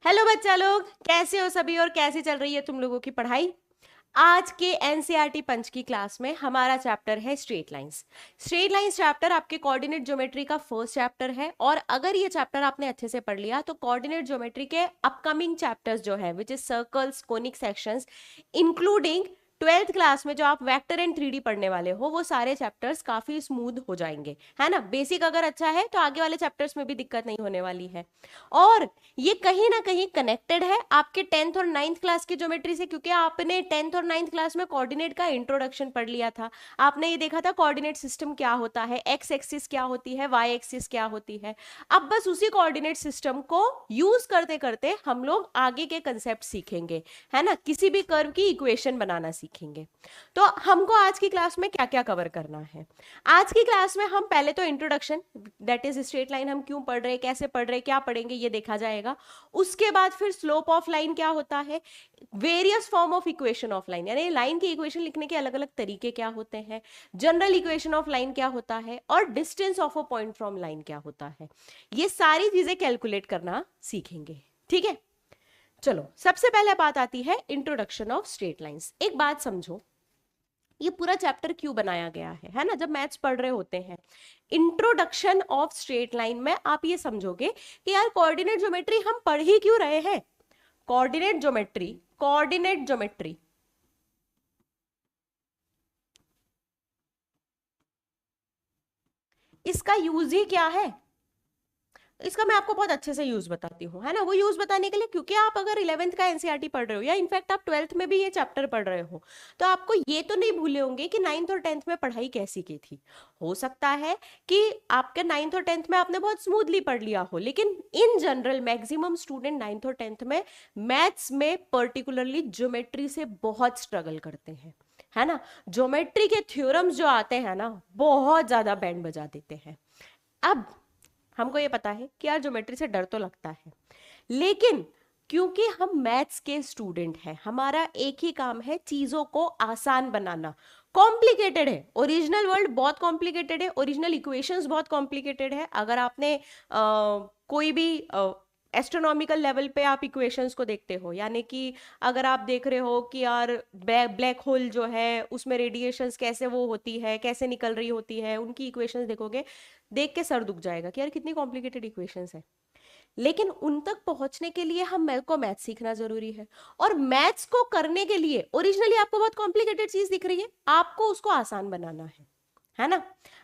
Hello बच्चा लोग, कैसे हो सभी और कैसी चल रही है तुम लोगों की पढ़ाई। आज के एनसीईआरटी पंच की क्लास में हमारा चैप्टर है straight lines. Straight lines chapter आपके कोऑर्डिनेट ज्योमेट्री का फर्स्ट चैप्टर है और अगर ये चैप्टर आपने अच्छे से पढ़ लिया तो कोऑर्डिनेट ज्योमेट्री के अपकमिंग चैप्टर्स जो है which is circles, conic sections, including twelfth class में जो आप वेक्टर एंड 3D पढ़ने वाले हो वो सारे चैप्टर्स काफी स्मूथ हो जाएंगे, है ना। बेसिक अगर अच्छा है तो आगे वाले चैप्टर्स में भी दिक्कत नहीं होने वाली है। और ये कहीं ना कहीं कनेक्टेड है आपके 10th और 9th क्लास की ज्योमेट्री से, क्योंकि आपने 10th और 9th क्लास में कोऑर्डिनेट का इंट्रोडक्शन पढ़ लिया था। आपने ये देखा था कोऑर्डिनेट सिस्टम क्या होता है, एक्स एक्सिस क्या होती है, वाई एक्सिस क्या होती है। अब बस उसी कोऑर्डिनेट सिस्टम को यूज करते करते हम लोग आगे के कंसेप्ट सीखेंगे, है ना। किसी भी कर्व की इक्वेशन बनाना सीखेंगे। तो हमको आज की क्लास में क्या क्या कवर करना है। आज की क्लास में हम पहले तो introduction, that is straight line हम क्यों पढ़ रहे हैं, कैसे पढ़ रहे हैं, क्या पढ़ेंगे ये देखा जाएगा। उसके बाद फिर स्लोप ऑफ लाइन क्या होता है, various form of equation of line यानी लाइन की इक्वेशन लिखने के अलग अलग तरीके क्या होते हैं, जनरल इक्वेशन ऑफ लाइन क्या होता है और distance of a point from line क्या होता है। ये सारी चीजें कैलकुलेट करना सीखेंगे, ठीक है। चलो, सबसे पहले बात आती है इंट्रोडक्शन ऑफ स्ट्रेट लाइंस। एक बात समझो, ये पूरा चैप्टर क्यों बनाया गया है ना। जब मैथ्स पढ़ रहे होते हैं इंट्रोडक्शन ऑफ स्ट्रेट लाइन में आप ये समझोगे कि यार कोऑर्डिनेट ज्योमेट्री हम पढ़ ही क्यों रहे हैं। कोऑर्डिनेट ज्योमेट्री इसका यूज ही क्या है। इसका मैं आपको बहुत अच्छे से यूज बताती हूँ, है ना। वो यूज बताने के लिए, क्योंकि आप अगर 11th का एनसीईआरटी पढ़ रहे हो या इनफैक्ट आप 12th में भी ये चैप्टर पढ़ रहे हो तो आपको ये तो नहीं भूले होंगे कि 9th और 10th में पढ़ाई कैसी की थी। हो सकता है कि आपके 9th और 10th में आपने बहुत स्मूथली पढ़ लिया हो, लेकिन in general maximum student 9th और 10th में मैथ्स में पर्टिकुलरली ज्योमेट्री से बहुत स्ट्रगल करते हैं, है ना। ज्योमेट्री के थ्योरम्स जो आते हैं ना बहुत ज्यादा बैंड बजा देते हैं। अब हमको ये पता है कि यार ज्योमेट्री से डर तो लगता है, लेकिन क्योंकि हम मैथ्स के स्टूडेंट हैं हमारा एक ही काम है चीजों को आसान बनाना। कॉम्प्लिकेटेड है, ओरिजिनल वर्ल्ड बहुत कॉम्प्लिकेटेड है, ओरिजिनल इक्वेशंस बहुत कॉम्प्लिकेटेड है। अगर आपने कोई भी एस्ट्रोनॉमिकल लेवल पे आप इक्वेशंस को देखते हो, यानी कि अगर आप देख रहे हो कि यार ब्लैक होल जो है उसमें रेडिएशंस कैसे वो होती है, कैसे निकल रही होती है, उनकी इक्वेशंस देखोगे, देख के सर दुख जाएगा कि यार कितनी कॉम्प्लिकेटेड इक्वेशंस है। लेकिन उन तक पहुंचने के लिए हम को मैथ्स सीखना जरूरी है। और मैथ्स को करने के लिए ओरिजिनली आपको बहुत कॉम्प्लिकेटेड चीज दिख रही है, आपको उसको आसान बनाना है ना।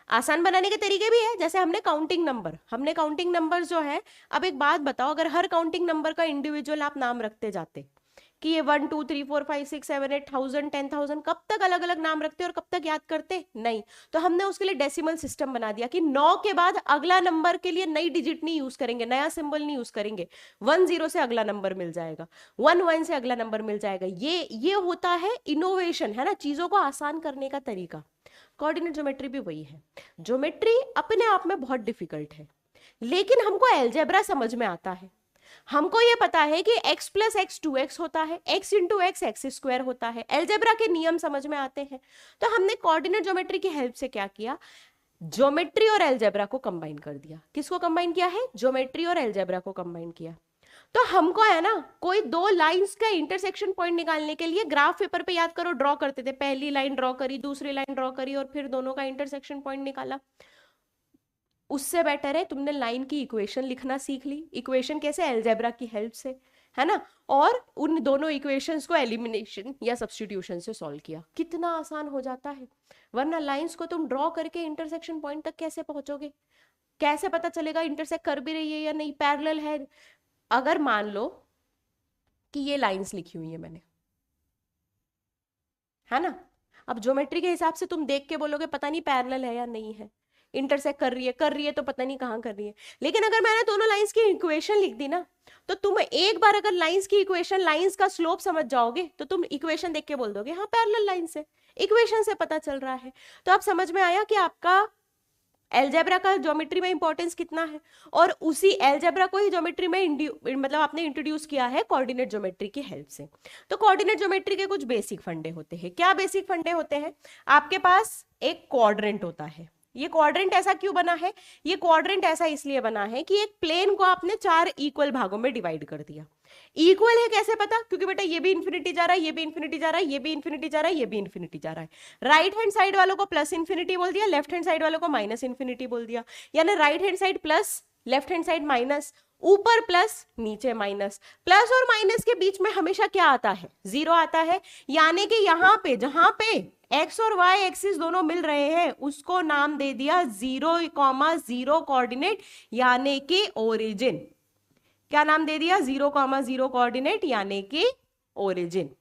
आसान बनाने के तरीके भी है, जैसे हमने काउंटिंग नंबर जो है। अब एक बात बताओ, अगर हर काउंटिंग नंबर का इंडिविजुअल आप नाम रखते जाते कि ये 1 2 3 4 5 6 7 8 1000 10,000, कब तक अलग अलग नाम रखते और कब तक याद करते नहीं। तो हमने उसके लिए डेसिमल सिस्टम बना दिया कि 9 के बाद अगला नंबर के लिए नई डिजिट नहीं यूज करेंगे, नया सिंबल नहीं यूज करेंगे। 1 0 से अगला नंबर मिल जाएगा, 1 1 से अगला नंबर मिल जाएगा। ये होता है इनोवेशन, है ना, चीजों को आसान करने का तरीका। कोऑर्डिनेट ज्योमेट्री भी वही है। ज्योमेट्री अपने आप में बहुत डिफिकल्ट है, लेकिन हमको अलजेब्रा समझ में आता है। हमको ये पता है कि x प्लस एक्स 2x होता है, x into x x square होता है, अलजेब्रा के नियम समझ में आते हैं। तो हमने कोऑर्डिनेट ज्योमेट्री की हेल्प से क्या किया, ज्योमेट्री और अलजेब्रा को कंबाइन कर दिया। किसको कंबाइन किया है, ज्योमेट्री और अलजेब्रा को कंबाइन किया। तो हमको है ना, कोई दो लाइंस का इंटरसेक्शन पॉइंट निकालने के लिए ग्राफ पेपर पे याद करो ड्रॉ करते थे, पहली लाइन ड्रॉ करी, दूसरी लाइन ड्रॉ करी और फिर दोनों का इंटरसेक्शन पॉइंट निकाला। उससे बेटर है तुमने लाइन की इक्वेशन लिखना सीख ली। इक्वेशन कैसे, अलजेब्रा की हेल्प से, है ना। और उन दोनों इक्वेशंस को एलिमिनेशन या सब्स्टिट्यूशन से सॉल्व किया, कितना आसान हो जाता है। वरना लाइंस को तुम ड्रॉ करके इंटरसेक्शन पॉइंट तक कैसे पहुंचोगे, कैसे पता चलेगा इंटरसेक्ट कर भी रही है या नहीं, पैरेलल है। अगर मान लो कि ये लाइंस लिखी हुई है मैंने, है ना, अब ज्योमेट्री के हिसाब से तुम देख के बोलोगे पता नहीं पैरेलल है या नहीं है, इंटरसेक्ट कर रही है तो पता नहीं कहाँ कर रही है। लेकिन अगर मैंने दोनों लाइंस की इक्वेशन लिख दी ना, तो तुम एक बार अगर लाइंस की इक्वेशन, लाइंस का स्लोप समझ जाओगे तो तुम इक्वेशन देख के बोल दोगे हाँ पैरेलल लाइंस है, इक्वेशन से पता चल रहा है। तो आप समझ में आया कि आपका एल्जेब्रा का ज्योमेट्री में इंपॉर्टेंस कितना है। और उसी एल्जेब्रा को ही ज्योमेट्री में मतलब आपने इंट्रोड्यूस किया है कोऑर्डिनेट ज्योमेट्री की हेल्प से। तो कोऑर्डिनेट ज्योमेट्री के कुछ बेसिक फंडे होते हैं। क्या बेसिक फंडे होते हैं, आपके पास एक क्वाड्रेंट होता है, ये क्वाड्रेंट ऐसा क्यों बना है? ये क्वाड्रेंट ऐसा इसलिए बना है कि एक प्लेन को आपने 4 इक्वल भागों में डिवाइड कर दिया। इक्वल है कैसे पता? क्योंकि बेटा ये भी इंफिनिटी जा रहा है, ये भी इंफिनिटी जा रहा है, ये भी इंफिनिटी जा रहा है, ये भी इंफिनिटी जा रहा है। राइट हैंड साइड वालों को प्लस इंफिनिटी बोल दिया, लेफ्ट हैंड साइड वालों को माइनस इंफिनिटी बोल दिया। यानी right hand side plus, left hand side minus, ऊपर प्लस नीचे माइनस। प्लस और माइनस के बीच में हमेशा क्या आता है? जीरो आता है। यानी कि यहां पे जहां पे एक्स और वाई एक्सिस दोनों मिल रहे हैं उसको नाम दे दिया 0,0 कोऑर्डिनेट, यानी कि ओरिजिन। क्या नाम दे दिया? 0,0 कोऑर्डिनेट यानी कि ओरिजिन।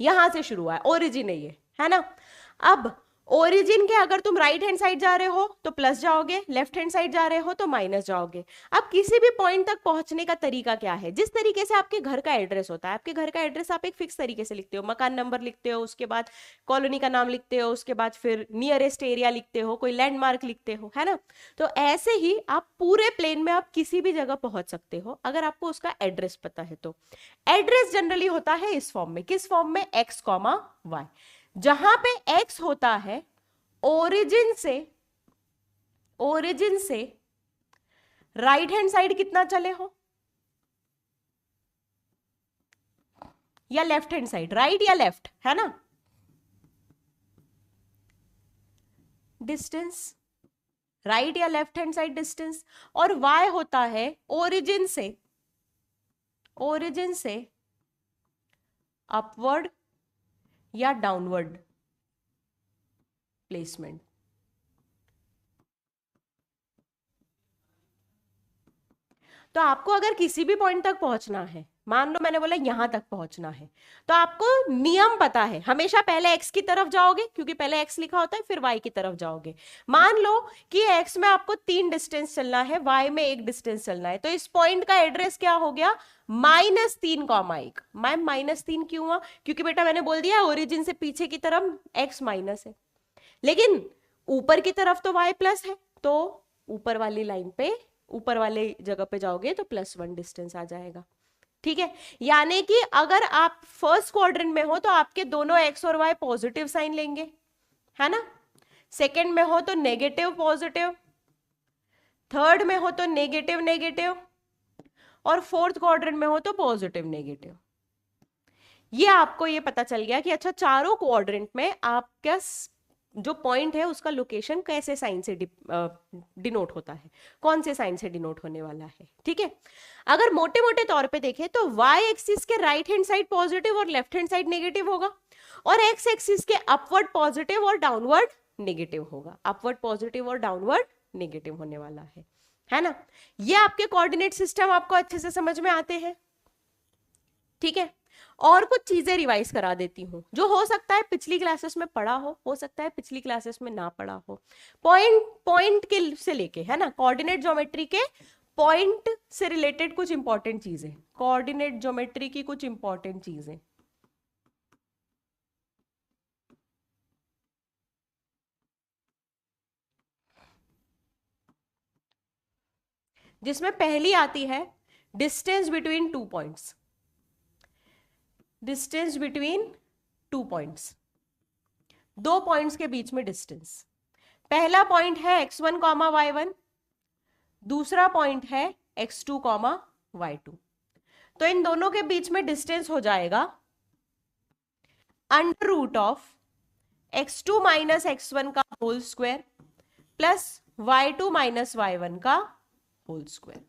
यहां से शुरू हुआ है, ओरिजिन है ये, है ना। अब ओरिजिन के अगर तुम राइट हैंड साइड जा रहे हो तो प्लस जाओगे, लेफ्ट हैंड साइड जा रहे हो तो माइनस जाओगे। अब किसी भी पॉइंट तक पहुंचने का तरीका क्या है? जिस तरीके से आपके घर का एड्रेस होता है, आपके घर का एड्रेस आप एक फिक्स तरीके से लिखते हो, मकान नंबर लिखते हो, उसके बाद कॉलोनी का नाम लिखते हो, उसके बाद फिर नियरेस्ट एरिया लिखते हो, कोई लैंडमार्क लिखते हो, है ना। तो ऐसे ही आप पूरे प्लेन में आप किसी भी जगह पहुंच सकते हो अगर आपको उसका एड्रेस पता है तो। एड्रेस जनरली होता है इस फॉर्म में। किस फॉर्म में? X comma y. जहां पे x होता है ओरिजिन से राइट हैंड साइड कितना चले हो, या लेफ्ट हैंड साइड, राइट या लेफ्ट, है ना, डिस्टेंस, राइट या लेफ्ट हैंड साइड डिस्टेंस। और y होता है ओरिजिन से अपवर्ड या डाउनवर्ड प्लेसमेंट। तो आपको अगर किसी भी पॉइंट तक पहुंचना है, मान लो मैंने बोला यहां तक पहुंचना है, तो आपको नियम पता है, हमेशा पहले x की तरफ जाओगे क्योंकि पहले x लिखा होता है, फिर y की तरफ जाओगे। मान लो कि x में आपको 3 डिस्टेंस चलना है, y में 1 डिस्टेंस चलना है, तो इस पॉइंट का एड्रेस क्या हो गया? -3,1। मैम -3 क्यों हुआ? क्योंकि बेटा मैंने बोल दिया ओरिजिन से पीछे की तरफ x माइनस है, लेकिन ऊपर की तरफ तो y प्लस है, तो ऊपर वाली लाइन पे, ऊपर वाले जगह पे जाओगे तो +1 डिस्टेंस आ जाएगा। ठीक है, यानी कि अगर आप फर्स्ट क्वाड्रेंट में हो तो आपके दोनों x और y पॉजिटिव साइन लेंगे, है ना। सेकंड में हो तो नेगेटिव पॉजिटिव, थर्ड में हो तो नेगेटिव नेगेटिव, और फोर्थ क्वाड्रेंट में हो तो पॉजिटिव नेगेटिव। ये आपको ये पता चल गया कि अच्छा चारों क्वाड्रेंट में आपका जो पॉइंट है उसका लोकेशन कैसे साइन से डिनोट होता है, कौन से साइन से डिनोट होने वाला है। ठीक है, अगर मोटे मोटे तौर पे देखें तो y एक्सिस के राइट हैंड साइड पॉजिटिव और लेफ्ट हैंड साइड नेगेटिव होगा, और x एक्सिस के अपवर्ड पॉजिटिव और डाउनवर्ड नेगेटिव होगा। अपवर्ड पॉजिटिव और डाउनवर्ड नेगेटिव होने वाला है ना। ये आपके कोऑर्डिनेट सिस्टम आपको अच्छे से समझ में आते हैं। ठीक है, और कुछ चीजें रिवाइज करा देती हूँ जो हो सकता है पिछली क्लासेस में पढ़ा हो सकता है पिछली क्लासेस में ना पढ़ा हो। पॉइंट के से लेके, है ना, कोऑर्डिनेट ज्योमेट्री के पॉइंट से रिलेटेड कुछ इंपॉर्टेंट चीजें, कोऑर्डिनेट ज्योमेट्री की कुछ इंपॉर्टेंट चीजें। जिसमें पहली आती है distance between 2 points. Distance between 2 points, 2 points के बीच में डिस्टेंस। पहला पॉइंट है x1, y1, दूसरा पॉइंट है x2, y2। तो इन दोनों के बीच में डिस्टेंस हो जाएगा under root of x2 minus x1 का whole square plus y2 minus y1 का होल स्क्वायर।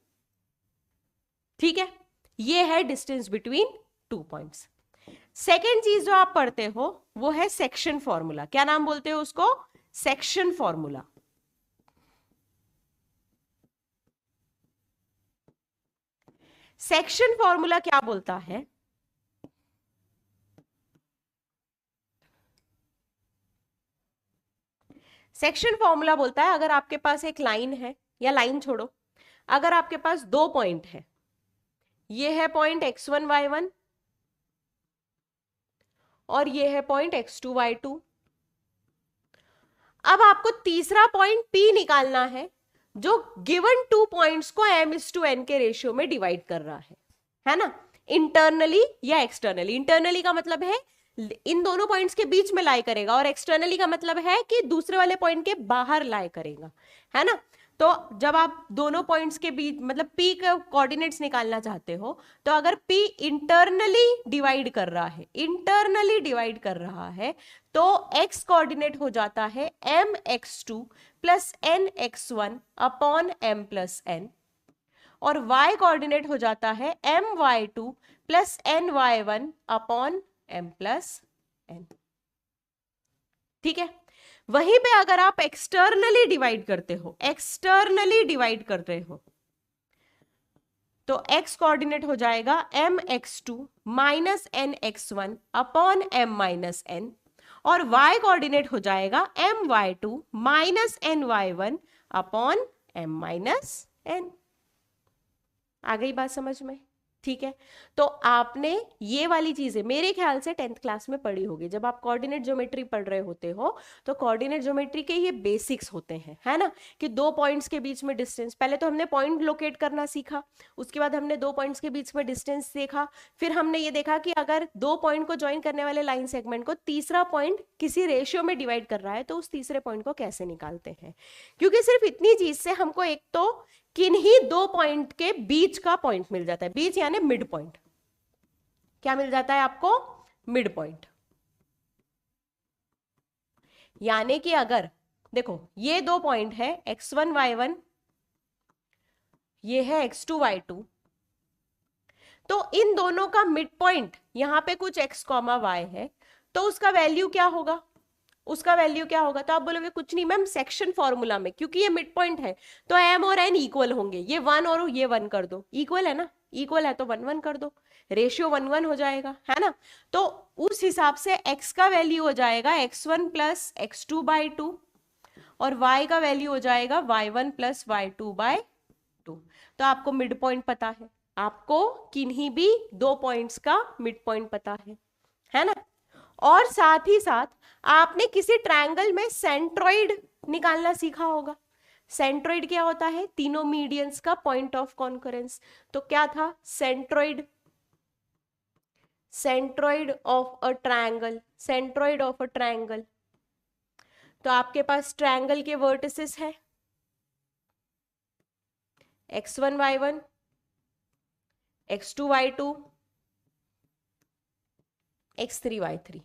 ठीक है, ये है डिस्टेंस बिटवीन 2 पॉइंट्स। सेकेंड चीज जो आप पढ़ते हो वो है सेक्शन फॉर्मूला। क्या नाम बोलते हो उसको? Section formula. सेक्शन फॉर्मूला क्या बोलता है? सेक्शन फॉर्मूला बोलता है अगर आपके पास एक लाइन है, या लाइन छोड़ो, अगर आपके पास 2 पॉइंट है, ये है पॉइंट x1 y1 और ये है पॉइंट x2 y2। अब आपको तीसरा पॉइंट P निकालना है जो गिवन 2 पॉइंट्स को m/n के रेशियो में डिवाइड कर रहा है ना, इंटरनली या एक्सटर्नली। इंटरनली का मतलब है इन दोनों पॉइंट्स के बीच में लाई करेगा, और एक्सटर्नली का मतलब है कि दूसरे वाले पॉइंट के बाहर लाई करेगा, है ना। तो जब आप दोनों पॉइंट्स के बीच मतलब P के कोऑर्डिनेट्स निकालना चाहते हो, तो अगर P इंटरनली डिवाइड कर रहा है, इंटरनली डिवाइड कर रहा है, तो x कोऑर्डिनेट हो जाता है mx2 plus nx1 upon m plus n, और y कोऑर्डिनेट हो जाता है my2 plus ny1 upon m plus n। ठीक है। वहीं पे अगर आप एक्सटर्नली डिवाइड करते हो, एक्सटर्नली डिवाइड कर रहे हो, तो x कोऑर्डिनेट हो जाएगा mx2 minus nx1 upon m minus n, और y कोऑर्डिनेट हो जाएगा my2 minus ny1 upon m minus n। आ गई बात समझ में? ठीक है। तो आपने ये वाली चीजें मेरे ख्याल से 10th क्लास में पढ़ी होगी। जब आप कोऑर्डिनेट ज्योमेट्री पढ़ रहे होते हो तो कोऑर्डिनेट ज्योमेट्री के ये बेसिक्स होते हैं, है ना, कि दो पॉइंट्स के बीच में डिस्टेंस, पहले तो हमने पॉइंट लोकेट करना सीखा, उसके बाद हमने दो पॉइंट्स के बीच में डिस्टेंस देखा, फिर हमने ये देखा कि अगर दो पॉइंट को ज्वाइन करने वाले लाइन सेगमेंट को तीसरा पॉइंट किसी रेशियो में डिवाइड कर रहा है तो उस तीसरे पॉइंट को कैसे निकालते हैं। क्योंकि सिर्फ इतनी चीज से हमको एक तो किन्हीं दो पॉइंट के बीच का पॉइंट मिल जाता है, बीच यानी मिड पॉइंट। क्या मिल जाता है आपको? Mid point. यानी कि अगर देखो ये दो पॉइंट है x1 y1, ये है x2 y2, तो इन दोनों का मिड पॉइंट यहां पे कुछ x, y है, तो उसका वैल्यू क्या होगा? उसका वैल्यू क्या होगा? तो आप बोलोगे कुछ नहीं मैम, सेक्शन फॉर्मूला में, क्योंकि ये मिड पॉइंट है तो m और n इक्वल होंगे, ये 1 और ये 1 कर दो, इक्वल है ना, इक्वल है तो 1 1 कर दो, रेशियो 1 1 हो जाएगा, है ना। तो उस हिसाब से x का वैल्यू हो जाएगा x1 प्लस x2 बाई 2, और y का वैल्यू हो जाएगा y1 प्लस y2 बाई 2। तो आपको मिड पॉइंट पता है, आपको किन्हीं भी दो पॉइंट्स का मिड पॉइंट पता है ना। और साथ ही साथ आपने किसी ट्रायंगल में सेंट्रोइड निकालना सीखा होगा। सेंट्रोइड क्या होता है? तीनों मीडियंस का पॉइंट ऑफ कॉन्करेंस। तो क्या था centroid? Centroid of a triangle, centroid of a triangle. तो आपके पास ट्रायंगल के वर्टिसेस है x1 y1, x2 y2, x3 y3।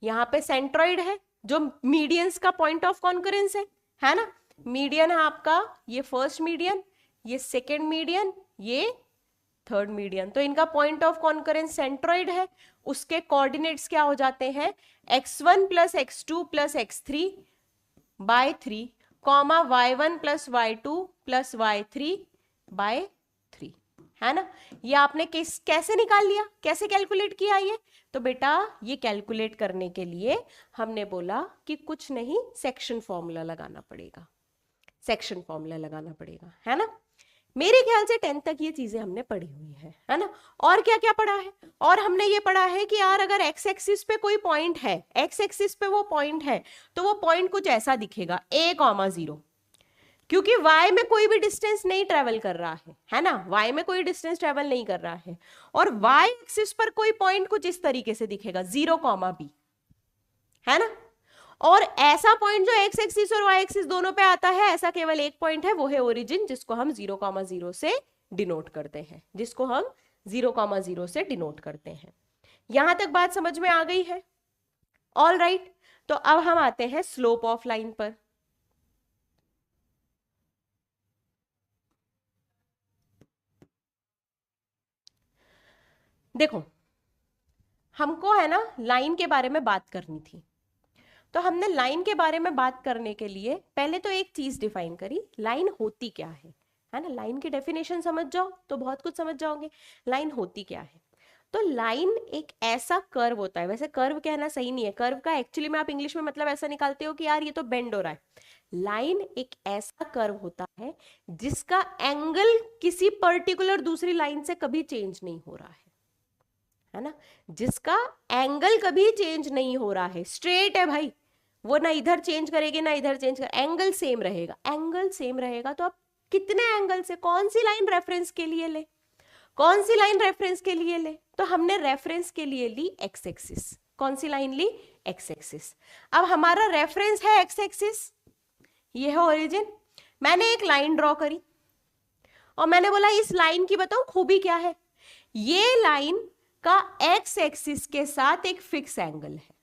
यहां पे सेंट्रोइड है जो मीडियंस का पॉइंट ऑफ कॉन्करेंस है ना। मीडियन है आपका ये फर्स्ट मीडियन, ये सेकेंड मीडियन, ये थर्ड मीडियन। तो इनका पॉइंट ऑफ कॉन्करेंस सेंट्रोइड है। उसके कोऑर्डिनेट्स क्या हो जाते हैं? x1 plus x2 plus x3 by 3, comma y1 plus y2 plus y3 by 3, है ना। ये आपने कैसे निकाल लिया, कैसे कैलकुलेट किया ये? तो बेटा ये कैलकुलेट करने के लिए हमने बोला कि कुछ नहीं, सेक्शन फॉर्मूला लगाना पड़ेगा, सेक्शन फॉर्मूला लगाना पड़ेगा, है ना। मेरे ख्याल से 10th तक ये चीजें हमने पढ़ी हुई है ना। और क्या क्या पढ़ा है? और हमने ये पढ़ा है कि यार अगर एक्स एक्सिस पे कोई पॉइंट है, एक्स एक्सिस पे वो पॉइंट है, तो वो पॉइंट कुछ ऐसा दिखेगा a,0, क्योंकि y में कोई भी डिस्टेंस नहीं ट्रेवल कर रहा है ना, y में कोई डिस्टेंस ट्रेवल नहीं कर रहा है, और y एक्सिस पर कोई पॉइंट कुछ इस तरीके से दिखेगा 0,b, है ना। और ऐसा पॉइंट जो x एक्सिस और y एक्सिस दोनों पे आता है, ऐसा केवल एक पॉइंट है, वो है ओरिजिन, जिसको हम 0,0 से डिनोट करते हैं, जिसको हम 0,0 से डिनोट करते हैं। यहां तक बात समझ में आ गई है? All right. तो अब हम आते हैं स्लोप ऑफ लाइन पर। देखो हमको है ना लाइन के बारे में बात करनी थी, तो हमने लाइन के बारे में बात करने के लिए पहले तो एक चीज डिफाइन करी, लाइन होती क्या है ना। लाइन की डेफिनेशन समझ जाओ तो बहुत कुछ समझ जाओगे। लाइन होती क्या है? तो लाइन एक ऐसा कर्व होता है, वैसे कर्व कहना सही नहीं है, कर्व का एक्चुअली में आप इंग्लिश में मतलब ऐसा निकालते हो कि यार ये तो बेंड हो रहा है। लाइन एक ऐसा कर्व होता है जिसका एंगल किसी पर्टिकुलर दूसरी लाइन से कभी चेंज नहीं हो रहा है ना, जिसका एंगल कभी चेंज नहीं हो रहा है, स्ट्रेट है भाई, वो ना इधर चेंज करेगी ना इधर चेंज कर, एंगल सेम रहेगा। एंगल सेम रहेगा तो आप कितने एंगल से कौन सी लाइन रेफरेंस के लिए ले? कौन सी लाइन रेफरेंस के लिए ले, तो हमने रेफरेंस के लिए ली एक्स एक्सिस। कौन सी लाइन ली, एक्स एक्सिस। अब हमारा रेफरेंस है एक्स एक्सिस, ये है ओरिजिन। मैंने एक लाइन ड्रॉ करी और मैंने बोला इस लाइन की बताओ खूबी क्या है। ये लाइन का एक्स एक्सिस के साथ एक फिक्स एंगल है,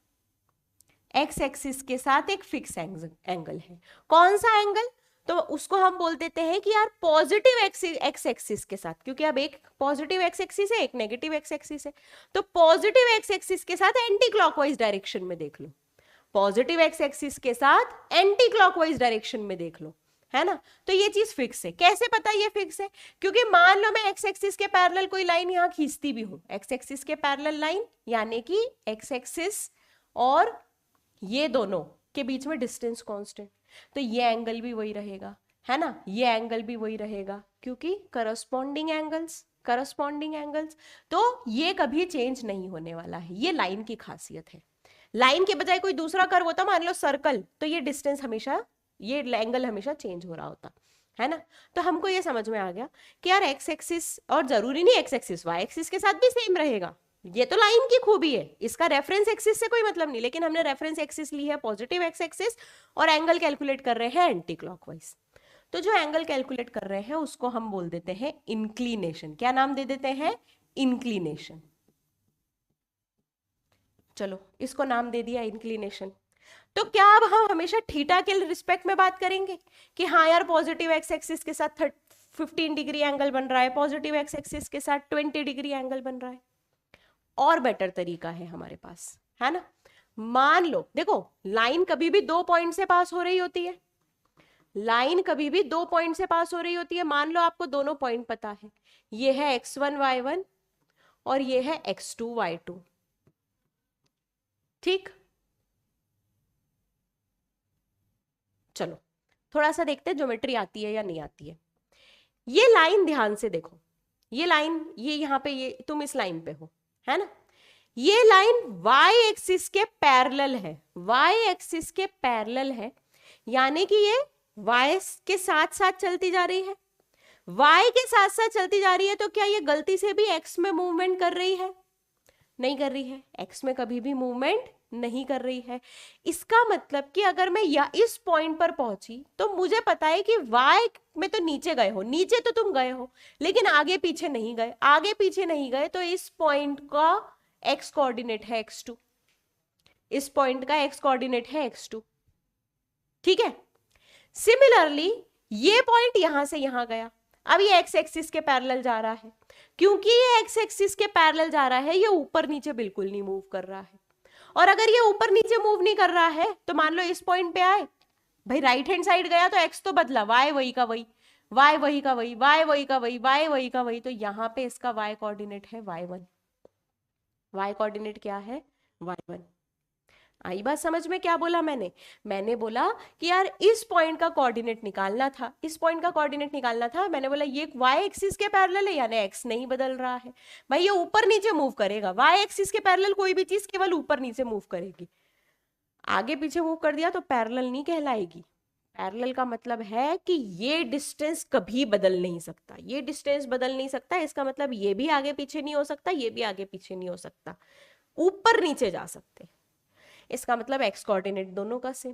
एक्स एक्सिस के साथ एक फिक्स एंगल है। कौन सा एंगल, तो उसको हम बोल देते हैं कि यार पॉजिटिव एक्स एक्सिस के साथ, क्योंकि अब एक पॉजिटिव एक्स एक्सिस है एक नेगेटिव एक्स एक्सिस है, तो पॉजिटिव एक्स एक्सिस के साथ एंटी क्लॉकवाइज डायरेक्शन में देख लो, पॉजिटिव एक्स एक्सिस के साथ एंटी क्लॉकवाइज डायरेक्शन में देख लो, है ना। तो ये चीज फिक्स है। कैसे पता ये फिक्स है, क्योंकि मान लो मैं एक्स एक्सिस के पैरेलल कोई लाइन यहां खींचती भी हूं, एक्स एक्सिस के पैरेलल लाइन, यानी कि एक्स एक्सिस और ये दोनों के बीच में डिस्टेंस कांस्टेंट, तो ये एंगल भी वही रहेगा, है ना, ये एंगल भी वही रहेगा, क्योंकि करस्पॉन्डिंग एंगल्स, तो ये कभी चेंज नहीं होने वाला है। ये लाइन की खासियत है। लाइन के बजाय कोई दूसरा कर्व होता, मान लो सर्कल, तो ये डिस्टेंस हमेशा, ये एंगल हमेशा चेंज हो रहा होता, है ना। तो हमको ये समझ में आ गया कि यार एक्स एक्सिस, और जरूरी नहीं एक्स एक्सिस वाई एक्सिस के साथ भी सेम रहेगा, ये तो लाइन की खूबी है, इसका रेफरेंस एक्सिस से कोई मतलब नहीं, लेकिन हमने रेफरेंस एक्सिस ली है पॉजिटिव एक्स एक्सिस और एंगल कैलकुलेट कर रहे हैं एंटी क्लॉकवाइज। तो जो एंगल कैलकुलेट कर रहे हैं उसको हम बोल देते हैं इंक्लिनेशन। क्या नाम दे देते हैं, इंक्लिनेशन। चलो इसको नाम दे दिया इंक्लिनेशन। तो क्या अब हम हमेशा थीटा के रिस्पेक्ट में बात करेंगे कि हाँ यार पॉजिटिव एक्स एक्सिस के साथ 15 डिग्री एंगल बन रहा है, पॉजिटिव एक्स एक्सिस के साथ 20 डिग्री एंगल बन रहा है। और बेटर तरीका है हमारे पास, है ना। मान लो देखो, लाइन कभी भी 2 पॉइंट से पास हो रही होती है, लाइन कभी भी 2 पॉइंट से पास हो रही होती है। मान लो आपको दोनों पॉइंट पता है, ये है x1 y1 और ये है x2 y2, ठीक। चलो थोड़ा सा देखते हैं ज्योमेट्री आती है या नहीं आती है। ये लाइन ध्यान से देखो, ये लाइन, ये यहां पे, ये तुम इस लाइन पे हो, है ना। ये लाइन y एक्सिस के पैरेलल है, y एक्सिस के पैरेलल है, यानी कि ये y के साथ साथ चलती जा रही है, y के साथ साथ चलती जा रही है। तो क्या ये गलती से भी x में मूवमेंट कर रही है, नहीं कर रही है, x में कभी भी मूवमेंट नहीं कर रही है। इसका मतलब कि अगर मैं या इस पॉइंट पर पहुंची तो मुझे पता है कि y में तो नीचे गए हो, नीचे तो तुम गए हो, लेकिन आगे पीछे नहीं गए, आगे पीछे नहीं गए, तो इस पॉइंट का x कोऑर्डिनेट है x2, इस पॉइंट का x कोऑर्डिनेट है x2, ठीक है। सिमिलरली ये पॉइंट यहां से यहां गया, अब ये x एक्सिस के पैरेलल जा रहा है, क्योंकि ये x एक्सिस के पैरेलल जा रहा है, ये ऊपर नीचे बिल्कुल नहीं मूव कर रहा है। और अगर ये ऊपर नीचे मूव नहीं कर रहा है तो मान लो इस पॉइंट पे आए, भाई राइट हैंड साइड गया तो x तो बदला, y वही का वही, y वही का वही, y वही का वही, y वही का वही, तो यहां पे इसका y कोऑर्डिनेट है y1, y कोऑर्डिनेट क्या है, y1। आई बात समझ में, क्या बोला मैंने बोला कि यार इस पॉइंट का कोऑर्डिनेट निकालना था, इस पॉइंट का कोऑर्डिनेट निकालना था। मैंने बोला ये y एक्सिस के पैरेलल है, यानी x नहीं बदल रहा है, भाई ये ऊपर नीचे मूव करेगा, y एक्सिस के पैरेलल कोई भी चीज केवल ऊपर नीचे मूव करेगी, आगे पीछे मूव कर दिया तो पैरेलल नहीं कहलाएगी। पैरेलल का मतलब है कि ये डिस्टेंस कभी बदल नहीं सकता, ये डिस्टेंस बदल नहीं सकता, इसका मतलब ये भी आगे पीछे नहीं हो सकता, ये भी आगे पीछे नहीं हो सकता, ऊपर नीचे जा सकते, इसका मतलब x कोऑर्डिनेट दोनों का सेम,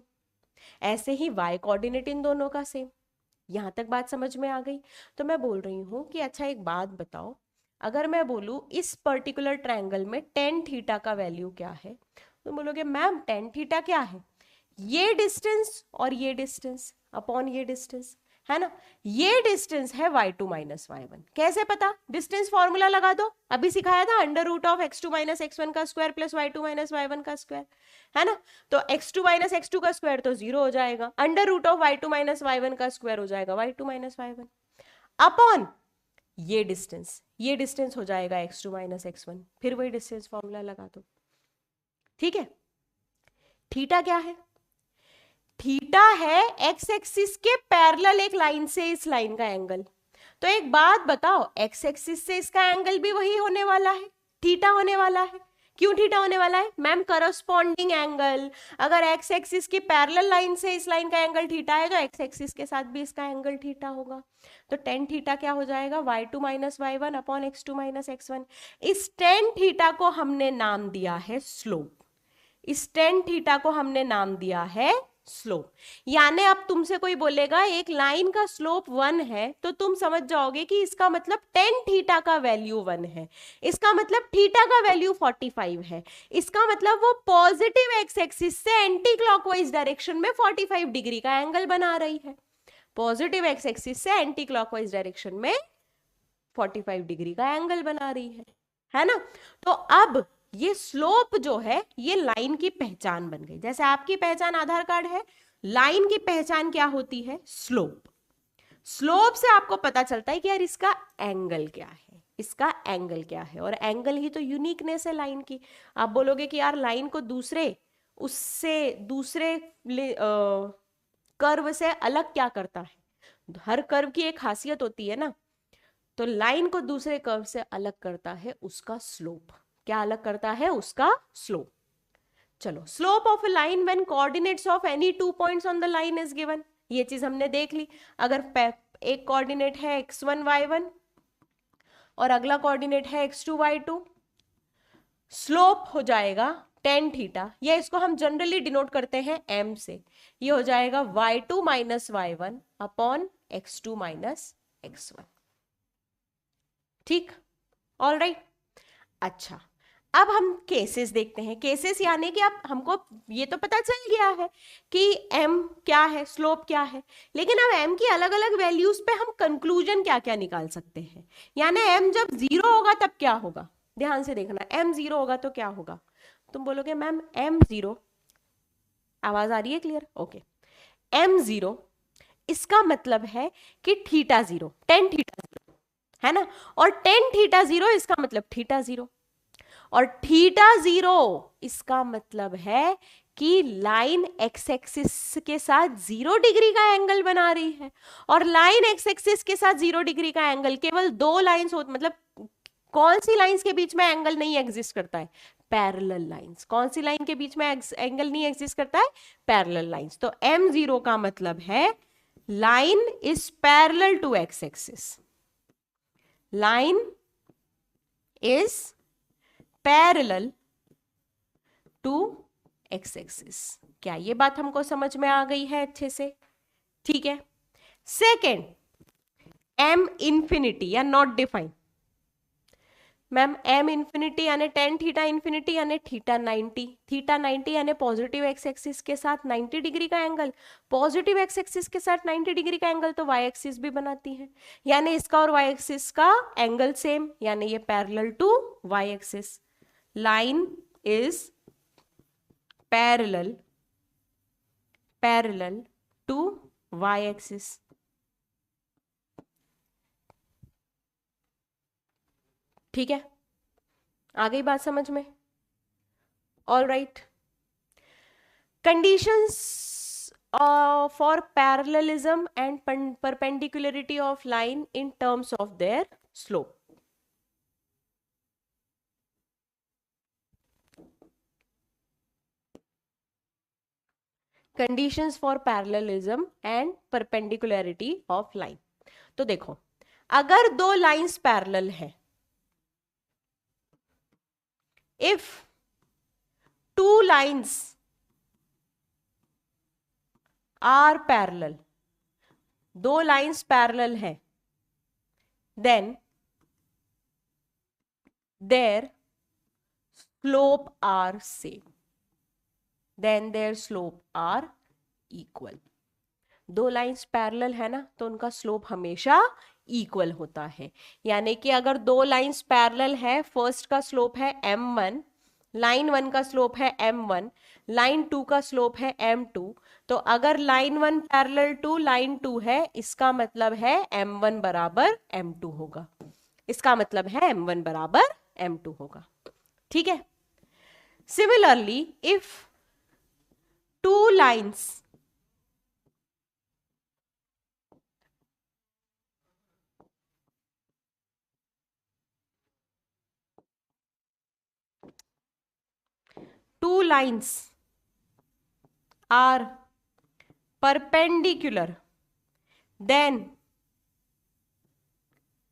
ऐसे ही y कोऑर्डिनेट इन दोनों का सेम। यहां तक बात समझ में आ गई। तो मैं बोल रही हूं कि अच्छा एक बात बताओ, अगर मैं बोलूं इस पर्टिकुलर ट्रायंगल में tan थीटा का वैल्यू क्या है, तो बोलोगे मैम tan थीटा क्या है, ये डिस्टेंस और ये डिस्टेंस अपॉन ये डिस्टेंस, है ना। ये डिस्टेंस है y2 माइनस y1। कैसे पता, डिस्टेंस फॉर्मूला लगा दो, अभी सिखाया था, under root of x2 minus x1 का square plus y2 minus y1 का स्क्वायर, है ना। तो x2 माइनस x2 का स्क्वायर तो 0 हो जाएगा, under root of y2 minus y1 का स्क्वायर हो जाएगा y2 माइनस y1 अपॉन ये डिस्टेंस हो जाएगा x2 माइनस x1, फिर वही डिस्टेंस फॉर्मूला लगा दो, ठीक है। थीटा क्या है, थीटा है x एक्सिस के पैरेलल एक लाइन से इस लाइन का एंगल। तो एक बात बताओ, x एक्सिस से इसका एंगल भी वही होने वाला है, थीटा होने वाला है, क्यों थीटा होने वाला है मैम? करस्पॉन्डिंग एंगल, अगर एक्स एक्सिस की पैरेलल लाइन से इस लाइन का एंगल थीटा है तो एक्स एक्सिस के साथ भी इसका एंगल थीटा होगा। तो टेन थीटा क्या हो जाएगा? y2 minus Y one upon x2 minus x1। इस टेन थीटा को हमने नाम दिया है स्लोप। इस टेन थीटा को हमने नाम दिया है स्लोप। यानी अब तुमसे कोई बोलेगा एक लाइन का स्लोप 1 है तो तुम समझ जाओगे कि इसका मतलब टेन थीटा का वैल्यू 1 है, इसका मतलब थीटा का वैल्यू 45 है, इसका मतलब वो पॉजिटिव एक्स एक्सिस से एंटी क्लॉकवाइज डायरेक्शन में 45 डिग्री का एंगल बना रही है। पॉजिटिव एक्स एक्सिस से एंटी क्लॉकवाइज डायरेक्शन में 45 डिग्री का एंगल बना रही है ना? तो अब ये स्लोप जो है ये लाइन की पहचान बन गई। जैसे आपकी पहचान आधार कार्ड है, लाइन की पहचान क्या होती है? स्लोप। स्लोप से आपको पता चलता है कि यार इसका एंगल क्या है, इसका एंगल क्या है, और एंगल ही तो यूनिकनेस है लाइन की। आप बोलोगे कि यार लाइन को दूसरे कर्व से अलग क्या करता है? हर कर्व की एक खासियत होती है ना, तो लाइन को दूसरे कर्व से अलग करता है उसका स्लोप। क्या अलग करता है? उसका स्लोप। चलो, slope of A line when coordinates of any two points on the line is given, ये चीज हमने देख ली। अगर एक कोऑर्डिनेट है x1 y1 और अगला कोऑर्डिनेट है x2 y2, स्लोप हो जाएगा टेन थीटा, या इसको हम जनरली डिनोट करते हैं m से, ये हो जाएगा y2 minus Y one upon x2 minus x1। ठीक, ऑल राइट। अच्छा, अब हम केसेस देखते हैं। केसेस यानी कि अब हमको ये तो पता चल गया है कि m क्या है, स्लोप क्या है, लेकिन अब m की अलग अलग वैल्यूज पे हम कंक्लूजन क्या क्या निकाल सकते हैं। यानी m जब जीरो होगा तब क्या होगा? ध्यान से देखना, m जीरो होगा तो क्या होगा? तुम बोलोगे मैम m जीरो, आवाज आ रही है क्लियर? ओके, m जीरो इसका मतलब है कि theta zero, tan theta zero है ना, और टेन थीटा जीरो इसका मतलब थीटा जीरो, और थीटा जीरो इसका मतलब है कि लाइन एक्स एक्सिस के साथ 0 डिग्री का एंगल बना रही है, और लाइन एक्स एक्सिस के साथ 0 डिग्री का एंगल केवल दो लाइंस हो, मतलब कौन सी लाइंस के बीच में एंगल नहीं एग्जिस्ट करता है? Parallel lines. कौन सी लाइन के बीच में एंगल नहीं एग्जिस्ट करता है? Parallel lines. तो m जीरो का मतलब है line is parallel to x axis, line is parallel to x axis. क्या ये बात हमको समझ में आ गई है अच्छे से? ठीक है। सेकेंड, m इंफिनिटी या not define. Ma'am m infinity यानी टेन थीटा इंफिनिटी यानी थीटा 90, थीटा 90 यानी पॉजिटिव एक्स एक्सिस के साथ 90 डिग्री का एंगल, पॉजिटिव एक्स एक्सिस के साथ 90 डिग्री का एंगल तो y एक्सिस भी बनाती है, यानी इसका और y एक्सिस का एंगल सेम, यानी ये parallel to y axis. Line is parallel to y axis. ठीक है, आ गई बात समझ में? All right. Conditions for parallelism and perpendicularity of line in terms of their slope. Conditions for parallelism and perpendicularity of line. तो देखो, अगर दो लाइंस पैरेलल है, if two lines are parallel, दो लाइंस पैरेलल है, then their slope are same, then their slope are equal. दो lines parallel है ना, तो उनका स्लोप हमेशा इक्वल होता है। यानी कि अगर दो लाइंस पैरेलल है, फर्स्ट का स्लोप है m1, लाइन 1 का स्लोप है m1, लाइन 2 का स्लोप है m2, तो अगर लाइन 1 पैरेलल टू लाइन 2 है, इसका मतलब है m1 बराबर m2 होगा, इसका मतलब है m1 बराबर m2 होगा। ठीक है। Similarly if two lines two lines are perpendicular, then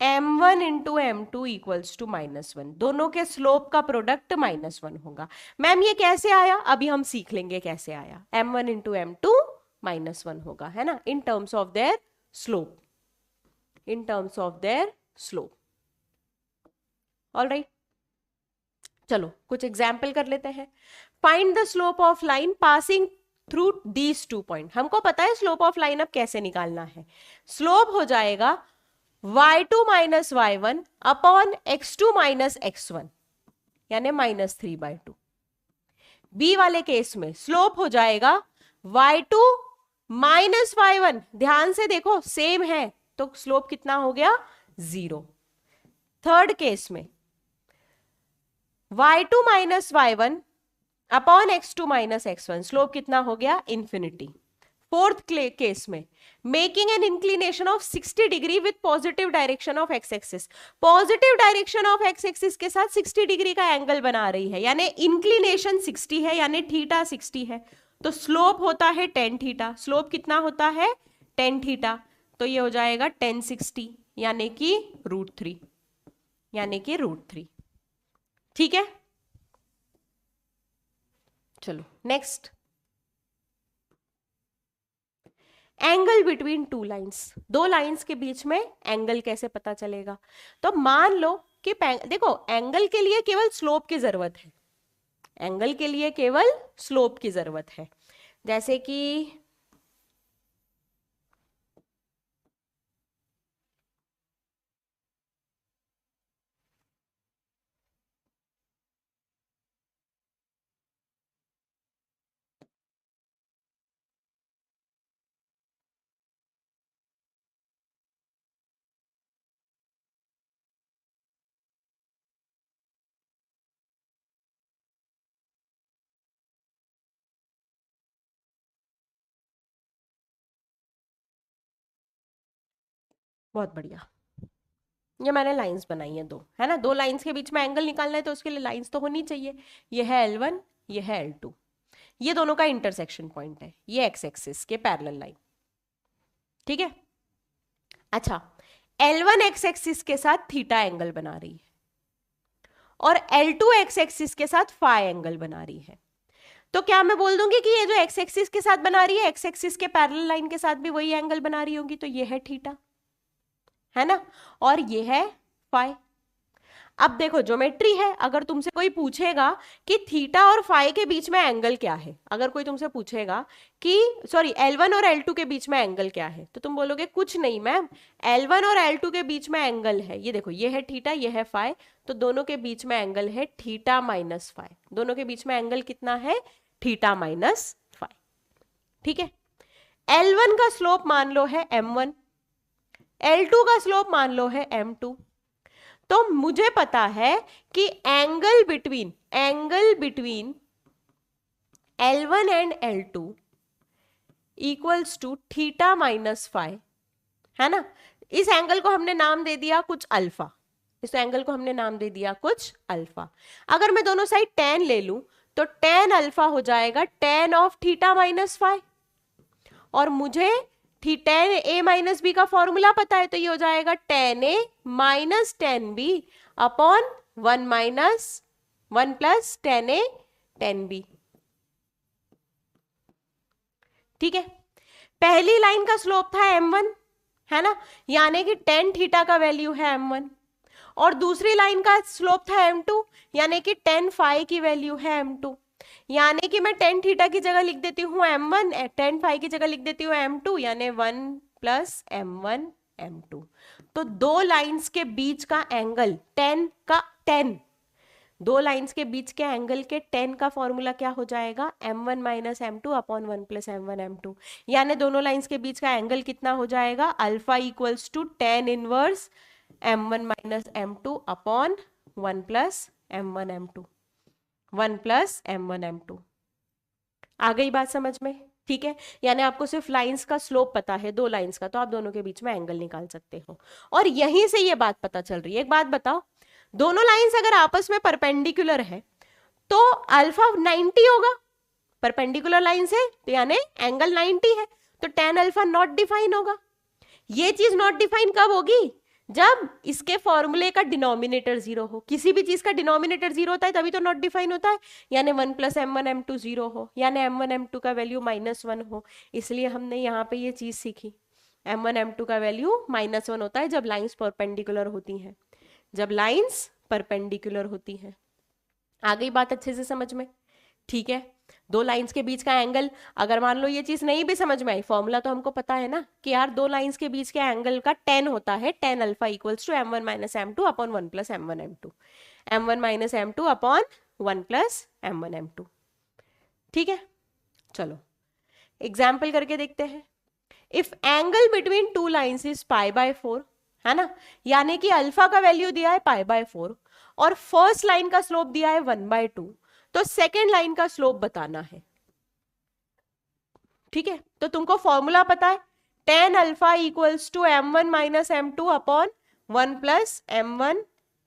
m1 into m2 equals to -1, दोनों के स्लोप का प्रोडक्ट -1 होगा। मैम ये कैसे आया, अभी हम सीख लेंगे कैसे आया। m1 इंटू m2 -1 होगा, है ना, in terms of their slope, in terms of their slope. Alright, चलो कुछ एग्जाम्पल कर लेते हैं। Find the slope of line passing through these 2 point. हमको पता है स्लोप ऑफ लाइन अब कैसे निकालना है। स्लोप हो जाएगा y2 minus y1 upon x2 minus x1, यानी -3/2। बी वाले केस में स्लोप हो जाएगा y2 माइनस y1, ध्यान से देखो सेम है तो स्लोप कितना हो गया, 0। थर्ड केस में y2 minus y1 upon x2 minus x1, slope कितना हो गया, इंफिनिटी। फोर्थ केस में making an inclination of 60 degree with positive direction of x axis, positive direction of x axis के साथ 60 डिग्री का एंगल बना रही है, यानी इंक्लिनेशन 60 है, यानी थीटा 60 है, तो स्लोप होता है tan थीटा। स्लोप कितना होता है, tan थीटा, तो ये हो जाएगा tan 60, यानी कि √3, यानी कि √3। ठीक है, चलो next, angle between two lines, दो लाइंस के बीच में एंगल कैसे पता चलेगा। तो मान लो कि देखो एंगल के लिए केवल स्लोप की जरूरत है, एंगल के लिए केवल स्लोप की जरूरत है। जैसे कि बहुत बढ़िया, ये मैंने लाइंस बनाई है दो, है ना, दो लाइंस के बीच में एंगल निकालना है तो उसके लिए लाइंस तो होनी चाहिए। ये है L1, ये है L2, ये दोनों का इंटरसेक्शन पॉइंट है, ये एक्स एक्सिस के पैरेलल लाइन। ठीक है, अच्छा L1 एक्स एक्सिस के साथ थीटा एंगल बना रही है और L2 एक्स एक्सिस के साथ फाई एंगल बना रही है, तो क्या मैं बोल दूंगी कि ये जो एक्स एक्सिस के साथ बना रही है एक्स एक्सिस के पैरेलल लाइन के साथ भी वही एंगल बना रही होगी, तो ये है थीटा, है ना, और ये है फाई। अब देखो ज्योमेट्री है, अगर तुमसे कोई पूछेगा कि थीटा और फाई के बीच में एंगल क्या है, अगर कोई तुमसे पूछेगा कि सॉरी L1 और L2 के बीच में एंगल क्या है, तो तुम बोलोगे कुछ नहीं मैम, L1 और L2 के बीच में एंगल है, ये देखो ये है थीटा, ये है फाई, तो दोनों के बीच में एंगल है थीटा माइनस फाई, दोनों के बीच में एंगल कितना है, थीटा माइनस फाई। ठीक है, L1 का स्लोप मान लो है m1, L2 का स्लोप मान लो है m2, तो मुझे पता है कि angle between L1 and L2 equals to theta minus phi, है ना। इस एंगल को हमने नाम दे दिया कुछ अल्फा, इस एंगल को हमने नाम दे दिया कुछ अल्फा। अगर मैं दोनों साइड tan ले लूं तो tan अल्फा हो जाएगा tan of theta minus phi, और मुझे tan a माइनस बी का फॉर्मूला पता है, तो ये हो जाएगा tan a minus tan b upon 1 minus 1 plus tan a tan b। ठीक है, पहली लाइन का स्लोप था m1, है ना, यानी कि tan थीटा का वैल्यू है m1, और दूसरी लाइन का स्लोप था m2, यानी कि tan फाई की वैल्यू है m2, यानी कि मैं tan थीटा की जगह लिख देती हूँ m1, tan फाई की जगह लिख देती हूँ m2, यानी 1 प्लस m1 m2। तो दो लाइंस के बीच का एंगल tan, दो लाइंस के बीच के एंगल के tan का फॉर्मूला क्या हो जाएगा, m1 minus m2 upon 1 plus m1 m2, यानी दोनों लाइंस के बीच का एंगल कितना हो जाएगा, alpha equals to tan inverse m1 minus m2 upon 1 plus m1 m2, 1 plus m1 m2। आ गई बात समझ में। ठीक है, यानी आपको सिर्फ लाइंस का स्लोप पता है, दो लाइंस का, तो आप दोनों के बीच में एंगल निकाल सकते हो, और यहीं से ये बात पता चल रही है। एक बात बताओ, दोनों लाइंस अगर आपस में परपेंडिकुलर है तो अल्फा 90 होगा परपेंडिकुलर लाइन से, तो यानी एंगल 90 है, तो tan अल्फा नॉट डिफाइन होगा। ये चीज नॉट डिफाइन कब होगी? जब इसके फॉर्मूले का डिनोमिनेटर जीरो हो। किसी भी चीज का डिनोमिनेटर जीरो होता है तभी तो नॉट डिफाइन होता है, यानी 1 + m1 m2 जीरो हो, यानी m1 m2 का वैल्यू -1 हो। इसलिए हमने यहाँ पे ये चीज सीखी, m1 m2 का वैल्यू -1 होता है जब लाइंस परपेंडिकुलर होती हैं, जब लाइंस परपेंडिकुलर होती हैं। आ गई बात अच्छे से समझ में? ठीक है। दो लाइंस के बीच का एंगल, अगर मान लो ये चीज नहीं भी समझ में आई, फॉर्मूला तो हमको पता है ना कि यार दो लाइंस के बीच के एंगल का tan होता है, tan alpha equals to m1 - m2 upon 1 + m1 m2, m1 - m2 upon 1 + m1 m2। ठीक है, चलो एग्जाम्पल करके देखते हैं। If angle between two lines is π/4, है ना, यानी कि अल्फा का वैल्यू दिया है π/4 और फर्स्ट लाइन का स्लोप दिया है 1/2, तो सेकेंड लाइन का स्लोप बताना है। ठीक है, तो तुमको फॉर्मूला पता है, tan alpha equals to m1 - m2 upon 1 + m1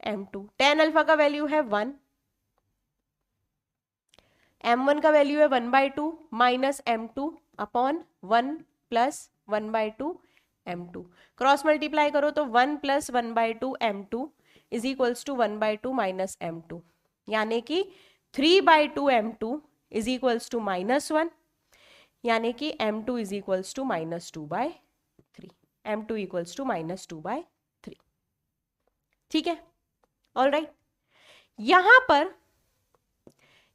m2। tan alpha का वैल्यू है 1, m1 का वैल्यू है 1/2 minus m2 upon 1 + 1/2 m2। Cross multiply करो तो 1 + 1/2 m2 is equals to 1/2 minus m2, यानी कि 3/2 m2 इज इक्वल्स टू -1, यानी कि m2 is equals to -2/3, m2 equals to -2/3। ठीक है, ऑल राइट।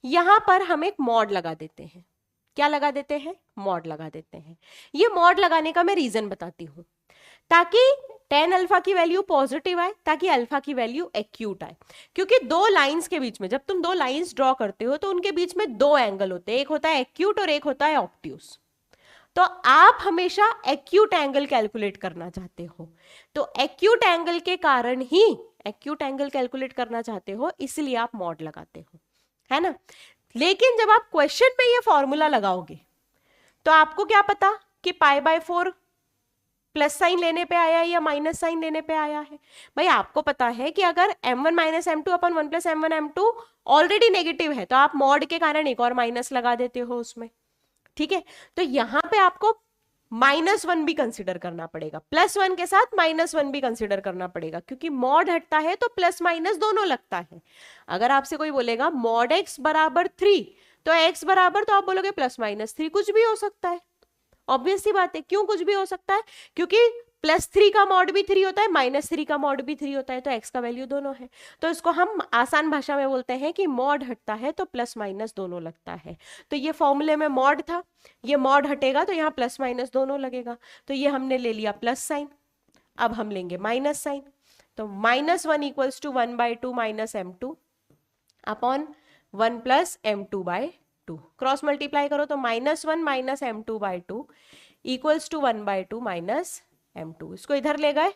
यहां पर हम एक मॉड लगा देते हैं। क्या लगा देते हैं? मॉड लगा देते हैं। ये मॉड लगाने का मैं रीजन बताती हूं, ताकि tan अल्फा की वैल्यू पॉजिटिव आए, ताकि अल्फा की वैल्यू एक्यूट आए। क्योंकि दो लाइंस के बीच में, जब तुम दो लाइंस ड्रॉ करते हो तो उनके बीच में दो एंगल होते हैं, एक होता है एक्यूट और एक होता है ऑब्ट्यूस। तो आप हमेशा एक्यूट एंगल कैलकुलेट करना चाहते हो, तो एक्यूट एंगल के कारण ही एक्यूट एंगल कैलकुलेट करना चाहते हो, इसलिए आप मॉड लगाते हो, है ना। लेकिन जब आप क्वेश्चन में ये फॉर्मूला लगाओगे तो आपको क्या पता कि π/4 प्लस साइन लेने पे आया है या माइनस साइन लेने पे आया है। भाई आपको पता है कि अगर m1 - m2 upon 1 + m1 m2 already negative है तो आप मॉड के कारण एक और माइनस लगा देते हो उसमें। ठीक है, तो यहां पे आपको -1 भी कंसिडर करना पड़ेगा, +1 के साथ -1 भी कंसिडर करना पड़ेगा, क्योंकि मॉड हटता है तो प्लस माइनस दोनों लगता है। अगर आपसे कोई बोलेगा मॉड x बराबर 3, तो x बराबर, तो आप बोलोगे +-3, कुछ भी हो सकता है। ऑब्वियस सी बात है, क्यों कुछ भी हो सकता है? क्योंकि +3 का मॉड भी 3 होता है, -3 का मॉड भी 3 होता है, तो x का वैल्यू दोनों है। तो इसको हम आसान भाषा में बोलते हैं कि मॉड हटता है तो प्लस माइनस दोनों लगता है। तो ये फॉर्मूले में मॉड था, ये मॉड हटेगा तो यहाँ प्लस माइनस दोनों लगेगा, तो ये हमने ले लिया प्लस साइन। अब हम लेंगे माइनस साइन, तो -1 equals to 1/2 minus m2 upon 1 + m2/2। Cross multiply करो तो -1 minus m2/2 equals to 1/2 minus m2। इसको इधर ले गए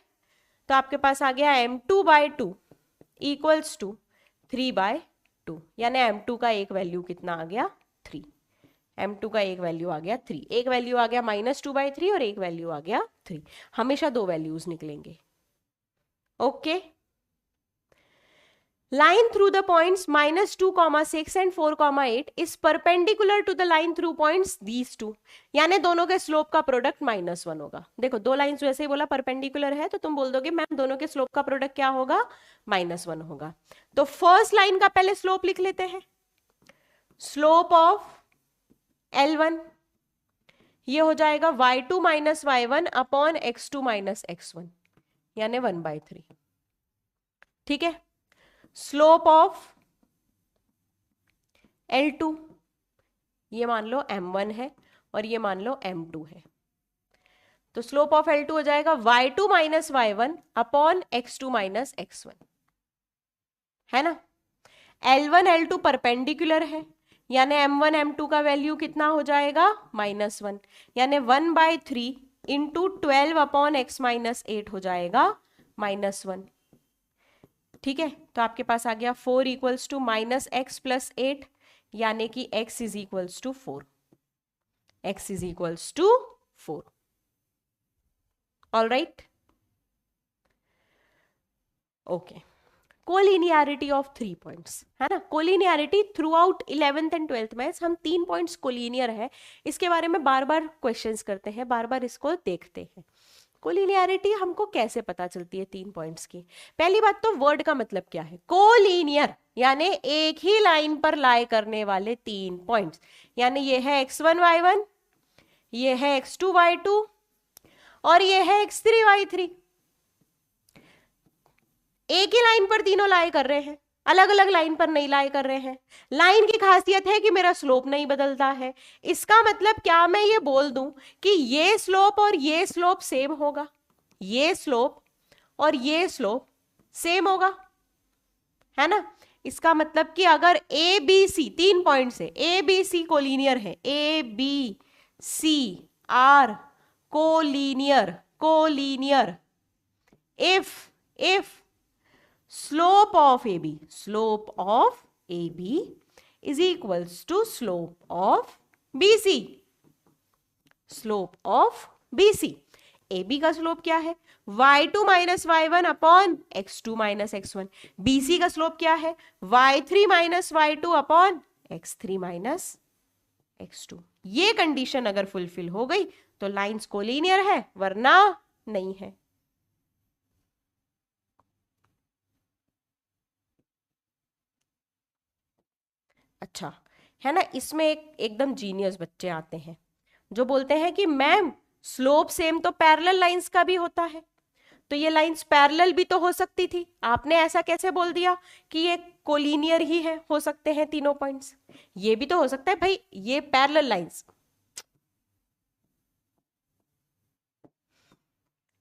तो आपके पास आ गया m2/2 इक्वल्स टू 3/2, यानी m2 का एक वैल्यू कितना आ गया? 3। m2 का एक वैल्यू आ गया 3, एक वैल्यू आ गया -2/3 और एक वैल्यू आ गया 3। हमेशा दो वैल्यूज निकलेंगे। Okay, line through the points -2, 6 and 4, 8 is perpendicular to the line through points these two, यानी दोनों के स्लोप का प्रोडक्ट -1 होगा। देखो दो लाइंस वैसे ही बोला परपेंडिकुलर है, तो तुम बोल दोगे मैम दोनों के स्लोप का प्रोडक्ट क्या होगा? -1 होगा। तो फर्स्ट लाइन का पहले स्लोप लिख लेते हैं, स्लोप ऑफ L1 ये हो जाएगा y2 - y1 upon x2 - x1, यानी 1/3। ठीक है, स्लोप ऑफ L2 ये मान लो m1 है और ये मान लो m2 है, तो स्लोप ऑफ L2 हो जाएगा y2 - y1 upon x2 - x1, है ना। L1 L2 परपेंडिकुलर है, यानी m1 m2 का वैल्यू कितना हो जाएगा? -1, यानी 1/3 इंटू 12 अपॉन x - 8 हो जाएगा -1। ठीक है, तो आपके पास आ गया 4 इक्वल्स टू -x + 8, यानी कि x is equals to 4, x is equals to 4। All right, okay, collinearity of 3 points, है ना। Collinearity throughout 11th and 12th maths हम 3 पॉइंट्स कोलिनियर है, इसके बारे में बार बार क्वेश्चंस करते हैं, बार बार इसको देखते हैं। कोलिनियरिटी हमको कैसे पता चलती है 3 पॉइंट्स की? पहली बात तो वर्ड का मतलब क्या है? कोलिनियर यानी एक ही लाइन पर लाई करने वाले 3 पॉइंट्स, यानी ये है x1 y1, ये है x2 y2 और ये है x3 y3। एक ही लाइन पर तीनों लाई कर रहे हैं, अलग अलग लाइन पर नहीं लाई कर रहे हैं। लाइन की खासियत है कि मेरा स्लोप नहीं बदलता है। इसका मतलब क्या मैं ये बोल दूं कि ये स्लोप और ये स्लोप सेम होगा, ये स्लोप और ये स्लोप सेम होगा, है ना। इसका मतलब कि अगर ए बी सी 3 पॉइंट से ए बी सी कोलिनियर है, A B C are collinear, collinear if slope of AB is equals to slope of BC, slope of BC। AB का स्लोप क्या है? y2 minus y1 upon x2 minus x1। BC का slope क्या है? y3 minus y2 upon x3 minus x2। ये condition अगर fulfil हो गई तो लाइंस कोलिनियर है, वरना नहीं है। अच्छा, है ना। इसमें एकदम जीनियस बच्चे आते हैं जो बोलते हैं कि मैम स्लोप सेम तो पैरेलल लाइंस का भी होता है, तो ये लाइंस पैरेलल भी तो हो सकती थी, आपने ऐसा कैसे बोल दिया कि ये कोलिनियर ही है, हो सकते हैं तीनों पॉइंट्स। ये भी तो हो सकता है भाई, ये पैरेलल लाइंस,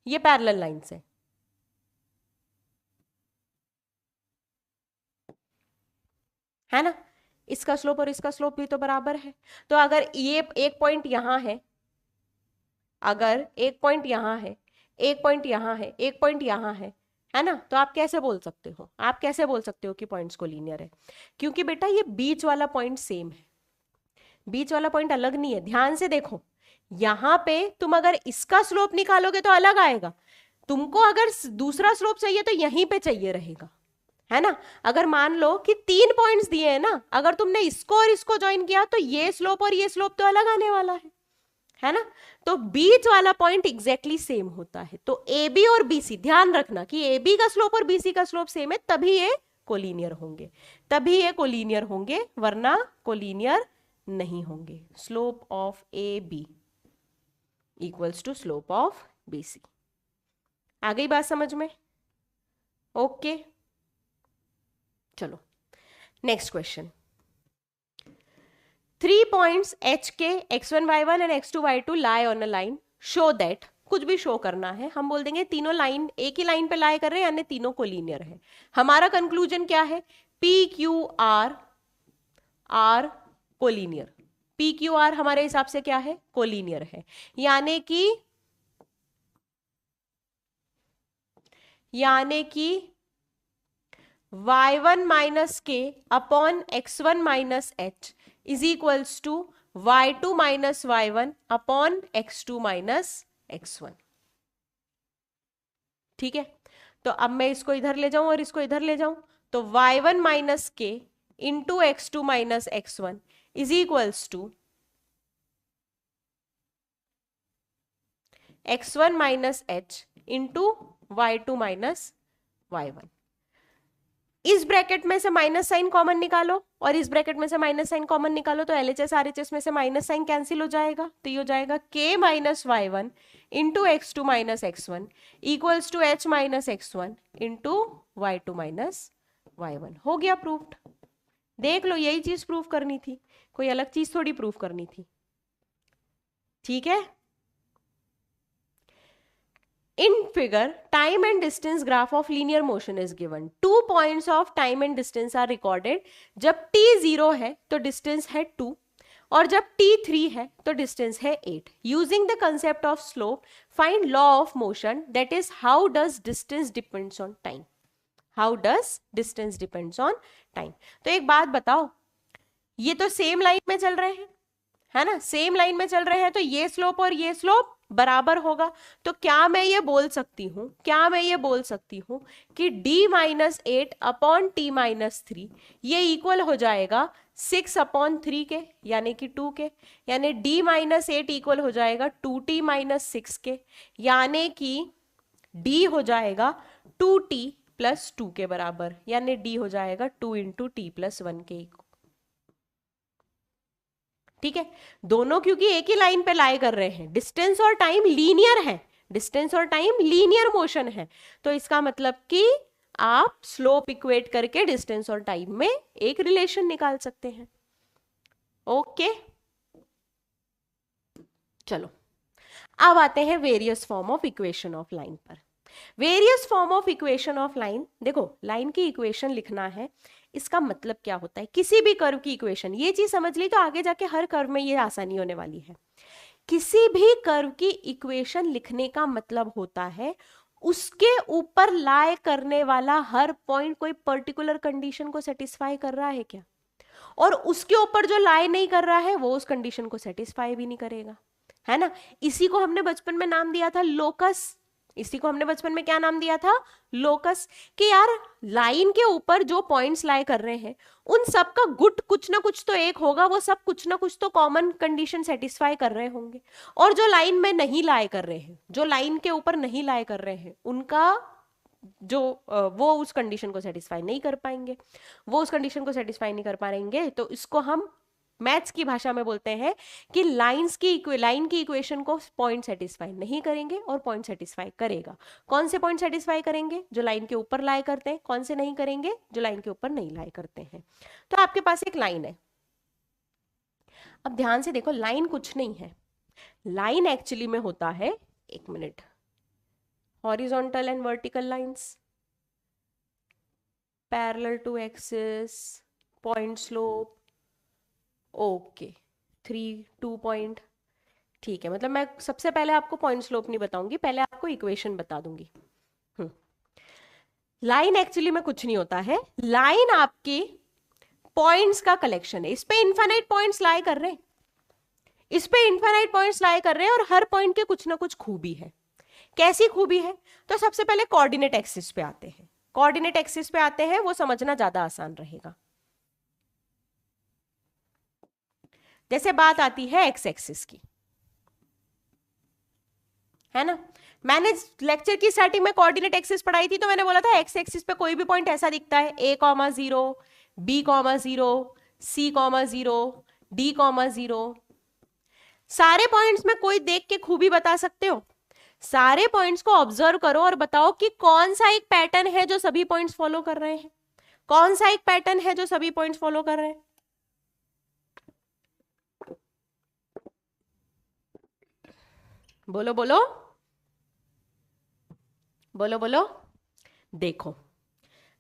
ये पैरेलल लाइंस है ना। इसका स्लोप और इसका स्लोप भी तो बराबर है। तो अगर ये एक पॉइंट यहां है, अगर एक पॉइंट यहां है, एक पॉइंट यहां है, एक पॉइंट यहां है ना, तो आप कैसे बोल सकते हो, आप कैसे बोल सकते हो कि पॉइंट्स कोलिनियर है? क्योंकि बेटा ये बीच वाला पॉइंट सेम है, बीच वाला पॉइंट अलग नहीं है। ध्यान से देखो, यहां पे तुम अगर इसका स्लोप निकालोगे तो अलग आएगा, तुमको अगर दूसरा स्लोप चाहिए तो यहीं पे चाहिए रहेगा, है ना। अगर मान लो कि 3 पॉइंट्स दिए हैं ना, अगर तुमने इसको और इसको ज्वाइन किया तो ये स्लोप और ये स्लोप तो अलग आने वाला है ना। तो बीच वाला पॉइंट एग्जैक्टली सेम होता है। तो ए बी और बी सी, ध्यान रखना कि ए बी का स्लोप और बी सी का स्लोप सेम है, तभी ये कोलिनियर होंगे, तभी ये कोलिनियर होंगे, वरना कोलिनियर नहीं होंगे। Slope of A B equals to slope of B C. आ गई बात समझ में? ओके, चलो next question. 3 points HK x1 y1 and x2 y2 lie on a line, show that, कुछ भी शो करना है, हम बोल देंगे तीनों लाइन एक ही लाइन पे लाई कर रहे हैं, यानी तीनों कोलिनियर है। हमारा कंक्लूजन क्या है? P Q R are collinear, P Q R हमारे हिसाब से क्या है? कोलिनियर है। यानी कि y1 minus k upon x1 minus h is equals to y2 minus y1 upon x2 minus x1। ठीक है, तो अब मैं इसको इधर ले जाऊं और इसको इधर ले जाऊं, तो y1 minus k into x2 minus x1 is equals to x1 minus h into y2 minus y1। इस ब्रैकेट में से माइनस साइन कॉमन निकालो और इस ब्रैकेट में से माइनस साइन कॉमन निकालो, तो LHS RHS में से माइनस साइन कैंसिल हो जाएगा, तो ये हो जाएगा k minus y1 into x2 minus x1 equals to h minus x1 into y2 minus y1। हो गया प्रूव्ड। देख लो, यही चीज प्रूव करनी थी, कोई अलग चीज थोड़ी प्रूव करनी थी। ठीक है। In figure, time and distance graph of linear motion is given. 2 points of time and distance are recorded. जब t 0 है तो distance है 2 और जब t 3 है तो distance है 8. Using the concept of slope, find law of motion, that is how does distance depends on time. How does distance depends on time. तो एक बात बताओ, ये तो सेम लाइन में चल रहे हैं, है ना, सेम लाइन में चल रहे हैं, तो ये स्लोप और ये स्लोप बराबर होगा। तो क्या मैं ये बोल सकती हूँ, क्या मैं ये बोल सकती हूँ कि d-8 अपॉन t-3 ये इक्वल हो जाएगा 6/3 के, यानी कि 2 के, यानी d-8 इक्वल हो जाएगा 2t-6 के, यानी कि d हो जाएगा 2t+2 के बराबर, यानी d हो जाएगा 2 इंटू t+1 के। ठीक है, दोनों क्योंकि एक ही लाइन पे लाई कर रहे हैं, डिस्टेंस और टाइम लीनियर है, डिस्टेंस और टाइम लीनियर मोशन है, तो इसका मतलब कि आप स्लोप इक्वेट करके डिस्टेंस और टाइम में एक रिलेशन निकाल सकते हैं। ओके, चलो अब आते हैं various form of equation of line पर। Various form of equation of line, देखो लाइन की इक्वेशन लिखना है, इसका मतलब क्या होता है, किसी भी कर्व की इक्वेशन, ये चीज समझ ली तो आगे जाके हर कर्व में ये आसानी होने वाली है। किसी भी कर्व की इक्वेशन लिखने का मतलब होता है उसके ऊपर लाई करने वाला हर पॉइंट कोई पर्टिकुलर कंडीशन को सेटिस्फाई कर रहा है क्या, और उसके ऊपर जो लाई नहीं कर रहा है वो उस कंडीशन को सेटिस्फाई भी नहीं करेगा, है ना। इसी को हमने बचपन में नाम दिया था लोकस, इसी को हमने बचपन में क्या नाम दिया था, लोकस, कि यार लाइन के ऊपर जो पॉइंट्स लाई कर रहे हैं उन सब का गुट कुछ ना कुछ तो एक होगा, वो सब कुछ ना कुछ तो कॉमन कंडीशन सेटिस्फाई कर रहे होंगे, और जो लाइन में नहीं लाई कर रहे हैं, जो लाइन के ऊपर नहीं लाई कर रहे हैं, उनका जो वो उस कंडीशन को सेटिस्फाई नहीं कर पाएंगे, वो उस कंडीशन को सेटिस्फाई नहीं कर पाएंगे, तो इसको हम मैथ्स की भाषा में बोलते हैं कि लाइन की इक्वेशन को पॉइंट सेटिस्फाई नहीं करेंगे और पॉइंट सेटिस्फाई करेगा। कौन से पॉइंट सेटिस्फाई करेंगे, जो लाइन के ऊपर लाई करते हैं, कौन से नहीं करेंगे, जो लाइन के ऊपर नहीं लाई करते हैं। तो आपके पास एक लाइन है, अब ध्यान से देखो, लाइन कुछ नहीं है, लाइन एक्चुअली में होता है, एक minute, horizontal and vertical lines, parallel to axis, point slope, okay, 3 2 point, ठीक है। मतलब मैं सबसे पहले आपको पॉइंट स्लोप नहीं बताऊंगी, पहले आपको इक्वेशन बता दूंगी। लाइन एक्चुअली में कुछ नहीं होता है, लाइन आपकी पॉइंट्स का कलेक्शन है, इस पे इनफाइनाइट पॉइंट्स लाई कर रहे हैं, इस पे इनफाइनाइट पॉइंट्स लाई कर रहे हैं, और हर पॉइंट के कुछ ना कुछ खूबी है। कैसी खूबी है, तो सबसे पहले कोऑर्डिनेट एक्सिस पे आते हैं, कोऑर्डिनेट एक्सिस पे आते हैं, वो समझना ज्यादा आसान रहेगा। जैसे बात आती है एक्स एक्सिस की, है ना, मैंने लेक्चर की स्टार्टिंग में कोऑर्डिनेट एक्सिस पढ़ाई थी, तो मैंने बोला था एक्स एक्सिस पे कोई भी पॉइंट ऐसा दिखता है, a,0, b,0, c,0, d,0, सारे पॉइंट्स में कोई देख के खूबी बता सकते हो, सारे पॉइंट्स को ऑब्जर्व करो और बताओ कि कौन सा एक पैटर्न है जो सभी पॉइंट्स फॉलो कर रहे हैं, कौन सा एक पैटर्न है जो सभी पॉइंट्स फॉलो कर रहे हैं। बोलो बोलो बोलो बोलो, देखो,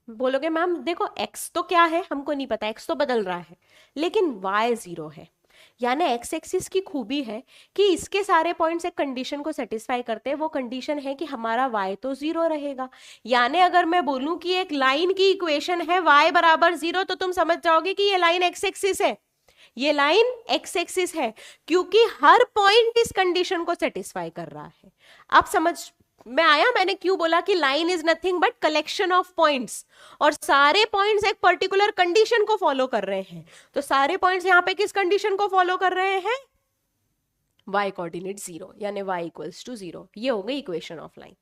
बोलोगे मैम देखो x तो क्या है हमको नहीं पता, x तो बदल रहा है, लेकिन y 0 है, यानी एक्स एक्सिस की खूबी है कि इसके सारे पॉइंट्स एक कंडीशन को सेटिस्फाई करते हैं, वो कंडीशन है कि हमारा y तो 0 रहेगा। यानी अगर मैं बोलूं कि एक लाइन की इक्वेशन है y बराबर 0, तो तुम समझ जाओगे कि ये लाइन एक्स एक्सिस है, ये लाइन एक्स एक्सिस है, क्योंकि हर पॉइंट इस कंडीशन को सेटिस्फाई कर रहा है। आप समझ में आया मैंने क्यों बोला कि line is nothing but collection of points, और सारे पॉइंट्स एक पर्टिकुलर कंडीशन को फॉलो कर रहे हैं, तो सारे पॉइंट्स यहां पे किस कंडीशन को फॉलो कर रहे हैं, y कोऑर्डिनेट 0, यानी y इक्वल्स टू 0, ये हो गई इक्वेशन ऑफ लाइन,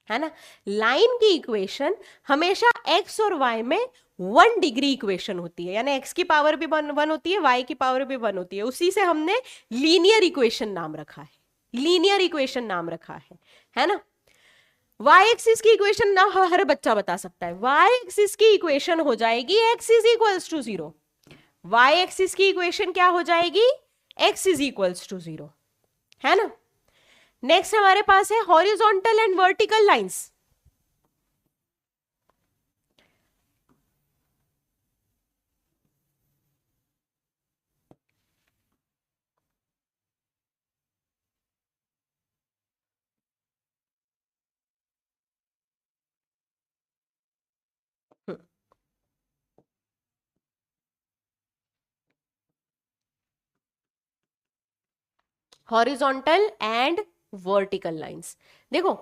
है ना। लाइन की इक्वेशन हमेशा x और y में 1 डिग्री इक्वेशन होती है, यानी x की पावर भी 1 होती है, y की पावर भी 1 होती है, उसी से हमने लीनियर इक्वेशन नाम रखा है, लीनियर इक्वेशन नाम रखा है ना। y एक्सिस की इक्वेशन ना हर बच्चा बता सकता है, y एक्सिस की इक्वेशन हो जाएगी x is equals to 0, y axis की इक्वेशन क्या हो जाएगी, x इज इक्वल्स टू 0, है ना। नेक्स्ट हमारे पास है horizontal and vertical lines, horizontal and vertical lines. देखो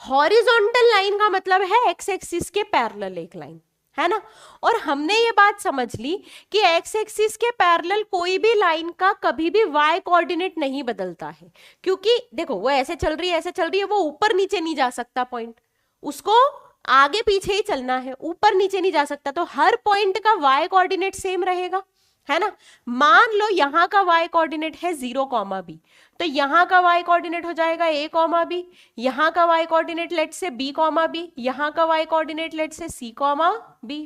हॉरिजॉन्टल लाइन का मतलब है एक्स एक्सिस के पैरेलल एक लाइन, है ना। और हमने ये बात समझ ली कि एक्स एक्सिस के पैरेलल कोई भी लाइन का कभी भी वाई कोऑर्डिनेट नहीं बदलता है, क्योंकि देखो वो ऐसे चल रही है ऐसे चल रही है, वो ऊपर नीचे नहीं जा सकता पॉइंट, उसको आगे पीछे ही चलना है, ऊपर नीचे नहीं जा सकता, तो हर पॉइंट का वाई कोऑर्डिनेट सेम रहेगा, है ना। मान लो यहां का वाई कोऑर्डिनेट है 0, तो यहां का वाई कोऑर्डिनेट हो जाएगा a, यहां का वाई कोऑर्डिनेट लेट से b, यहां का वाई कोऑर्डिनेट लेट से c,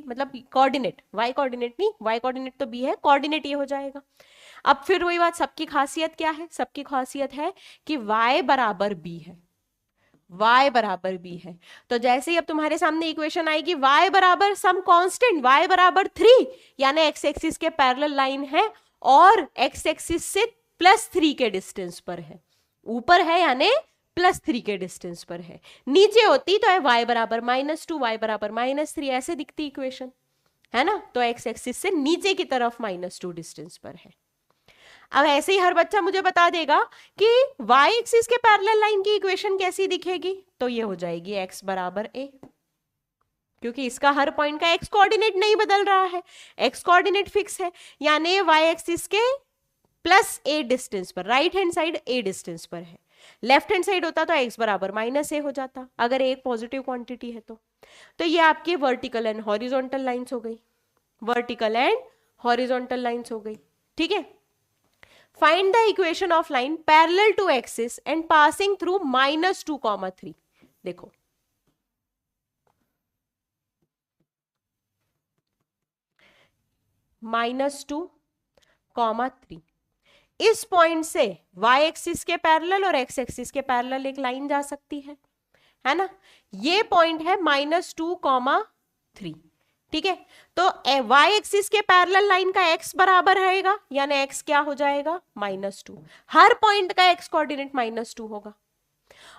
मतलब कोऑर्डिनेट, वाई कोऑर्डिनेट नहीं, वाई कोऑर्डिनेट तो b है, कोऑर्डिनेट ये हो जाएगा। अब फिर वही बात, सबकी खासियत क्या है, सबकी खासियत है कि y बराबर b है, y बराबर b है। तो जैसे ही अब तुम्हारे सामने इक्वेशन आएगी y बराबर सम कांस्टेंट, y बराबर 3, यानी x एक्सिस के पैरेलल लाइन है और x एक्सिस से +3 के डिस्टेंस पर है, ऊपर है यानी +3 के डिस्टेंस पर है, नीचे होती तो है y बराबर -2, y बराबर -3, ऐसे दिखती इक्वेशन, है ना। तो x एक्सिस से नीचे की तरफ -2 डिस्टेंस पर है। अब ऐसे ही हर बच्चा मुझे बता देगा कि y एक्सिस के पैरेलल लाइन की इक्वेशन कैसी दिखेगी, तो ये हो जाएगी x बराबर a, क्योंकि इसका हर पॉइंट का x कोऑर्डिनेट नहीं बदल रहा है, x कोऑर्डिनेट फिक्स है, यानी y एक्सिस के +a डिस्टेंस पर, right hand side a distance पर है, लेफ्ट हैंड साइड होता तो x बराबर -a हो जाता, अगर a एक पॉजिटिव क्वांटिटी है तो ये आपकी वर्टिकल एंड हॉरिजॉन्टल लाइंस हो गई, वर्टिकल एंड हॉरिजॉन्टल लाइंस हो गई, ठीक है। Find the equation of line parallel to axis and passing through -2, 3। देखो -2, 3, इस पॉइंट से y एक्सिस के पैरेलल और x एक्सिस के पैरेलल एक लाइन जा सकती है ना। ये पॉइंट है -2, 3, ठीक है। तो y एक्सिस के पैरेलल लाइन का x बराबर रहेगा, यानी x क्या हो जाएगा -2, हर पॉइंट का x कोऑर्डिनेट -2 होगा,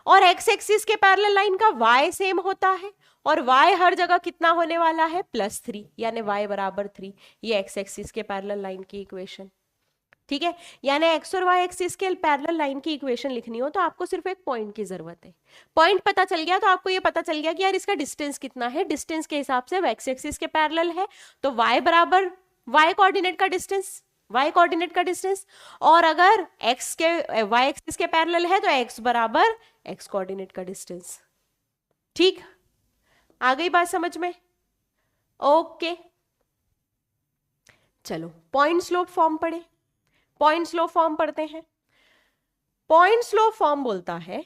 और x एक्सिस के पैरेलल लाइन का y सेम होता है, और y हर जगह कितना होने वाला है +3, यानी y बराबर 3, ये x एक्सिस के पैरेलल लाइन की इक्वेशन, ठीक है। यानी x और y एक्सिस के पैरेलल लाइन की इक्वेशन लिखनी हो तो आपको सिर्फ एक पॉइंट की जरूरत है, पॉइंट पता चल गया तो आपको ये पता चल गया कि यार इसका डिस्टेंस कितना है, डिस्टेंस के हिसाब से x एक्सिस के पैरेलल है तो y बराबर y कोऑर्डिनेट का डिस्टेंस, y कोऑर्डिनेट का डिस्टेंस, और अगर x के y एक्सिस के पैरेलल है तो x बराबर x कोऑर्डिनेट का डिस्टेंस, ठीक। आ गई बात समझ में, ओके। चलो पॉइंट स्लोप फॉर्म पढ़े, पॉइंट स्लोप फॉर्म पढ़ते हैं। पॉइंट स्लोप फॉर्म बोलता है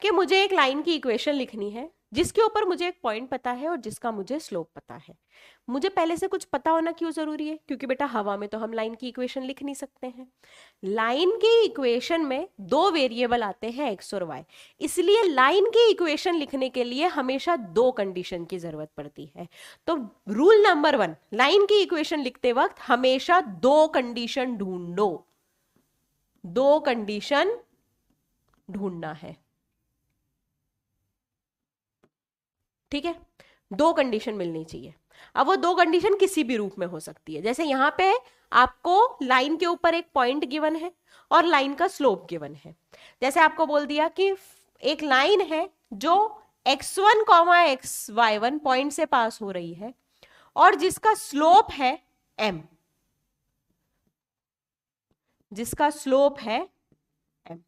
कि मुझे एक लाइन की इक्वेशन लिखनी है जिसके ऊपर मुझे एक पॉइंट पता है और जिसका मुझे स्लोप पता है। मुझे पहले से कुछ पता होना क्यों जरूरी है, क्योंकि बेटा हवा में तो हम लाइन की इक्वेशन लिख नहीं सकते हैं। लाइन की इक्वेशन में दो वेरिएबल आते हैं x और y, इसलिए लाइन की इक्वेशन लिखने के लिए हमेशा दो कंडीशन की जरूरत पड़ती है। तो रूल नंबर 1, लाइन की इक्वेशन लिखते वक्त हमेशा दो कंडीशन ढूंढो, दो कंडीशन ढूंढना है, ठीक है। दो कंडीशन मिलनी चाहिए। अब वो दो कंडीशन किसी भी रूप में हो सकती है, जैसे यहां पे आपको लाइन के ऊपर एक पॉइंट गिवन है और लाइन का स्लोप गिवन है। जैसे आपको बोल दिया कि एक लाइन है जो x1, xy1 पॉइंट से पास हो रही है और जिसका स्लोप है m, जिसका स्लोप है m,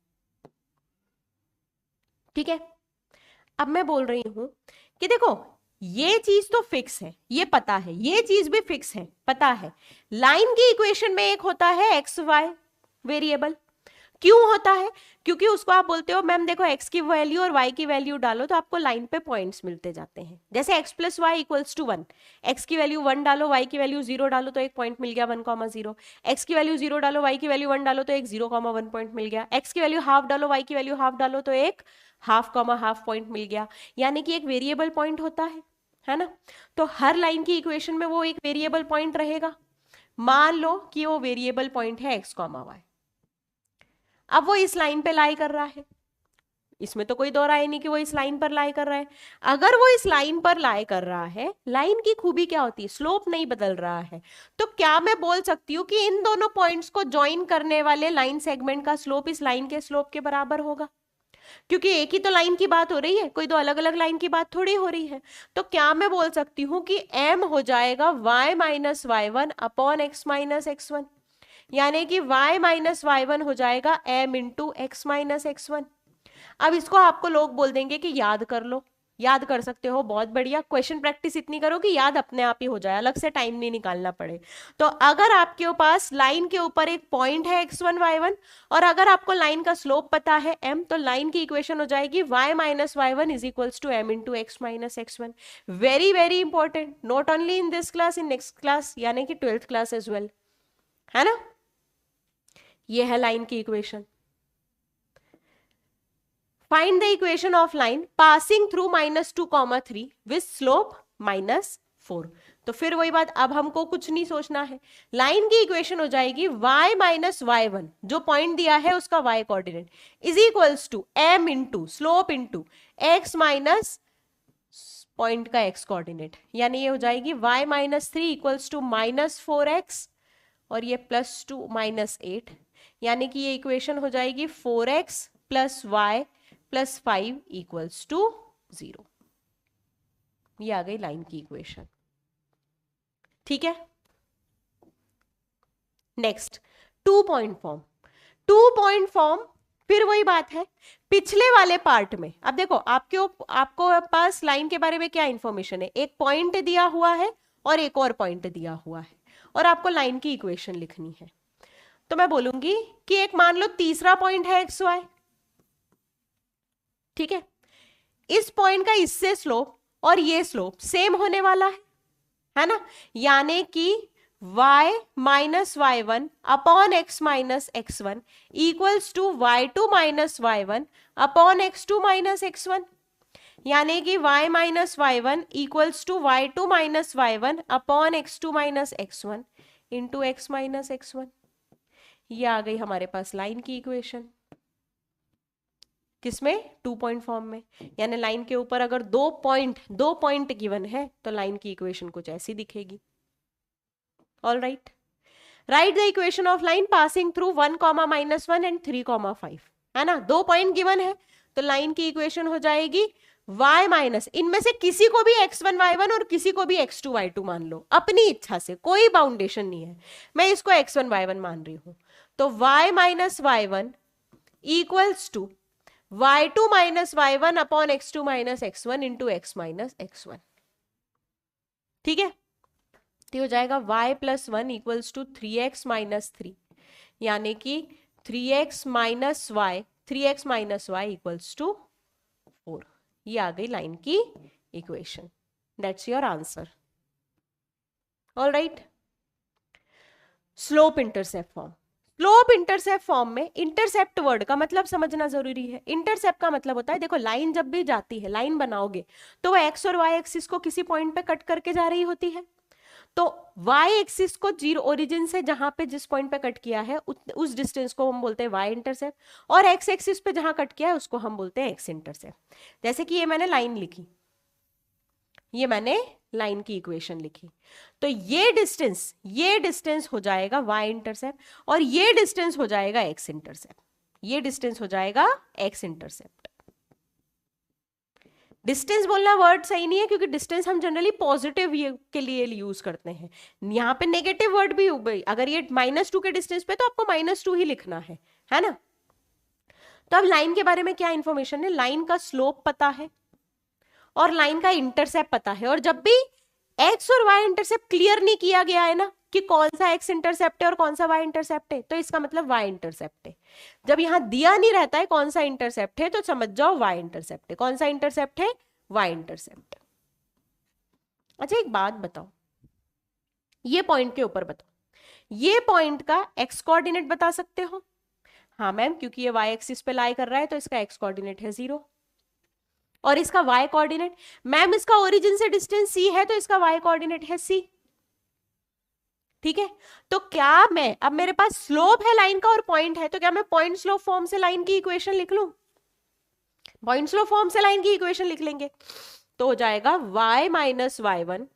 ठीक है। अब मैं बोल रही हूं कि देखो ये चीज तो फिक्स है, ये पता है, ये चीज भी फिक्स है, पता है। लाइन की इक्वेशन में एक होता है एक्स वाई वेरिएबल, क्यों होता है, क्योंकि उसको आप बोलते हो मैम देखो x की वैल्यू और y की वैल्यू डालो तो आपको लाइन पे पॉइंट्स मिलते जाते हैं। जैसे x + y = 1, x की वैल्यू 1 डालो, y की वैल्यू 0 डालो तो एक पॉइंट मिल गया 1,0, x की वैल्यू 0 डालो, y की वैल्यू 1 डालो तो एक 0,1 पॉइंट मिल गया, x की वैल्यू हाफ डालो, y की वैल्यू हाफ डालो तो एक हाफ पॉइंट मिल गया, यानी कि एक वेरिएबल पॉइंट होता है ना। तो हर लाइन की इक्वेशन में वो एक वेरिएबल पॉइंट रहेगा। मान लो कि वो वेरिएबल पॉइंट है x, y। अब वो इस लाइन पे लाई कर रहा है, इसमें तो कोई दो राय नहीं कि वो इस लाइन पर लाई कर रहा है। अगर वो इस लाइन पर लाई कर रहा है, लाइन की खूबी क्या होती है, स्लोप नहीं बदल रहा है, तो क्या मैं बोल सकती हूँ कि इन दोनों पॉइंट्स को ज्वाइन करने वाले लाइन सेगमेंट का स्लोप इस लाइन के स्लोप के बराबर होगा, क्योंकि एक ही तो लाइन की बात हो रही है, कोई दो अलग अलग लाइन की बात थोड़ी हो रही है। तो क्या मैं बोल सकती हूँ कि m हो जाएगा y minus Y one upon x minus x one, यानी कि y माइनस वाई वन हो जाएगा m into x minus x one. अब इसको आपको लोग बोल देंगे कि याद कर लो, याद कर सकते हो, बहुत बढ़िया, क्वेश्चन प्रैक्टिस इतनी करो कि याद अपने आप ही हो जाए, अलग से टाइम नहीं निकालना पड़े। तो अगर आपके पास लाइन के ऊपर एक पॉइंट है x1 y1 और अगर आपको लाइन का स्लोप पता है m, तो लाइन की इक्वेशन हो जाएगी y minus Y one is equals to m into x minus x one. Very very important, not only in this class, in next class यानी कि 12th क्लास एज वेल, है ना। ये है लाइन की equation. Find the equation of line passing through -2, 3 with slope -4। तो फिर वही बात, अब हमको कुछ नहीं सोचना है, लाइन की इक्वेशन हो जाएगी y माइनस वाई वन, जो पॉइंट दिया है उसका y coordinate, is equals to m into slope into x minus point का x कोऑर्डिनेट, यानी ये हो जाएगी y minus three equals to -4x और ये +2 -8, यानी कि ये इक्वेशन हो जाएगी 4x plus y plus 5 equals to 0। ये आ गई लाइन की इक्वेशन, ठीक है। Next 2 point form. 2 point form फिर वही बात है, पिछले वाले पार्ट में अब देखो आपको पास लाइन के बारे में क्या इंफॉर्मेशन है, एक पॉइंट दिया हुआ है और एक और पॉइंट दिया हुआ है और आपको लाइन की इक्वेशन लिखनी है। तो मैं बोलूंगी कि एक मान लो तीसरा पॉइंट है एक्स वाई, ठीक है, इस पॉइंट का इससे स्लोप और ये स्लोप सेम होने वाला है ना, यानी कि y minus Y one upon x minus x one equals to y two minus Y one upon x two minus x one, यानी कि y minus Y one equals to y two minus Y one upon x two minus x one into x minus x one. ये आ गई हमारे पास line की equation, किसमें, 2 point form में, यानी लाइन के ऊपर अगर दो पॉइंट गिवन है तो लाइन की इक्वेशन कुछ ऐसी दिखेगी। All right, right the equation of line passing through 1, -1 and 3, 5, है ना, 2 पॉइंट गिवन है तो लाइन की इक्वेशन हो जाएगी y माइनस, इनमें से किसी को भी x1 y1 और किसी को भी x2 y2 मान लो अपनी इच्छा से, कोई बाउंडेशन नहीं है, मैं इसको x1 y1 मान रही हूं, तो y minus Y one equals to y2 minus Y one upon x2 minus x1 into x minus x1, ठीक है। तो हो जाएगा y plus one equals to 3x minus 3, यानी कि 3x minus Y equals to 4। ये आ गई लाइन की equation, that's your answer. All right, slope intercept form. Slope intercept form में इंटरसेप्ट वर्ड का मतलब समझना जरूरी है। इंटरसेप्ट का मतलब होता है, देखो लाइन जब भी जाती है, लाइन बनाओगे तो वो एक्स और वाई एक्सिस को किसी पॉइंट पे कट करके जा रही होती है, तो y एक्सिस को जीरो ओरिजिन से जहां पे जिस पॉइंट पे कट किया है उस डिस्टेंस को हम बोलते हैं y इंटरसेप्ट, और x एक्सिस पे जहां कट किया है उसको हम बोलते हैं x इंटरसेप्ट। जैसे कि ये मैंने लाइन लिखी, ये मैंने लाइन की इक्वेशन लिखी, तो ये डिस्टेंस हो जाएगा y इंटरसेप्ट और ये डिस्टेंस हो जाएगा x इंटरसेप्ट, ये डिस्टेंस हो जाएगा x इंटरसेप्ट। डिस्टेंस बोलना वर्ड सही नहीं है क्योंकि डिस्टेंस हम जनरली पॉजिटिव के लिए यूज करते हैं, यहाँ पे नेगेटिव वर्ड भी, अगर ये -2 के डिस्टेंस पे तो आपको -2 ही लिखना है ना। तो अब लाइन के बारे में क्या इंफॉर्मेशन है, लाइन का स्लोप पता है और लाइन का इंटरसेप्ट पता है, और जब भी एक्स और वाई इंटरसेप्ट क्लियर नहीं किया गया है ना कि कौन सा एक्स इंटरसेप्ट है और कौन सा वाई इंटरसेप्ट है, तो इसका मतलब वाई इंटरसेप्ट है। जब यहां दिया नहीं रहता है कौन सा इंटरसेप्ट है तो समझ जाओ वाई इंटरसेप्ट है। कौन सा इंटरसेप्ट है, वाई इंटरसेप्ट। अच्छा एक बात बताओ, ये पॉइंट के ऊपर बताओ, ये पॉइंट का एक्स कोऑर्डिनेट बता सकते हो? हाँ मैम, क्योंकि ये वाई एक्सिस पे लाई कर रहा है तो इसका एक्स कोऑर्डिनेट है 0 और इसका वाई कोऑर्डिनेट, मैम इसका ओरिजिन से डिस्टेंस c है तो इसका वाई कोऑर्डिनेट है c, ठीक है, तो क्या मैं, अब मेरे पास स्लोप है लाइन का और पॉइंट है, तो क्या मैं पॉइंट स्लोप फॉर्म से लाइन की इक्वेशन लिख लूं? पॉइंट स्लोप फॉर्म से लाइन की इक्वेशन लिख लेंगे तो हो जाएगा y minus Y one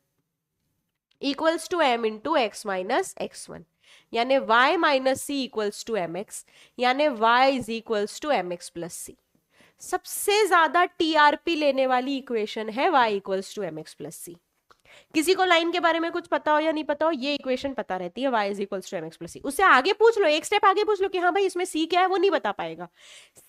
equals to m into x minus x one, यानी y minus C equals to M X, यानी y is equals to M X plus C. सबसे ज्यादा टीआरपी लेने वाली इक्वेशन है y equals to M X plus C. किसी को line के बारे में कुछ पता हो या नहीं पता हो, ये इक्वेशन पता रहती है y is equals to M X plus C. उससे आगे पूछ लो, एक स्टेप आगे पूछ लो कि हाँ भाई इसमें c क्या है, वो नहीं बता पाएगा।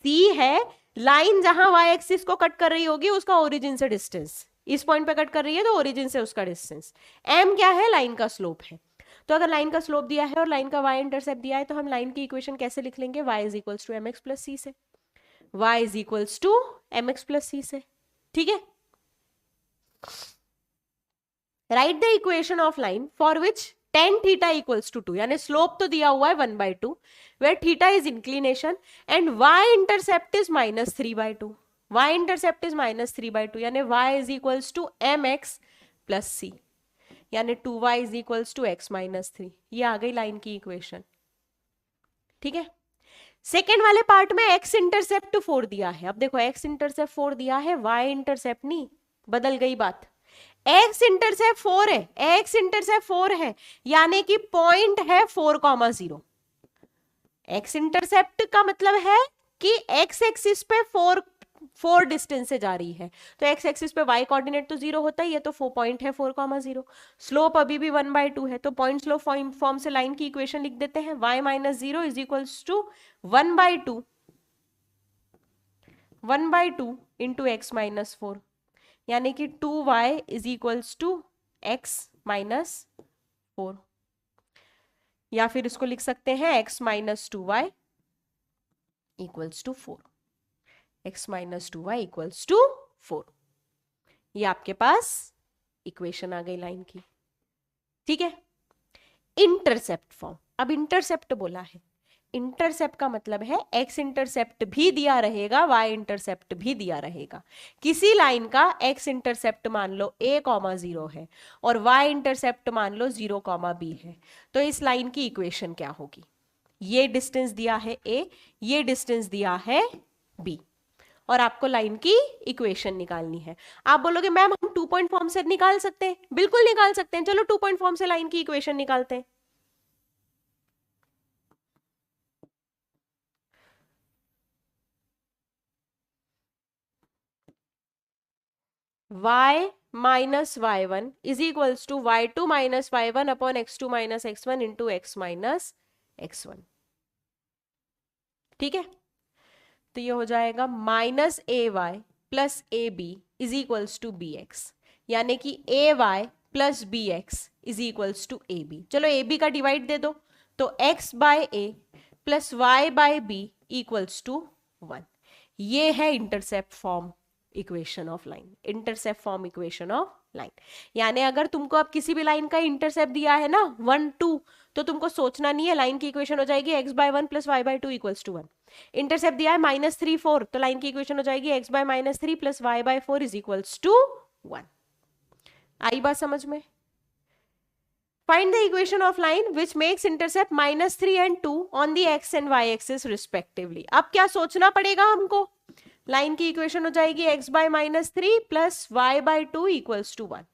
c है लाइन जहां y एक्सिस को कट कर रही होगी उसका ओरिजिन से डिस्टेंस, इस पॉइंट पे कट कर रही है तो ओरिजिन से उसका डिस्टेंस। m क्या है, लाइन का स्लोप है। तो अगर लाइन का स्लोप दिया है और लाइन का y इंटरसेप्ट दिया है तो हम लाइन की इक्वेशन कैसे लिख लेंगे, y is equals to M X plus C से, y is equals to M X plus C से। ठीक है, write the equation of line for which tan theta equals to 2, यानी स्लोप तो दिया हुआ है 1/2 where theta is inclination and y intercept is -3/2, y intercept is -3/2, यानी y is equals to mx plus C, यानी 2y is equals to x minus 3। ये आ गई लाइन की इक्वेशन। ठीक है, सेकेंड वाले पार्ट में x इंटरसेप्ट 4 दिया है। अब देखो x इंटरसेप्ट 4 दिया है, y इंटरसेप्ट नहीं, बदल गई बात। x इंटरसेप्ट 4 है, x इंटरसेप्ट 4 है, यानी कि पॉइंट है 4,0। x इंटरसेप्ट का मतलब है कि x एक्सिस पे 4 डिस्टेंस से जा रही है, तो x एक्सिस पे y कोऑर्डिनेट तो 0 होता ही है, तो 4 पॉइंट है 4,0। स्लोप अभी भी 1/2 है, तो पॉइंट स्लोप फॉर्म से लाइन की इक्वेशन लिख देते हैं, y minus 0 is equals to 1/2 into x minus 4, यानी कि 2y is equals to x minus 4, या फिर इसको लिख सकते हैं x minus 2y equals to 4, x minus 2y equals to 4। ये आपके पास इक्वेशन आ गई लाइन की। ठीक है, इंटरसेप्ट फॉर्म। अब इंटरसेप्ट बोला है, इंटरसेप्ट का मतलब है x इंटरसेप्ट भी दिया रहेगा, y इंटरसेप्ट भी दिया रहेगा। किसी लाइन का x इंटरसेप्ट मान लो a,0 है और y इंटरसेप्ट मान लो 0,b है, तो इस लाइन की इक्वेशन क्या होगी? ये डिस्टेंस दिया है a, ये डिस्टेंस दिया है b, और आपको लाइन की इक्वेशन निकालनी है। आप बोलोगे मैम हम 2 पॉइंट फॉर्म से निकाल सकते हैं, बिल्कुल निकाल सकते हैं। चलो 2 पॉइंट फॉर्म से लाइन की इक्वेशन निकालते हैं। y minus Y one is equals to y2 minus Y one upon x2 minus x1 into x minus x1। ठीक है, तो ये हो जाएगा minus A Y plus A B is equals to B X, यानी कि A Y plus B X is equals to A B. चलो A B का डिवाइड दे दो, तो x bye A plus y by B equals to 1। ये है intercept form equation of line, intercept form equation of line. यानी अगर तुमको अब किसी भी लाइन का इंटरसेप्ट दिया है ना 1, 2, तो तुमको सोचना नहीं है, लाइन की इक्वेशन हो जाएगी x बाय 1 plus y by 2 equals to 1। Intercept दिया है -3, 4, तो लाइन की इक्वेशन हो जाएगी x by -3 plus y by 4 is equals to 1। आई बात समझ में? Find the equation of line which makes intercept -3 and 2 on the x and y axis respectively. अब क्या सोचना पड़ेगा हमको? लाइन की इक्वेशन हो जाएगी x by -3 plus y by 2 equals to 1।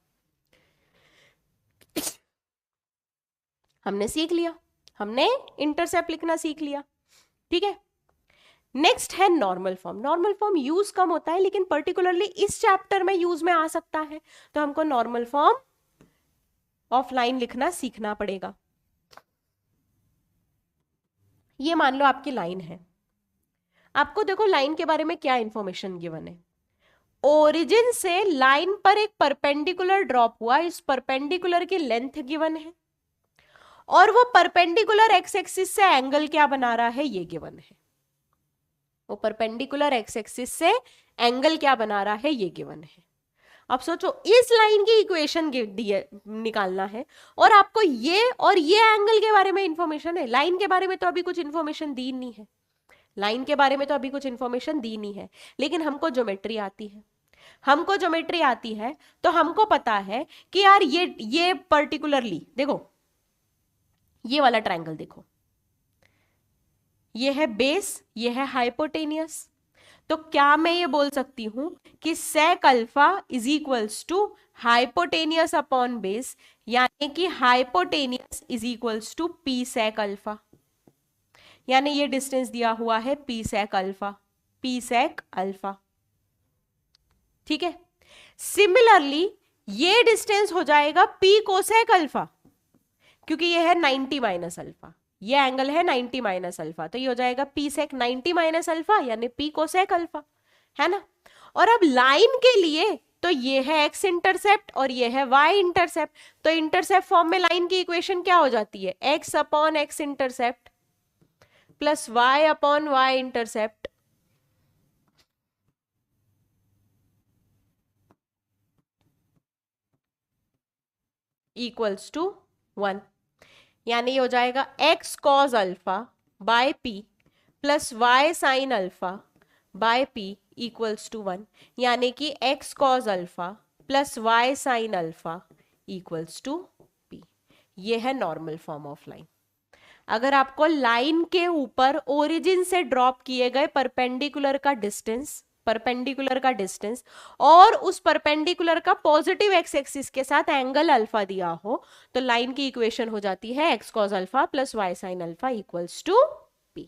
हमने सीख लिया, हमने इंटरसेप्ट लिखना सीख लिया। ठीक है, नेक्स्ट है normal form. Normal form use कम होता है लेकिन पर्टिकुलरली इस चैप्टर में यूज में आ सकता है, तो हमको नॉर्मल फॉर्म ऑफ लाइन लिखना सीखना पड़ेगा। ये मान लो आपकी लाइन है, आपको देखो लाइन के बारे में क्या इंफॉर्मेशन गिवन है। ओरिजिन से लाइन पर एक परपेंडिकुलर ड्रॉप हुआ, इस परपेंडिकुलर की लेंथ गिवन है और वो परपेंडिकुलर एक्स एक्सिस से एंगल क्या बना रहा है ये गिवन है। वो परपेंडिकुलर एक्स एक्सिस से एंगल क्या बना रहा है ये गिवन है। अब सोचो इस लाइन की इक्वेशन निकालना है और आपको ये और ये एंगल के बारे में इंफॉर्मेशन है। लाइन के बारे में तो अभी कुछ इंफॉर्मेशन दी नहीं है, लाइन के बारे में तो अभी कुछ इंफॉर्मेशन दी नहीं है, लेकिन हमको ज्योमेट्री आती है। हमको ज्योमेट्री आती है तो हमको पता है कि यार ये पर्टिकुलरली देखो, ये वाला ट्रायंगल देखो, ये है बेस, ये है हाइपोटेनियस। तो क्या मैं ये बोल सकती हूं कि sec alpha is equals to hypotenuse upon base, यानी कि hypotenuse is equals to p sec alpha, यानी ये डिस्टेंस दिया हुआ है p sec alpha, p sec alpha. ठीक है, सिमिलरली ये डिस्टेंस हो जाएगा पी कोसेक अल्फा, क्योंकि ये है 90 माइनस अल्फा, ये एंगल है 90 माइनस अल्फा, तो ये हो जाएगा पी सेक 90 माइनस अल्फा, यानी पी कोसेक अल्फा, है ना। और अब लाइन के लिए तो ये है एक्स इंटरसेप्ट और ये है वाई इंटरसेप्ट, तो इंटरसेप्ट फॉर्म में लाइन की इक्वेशन क्या हो जाती है, X upon X intercept plus Y upon Y intercept equals to 1, यानी ये हो जाएगा X cos alpha by P plus Y sine alpha by P equals to 1, यानी कि X cos alpha plus Y sine alpha equals to P. ये है normal form of line. अगर आपको लाइन के ऊपर ओरिजिन से ड्रॉप किए गए परपेंडिकुलर का डिस्टेंस, परपेंडिकुलर का डिस्टेंस और उस परपेंडिकुलर का पॉजिटिव एक्स एक्सिस के साथ एंगल अल्फा दिया हो, तो लाइन की इक्वेशन हो जाती है X cos alpha plus Y sine alpha equals to P,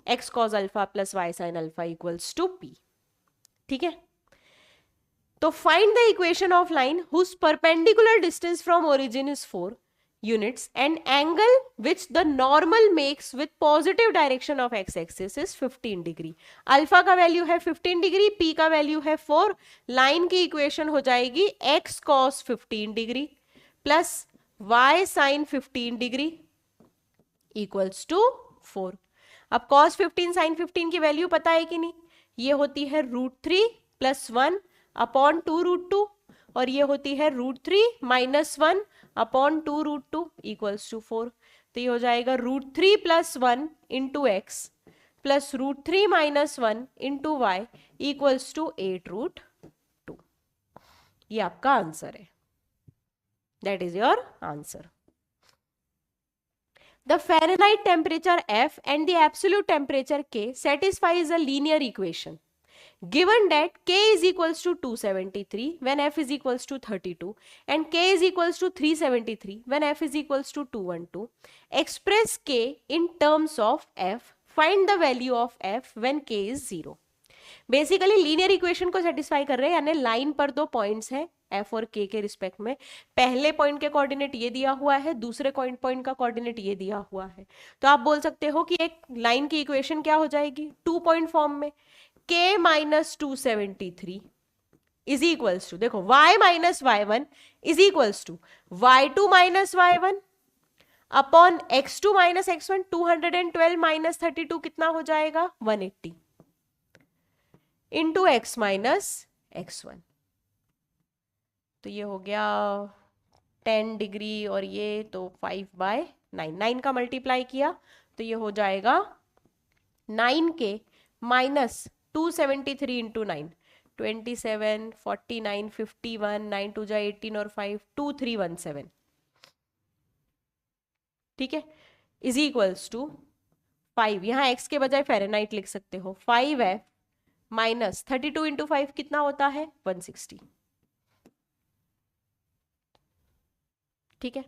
X cos alpha plus Y sine alpha equals to P. ठीक है, तो find the equation of line whose perpendicular distance from origin is 4 units and angle which the normal makes with positive direction of x-axis is 15 degree. Alpha का value है 15 degree, p का value है 4, line की equation हो जाएगी x cos 15 degree plus y sin 15 degree equals to 4। अब cos 15 sin 15 की value पता है कि नहीं, ये होती है √3 प्लस 1 अपॉन 2√2 और ये होती है √3 माइनस 1 अपॉन 2√2 इक्वल्स टू 4। तो ये हो जाएगा √3 plus 1 into X plus √3 minus 1 into Y equals to 8√2। ये आपका आंसर है, that is your answer. The Fahrenheit temperature F and the absolute temperature K satisfies a linear equation. Given that K is equals to 273 when F is equals to 32 and K is equals to 373 when F is equals to 212, express K in terms of F, find the value of F when K is 0. Basically linear equation को satisfy कर रहे हैं, यानी line पर दो points हैं F और के के रिस्पेक्ट में, पहले पॉइंट के कोऑर्डिनेट ये दिया हुआ है, दूसरे पॉइंट का कोऑर्डिनेट ये दिया हुआ है। तो आप बोल सकते हो कि एक लाइन की इक्वेशन क्या हो जाएगी, 2 पॉइंट फॉर्म में, k minus 273 is equals to, देखो y minus y1 is equals to y2 minus y1 upon x2 minus x1, 212 minus 32 कितना हो जाएगा 180 इंटू x माइनस x1। तो ये हो गया 10 डिग्री और ये तो 5/9, 9 का मल्टीप्लाई किया तो ये हो जाएगा 9k माइनस 273 इंटू 9, 27, 49, 51, 9 2 जा 18 और 5 2317। ठीक है, इज इक्वल्स टू 5, यहाँ x के बजाय फ़ारेनहाइट लिख सकते हो, 5f माइनस 32 इंटू 5 कितना होता है 160। ठीक है,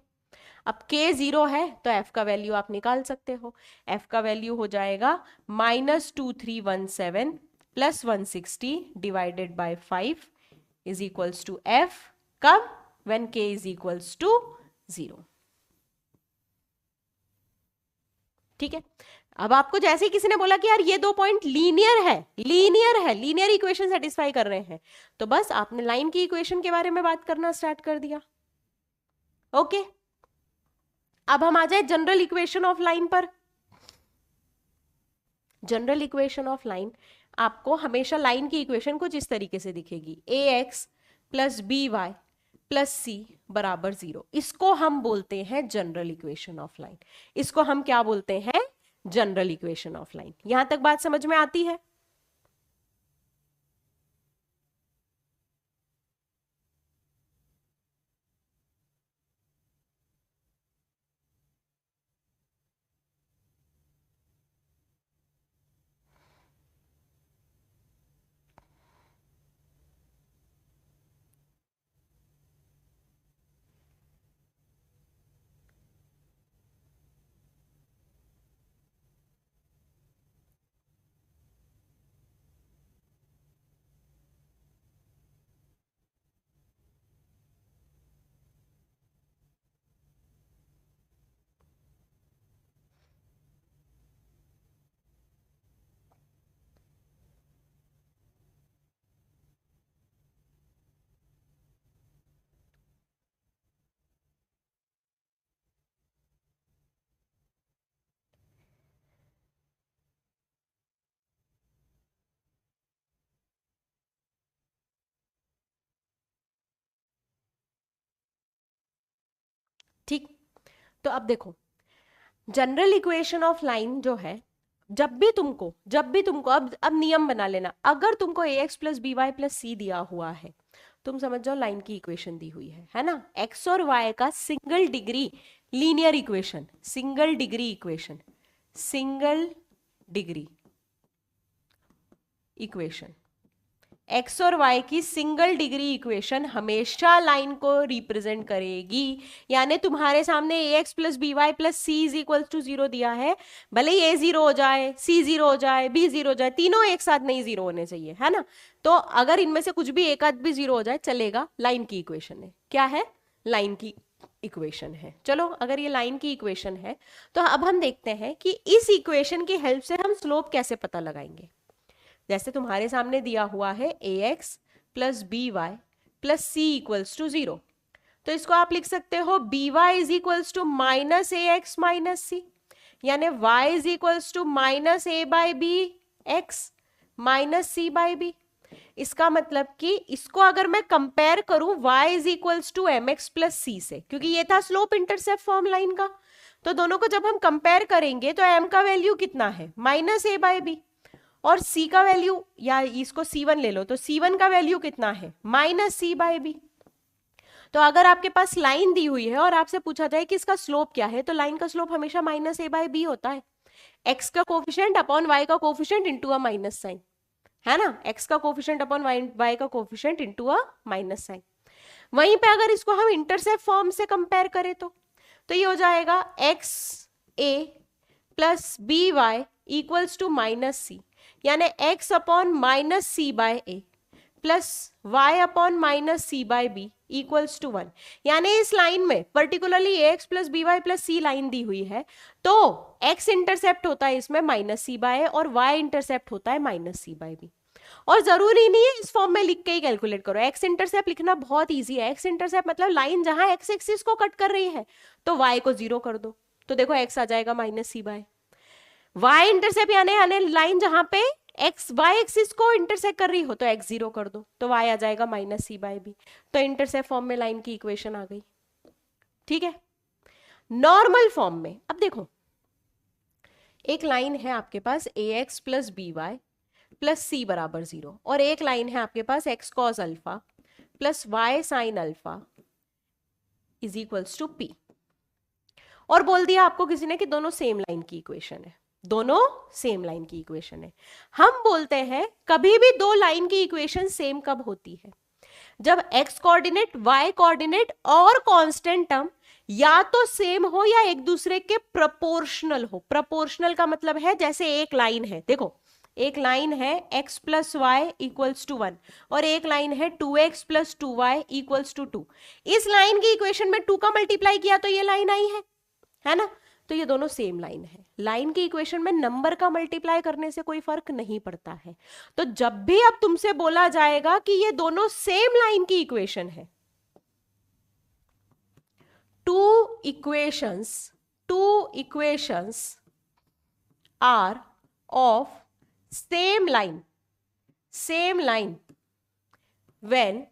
अब k 0 है तो f का वैल्यू आप निकाल सकते हो, f का वैल्यू हो जाएगा -2317 plus 160 divided by 5 is equals to f, कब, when k is equals to 0। ठीक है, अब आपको जैसे ही किसी ने बोला कि यार ये दो पॉइंट लीनियर है, लीनियर इक्वेशन सेटिस्फाई कर रहे हैं, तो बस आपने लाइन की इक्वेशन के बारे में बात करना स्टार्ट कर दिया। ओके, अब हम आ जाए जनरल इक्वेशन ऑफ लाइन पर। जनरल इक्वेशन ऑफ लाइन, आपको हमेशा लाइन की इक्वेशन कुछ इस तरीके से दिखेगी, ax plus B Y plus C बराबर 0। इसको हम बोलते हैं जनरल इक्वेशन ऑफ लाइन, इसको हम क्या बोलते हैं, जनरल इक्वेशन ऑफ लाइन। यहां तक बात समझ में आती है? ठीक। तो अब देखो, जनरल इक्वेशन ऑफ लाइन जो है, जब भी तुमको अब नियम बना लेना, अगर तुमको A X plus B Y plus C दिया हुआ है, तुम समझ जाओ लाइन की इक्वेशन दी हुई है ना, एक्स और वाई का single degree linear equation, single degree equation, single degree equation, X और वाई की सिंगल डिग्री इक्वेशन हमेशा लाइन को रिप्रेजेंट करेगी। यानी तुम्हारे सामने A X plus B Y plus C is equal to 0 दिया है, भले ही ए 0 हो जाए, सी 0 हो जाए, बी 0 हो जाए, तीनों एक साथ नहीं 0 होने चाहिए, है ना। तो अगर इनमें से कुछ भी एक आध भी 0 हो जाए चलेगा, लाइन की इक्वेशन है। क्या है? लाइन की इक्वेशन है। चलो, अगर ये लाइन की इक्वेशन है तो अब हम देखते हैं कि इस इक्वेशन की हेल्प से हम स्लोप कैसे पता लगाएंगे। जैसे तुम्हारे सामने दिया हुआ है A X plus B Y plus C equals to 0, तो इसको आप लिख सकते हो B Y is equals to minus A X minus C, यानी Y is equals to minus A by B X minus C by B. इसका मतलब कि इसको अगर मैं कंपेयर करूं y is equals to M X plus C से, क्योंकि ये था स्लोप इंटरसेप्ट फॉर्म लाइन का, तो दोनों को जब हम कंपेयर करेंगे तो m का वैल्यू कितना है? माइनस ए बाई बी, और c का वैल्यू, या इसको c1 ले लो, तो c1 का वैल्यू कितना है? Minus C by B. तो अगर आपके पास लाइन दी हुई है और आपसे पूछा जाए कि इसका स्लोप क्या है, तो लाइन का स्लोप हमेशा माइनस ए बाई बी होता है, x का कोफिशिएंट अपॉन y का coefficient into a minus sign, है ना, x का कोफिशिएंट अपॉन y का coefficient into a minus sign. वहीं पे अगर इसको हम इंटरसेप्ट फॉर्म से कंपेयर करें तो ये हो जाएगा X A plus B Y equals to minus C, यानी x upon minus C by A plus y upon minus C by B equals to 1। यानी इस लाइन में particularly X plus B Y plus C line दी हुई है, तो x intercept होता है इसमें माइनस सी बाय ए और y इंटरसेप्ट होता है माइनस सी बाय बी। और जरूरी नहीं है इस फॉर्म में लिख के ही कैलकुलेट करो, एक्स इंटरसेप्ट लिखना बहुत इजी है। एक्स इंटरसेप्ट मतलब लाइन जहां एक्स एक्सिस को कट कर रही है, तो y को 0 कर दो, तो देखो x आ जाएगा minus C bye. y intercept यानी लाइन जहां पे एक्स वाई एक्सिस को इंटरसेक्ट कर रही हो, तो x 0 कर दो, तो y आ जाएगा माइनस सी बाय बी। तो इंटरसेप्ट फॉर्म में लाइन की इक्वेशन आ गई। ठीक है। नॉर्मल फॉर्म में अब देखो, एक लाइन है आपके पास A X plus B Y plus C बराबर 0, और एक लाइन है आपके पास X cos alpha plus Y sine alpha is equals to P, और बोल दिया आपको किसी ने कि दोनों सेम लाइन की इक्वेशन है, दोनों सेम लाइन की इक्वेशन है। हम बोलते हैं कभी भी दो लाइन की इक्वेशन सेम कब होती है? जब x कोऑर्डिनेट, y कोऑर्डिनेट और कांस्टेंट टर्म या तो सेम हो या एक दूसरे के प्रोपोर्शनल हो। प्रोपोर्शनल का मतलब है जैसे एक लाइन है, देखो एक लाइन है x plus Y equals to 1 और एक लाइन है 2x plus 2y equals to 2। इस लाइन की इक्वेशन में 2 का मल्टीप्लाई किया तो ये लाइन आई है ना, तो ये दोनों सेम लाइन है। लाइन की इक्वेशन में नंबर का मल्टीप्लाई करने से कोई फर्क नहीं पड़ता है। तो जब भी अब तुमसे बोला जाएगा कि ये दोनों सेम लाइन की इक्वेशन है, two equations are of same line when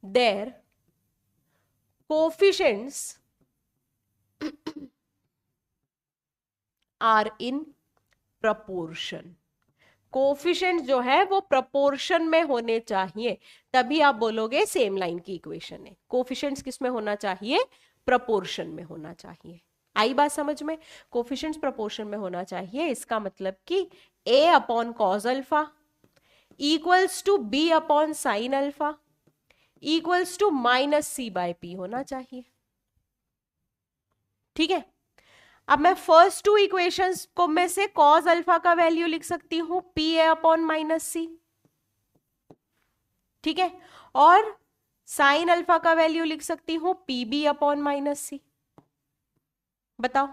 their coefficients are in proportion. Coefficient जो है वो प्रपोर्शन में होने चाहिए, तभी आप बोलोगे सेम लाइन की इक्वेशन है। कोफिशिएंट्स किस में होना चाहिए? प्रपोर्शन में होना चाहिए। आई बात समझ में? कोफिशिएंट्स प्रपोर्शन में होना चाहिए, इसका मतलब कि a upon cos alpha equals to b upon sine alpha equals to minus C by P होना चाहिए। ठीक है। अब मैं फर्स्ट टू इक्वेशंस को में से कॉस अल्फा का वैल्यू लिख सकती हूं पी ए अपॉन माइनस सी, ठीक है, और साइन अल्फा का वैल्यू लिख सकती हूं पी बी अपॉन माइनस सी। बताओ,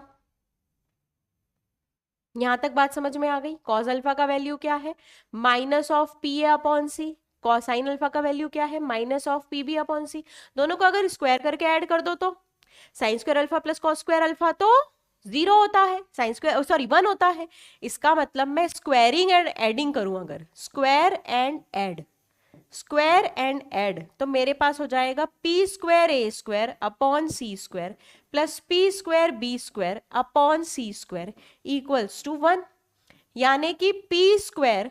यहां तक बात समझ में आ गई? कॉस अल्फा का वैल्यू क्या है? Minus of P A upon C. Cos sine alpha का वैल्यू क्या है? Minus of P B upon C. दोनों को अगर स्क्वायर करके ऐड कर दो तो sine square alpha plus cos square alpha तो 0 होता है, साइन स्क्वायर 1 होता है। इसका मतलब मैं स्क्वायरिंग एंड एडिंग करूं, अगर square and add square and add, तो मेरे पास हो जाएगा P square A square upon C square plus P square B square upon C square equals to 1, यानी कि P square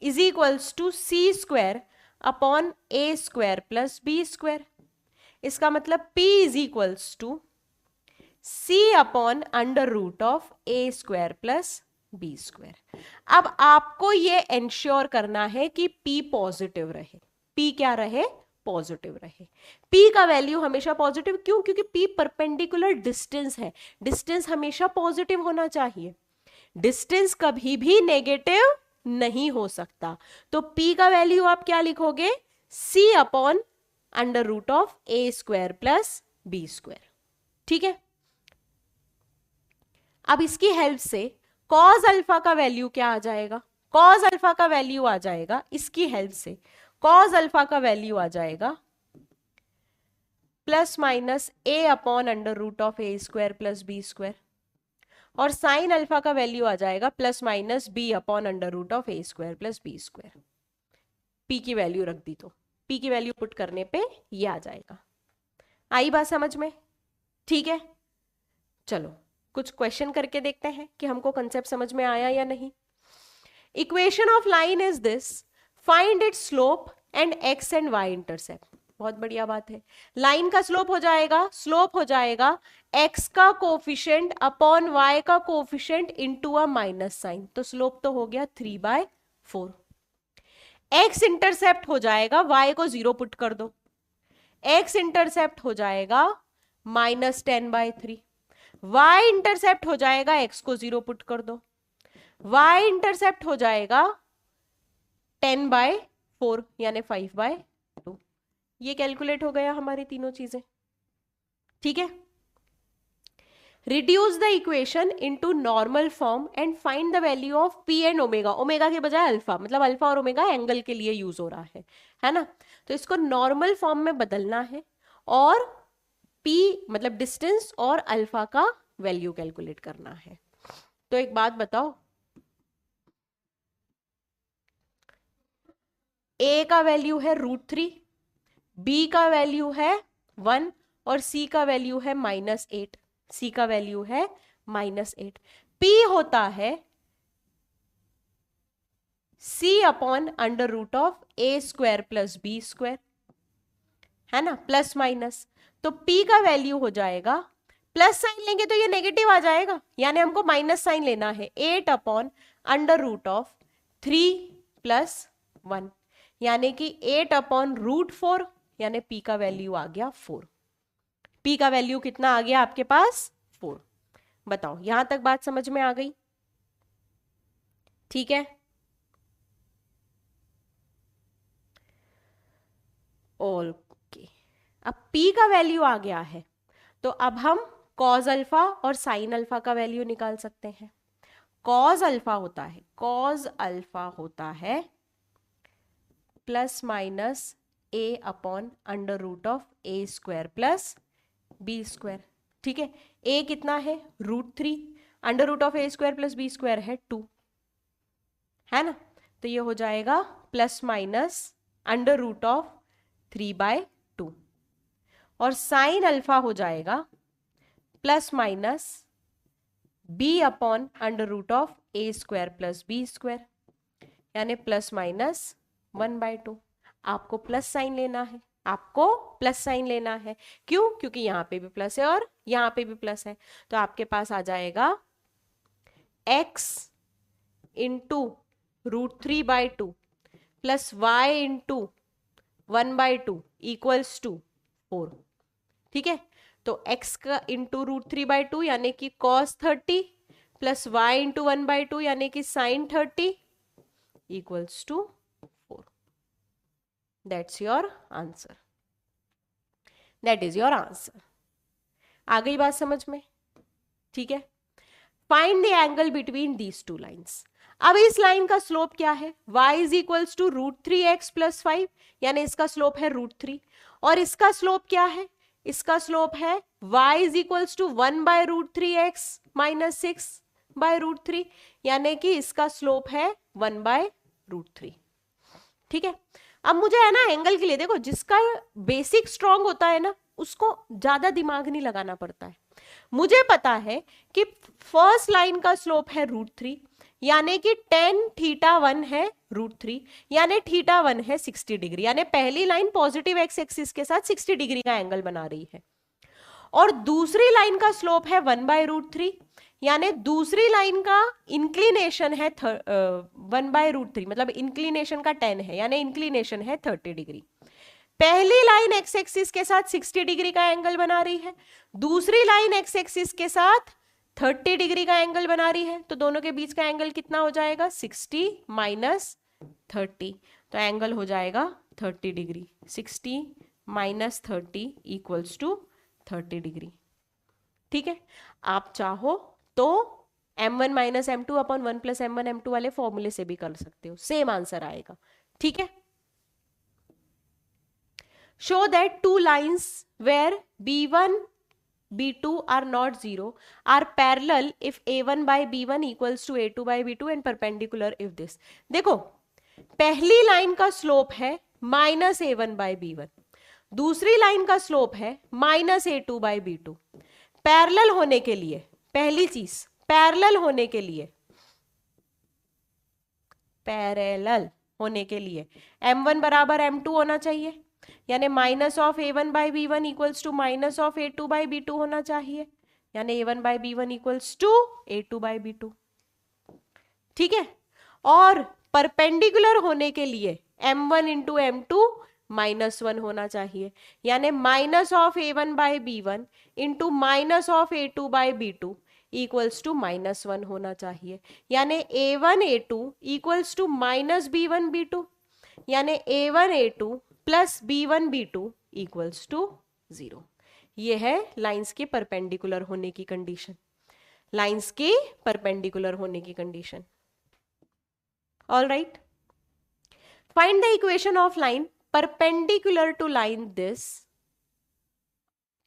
is equals to C square upon A square plus B square. इसका मतलब P is equals to C upon under root of A square plus B square. अब आपको ये ensure करना है कि P पॉजिटिव रहे। P क्या रहे? पॉजिटिव रहे। P का वैल्यू हमेशा पॉजिटिव, क्यों? क्योंकि P परपेंडिकुलर डिस्टेंस है, डिस्टेंस हमेशा पॉजिटिव होना चाहिए, डिस्टेंस कभी भी नेगेटिव नहीं हो सकता। तो P का वैल्यू आप क्या लिखोगे? C upon under root of A square plus B square. ठीक है, अब इसकी हेल्प से कॉस अल्फा का वैल्यू क्या आ जाएगा? कॉस अल्फा का वैल्यू आ जाएगा, इसकी हेल्प से कॉस अल्फा का वैल्यू आ जाएगा plus minus A upon under root of A square plus B square, और साइन अल्फा का वैल्यू आ जाएगा plus minus B upon under root of A square plus B square. P की value रख दी तो पी की वैल्यू पुट करने पे ये आ जाएगा। आई बात समझ में? ठीक है, चलो कुछ क्वेश्चन करके देखते हैं कि हमको कंसेप्ट समझ में आया या नहीं। Equation of line is this, find its slope and X and Y intercept. बहुत बढ़िया बात है। लाइन का स्लोप हो जाएगा, स्लोप हो जाएगा x का कोफिशिएंट अपॉन y का coefficient into a minus sign, तो स्लोप तो हो गया 3/4। x इंटरसेप्ट हो जाएगा, y को 0 पुट कर दो, x इंटरसेप्ट हो जाएगा -10/3, y इंटरसेप्ट हो जाएगा, x को 0 पुट कर दो, y इंटरसेप्ट हो जाएगा 10/4 यानी 5/2। ये कैलकुलेट हो गया हमारी तीनों चीजें। ठीक है, reduce the equation into normal form and find the value of p and omega. Omega के बजाय अल्फा, मतलब अल्फा और ओमेगा एंगल के लिए यूज हो रहा है ना? तो इसको नॉर्मल फॉर्म में बदलना है और p मतलब डिस्टेंस और अल्फा का वैल्यू कैलकुलेट करना है। तो एक बात बताओ, a का वैल्यू है √3, b का वैल्यू है 1 और c का वैल्यू है -8। c का वैल्यू है -8। p होता है c upon under root of A square plus B square, है ना, प्लस माइनस। तो p का वैल्यू हो जाएगा, प्लस साइन लेंगे तो ये नेगेटिव आ जाएगा, यानी हमको माइनस साइन लेना है, 8 अपॉन अंडर रूट ऑफ 3 + 1, यानी कि 8 अपॉन √4, यानी p का वैल्यू आ गया 4। p का वैल्यू कितना आ गया आपके पास? 4। बताओ, यहां तक बात समझ में आ गई? ठीक है, ओके। अब p का वैल्यू आ गया है, तो अब हम कॉस अल्फा और साइन अल्फा का वैल्यू निकाल सकते हैं। कॉस अल्फा होता है plus minus a upon under root of A square plus B square. ठीक है, a कितना है? √3, under root of A square plus B square है 2, है ना? तो ये हो जाएगा plus minus under root of 3/2, और साइन अल्फा हो जाएगा plus minus b upon under root of A square plus B square, यानी प्लस माइनस 1/2। आपको प्लस साइन लेना है, क्यों? क्योंकि यहाँ पे भी प्लस है और यहाँ पे भी प्लस है, तो आपके पास आ जाएगा x into √3/2 plus y into 1/2 equals to 4। ठीक है, तो x का इंटू √3/2 यानी कि cos 30 प्लस y इंटू 1/2 यानी कि sin 30 equals to 4। That's your answer, that is your answer. आ गई बात समझ में? ठीक है, find the angle between these two lines. अब इस लाइन का स्लोप क्या है? y is equals to √3x + 5, यानी इसका स्लोप है √3, और इसका स्लोप क्या है? इसका स्लोप है y is equals to 1/√3x - 6/√3, यानी कि इसका स्लोप है 1/√3। ठीक है, अब मुझे है ना एंगल के लिए, देखो जिसका बेसिक स्ट्रांग होता है ना उसको ज्यादा दिमाग नहीं लगाना पड़ता है। मुझे पता है कि फर्स्ट लाइन का स्लोप है √3, यानी कि tan θ1 है √3, यानी θ1 है 60 डिग्री, यानी पहली लाइन पॉजिटिव एक्स एक्सिस के साथ 60 डिग्री का एंगल बना रही है। और दूसरी लाइन का स्लोप है 1/√3, यानी दूसरी लाइन का इंक्लिनेशन है 1/√3, मतलब इंक्लिनेशन का 10 है, यानी इंक्लिनेशन है 30 डिग्री। पहली लाइन एक्स एक्सिस के साथ 60 डिग्री का एंगल बना रही है, दूसरी लाइन एक्स एक्सिस के साथ 30 डिग्री का एंगल बना रही है, तो दोनों के बीच का एंगल कितना हो जाएगा? 60 - 30, तो एंगल हो जाएगा 30 डिग्री। 60 - 30 = 30 डिग्री। ठीक है, आप चाहो तो m1 - m2 upon 1 + m1 m2 वाले फॉर्मूले से भी कर सकते हो, सेम आंसर आएगा। ठीक है, show that two lines where b1 b2 are not 0 are parallel if a1 by b1 equals to a2 by b2 and perpendicular if this। देखो पहली लाइन का स्लोप है -a1 by b1, दूसरी line का slope है -a2 by b2। Parallel होने के लिए, पहली चीज पैरेलल होने के लिए, पैरेलल होने के लिए m1 बराबर m2 होना चाहिए, यानी -a1 by b1 equals to -a2 by b2 होना चाहिए, यानी a1 by b1 equals to a2 by b2। ठीक है, और परपेंडिकुलर होने के लिए m1 into m2 -1 होना चाहिए, यानी -a1 by b1 into -a2 by b2 equals to -1 होना चाहिए, यानी a1 a2 equals to -b1 b2, यानी a1 a2 plus b1 b2 equals to 0। ये है लाइंस के परपेंडिकुलर होने की कंडीशन, लाइंस के परपेंडिकुलर होने की condition. All right, find the equation of line perpendicular to line this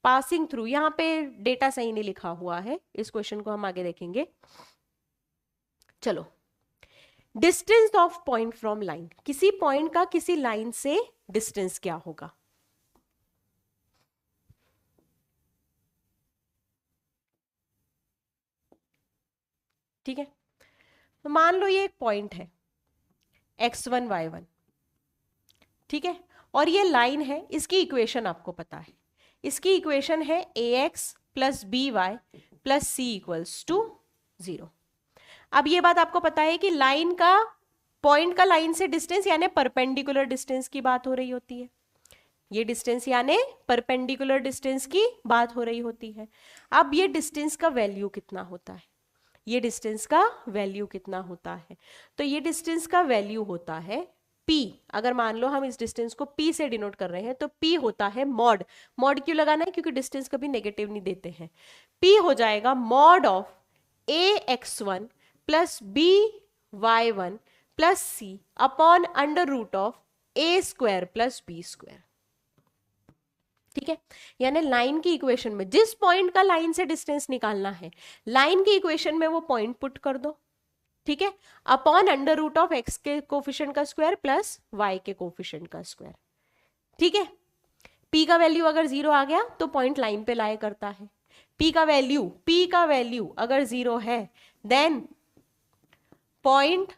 passing through. यहां पे डेटा सही नहीं लिखा हुआ है, इस क्वेश्चन को हम आगे देखेंगे। चलो, distance of point from line, किसी पॉइंट का किसी लाइन से डिस्टेंस क्या होगा? ठीक है, तो मान लो ये एक पॉइंट है x1 y1, ठीक है, और ये लाइन है, इसकी इक्वेशन आपको पता है, इसकी इक्वेशन है ax + by + c = 0। अब ये बात आपको पता है कि लाइन का, पॉइंट का लाइन से डिस्टेंस यानी परपेंडिकुलर डिस्टेंस की बात हो रही होती है, ये डिस्टेंस यानी परपेंडिकुलर डिस्टेंस की बात हो रही होती है। अब ये डिस्टेंस का वैल्यू कितना होता है? ये डिस्टेंस का वैल्यू कितना होता है? तो ये डिस्टेंस का वैल्यू होता है p। अगर मान लो हम इस डिस्टेंस को p से डिनोट कर रहे हैं तो p होता है मॉड। मॉड क्यों लगाना है? क्योंकि डिस्टेंस कभी नेगेटिव नहीं देते हैं। p हो जाएगा mod of ax1 + by1 + c upon √of a² + b²। ठीक है, यानी लाइन की इक्वेशन में जिस पॉइंट का लाइन से डिस्टेंस निकालना है, लाइन की इक्वेशन में वो पॉइंट पुट कर दो, ठीक है, अपॉन √of x के कोफिशिएंट का स्क्वायर प्लस y के कोफिशिएंट का स्क्वायर। ठीक है, p का वैल्यू अगर 0 आ गया तो पॉइंट लाइन पे लाई करता है। p का वैल्यू अगर 0 है then point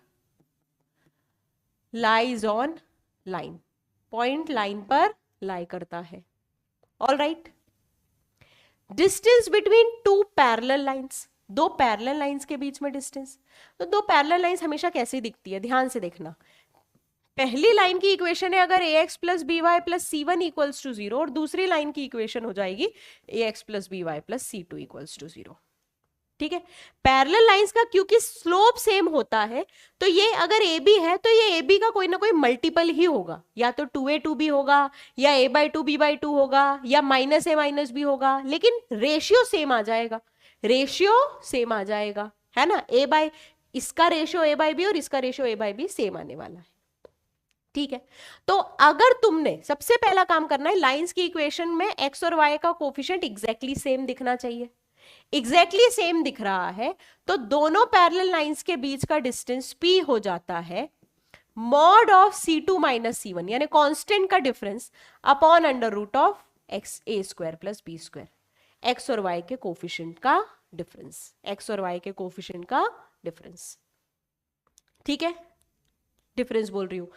lies on line, point line पर लाई करता है। All right, distance between two parallel lines, दो पैरेलल लाइंस के बीच में डिस्टेंस। तो दो पैरेलल लाइंस हमेशा कैसी दिखती है? ध्यान से देखना, पहली लाइन की इक्वेशन है अगर ax + by + c1 = 0, और दूसरी लाइन की इक्वेशन हो जाएगी ax + by + c2 = 0। ठीक है, पैरेलल लाइंस का क्योंकि स्लोप सेम होता है तो ये अगर AB है तो ये AB का कोई ना कोई मल्टीपल ही होगा, या तो 2a 2b होगा, या a/2 b/2 होगा, या -a - b होगा, लेकिन रेशियो सेम आ जाएगा, रेशियो सेम आ जाएगा, है ना। इसका रेशियो a/b और इसका रेशियो a/b सेम आने वाला है। ठीक है, तो अगर तुमने, सबसे पहला काम करना है, लाइंस की इक्वेशन में x और y का कोफिशिएंट एग्जैक्टली सेम दिखना चाहिए। एग्जैक्टली सेम दिख रहा है तो दोनों पैरेलल लाइंस के बीच का डिस्टेंस p हो जाता है mod of C2 minus C1 यानी कांस्टेंट का difference upon under root of X A square plus B square, X और वाई के कोफिशिएंट का डिफरेंस, एक्स और वाई के कोफिशिएंट का डिफरेंस। ठीक है, डिफरेंस बोल रही हूं,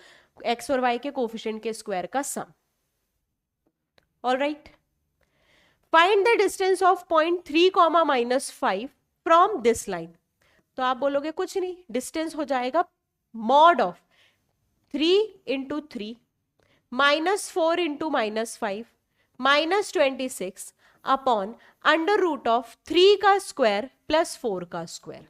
एक्स और वाई के कोफिशिएंट के स्क्वायर का sum. Alright, find the distance of point 3 comma -5 from this line. तो आप बोलोगे कुछ नहीं, डिस्टेंस हो जाएगा mod of 3 into 3 -4 into -5 -26 upon under root of 3 का स्क्वायर प्लस 4 का स्क्वायर।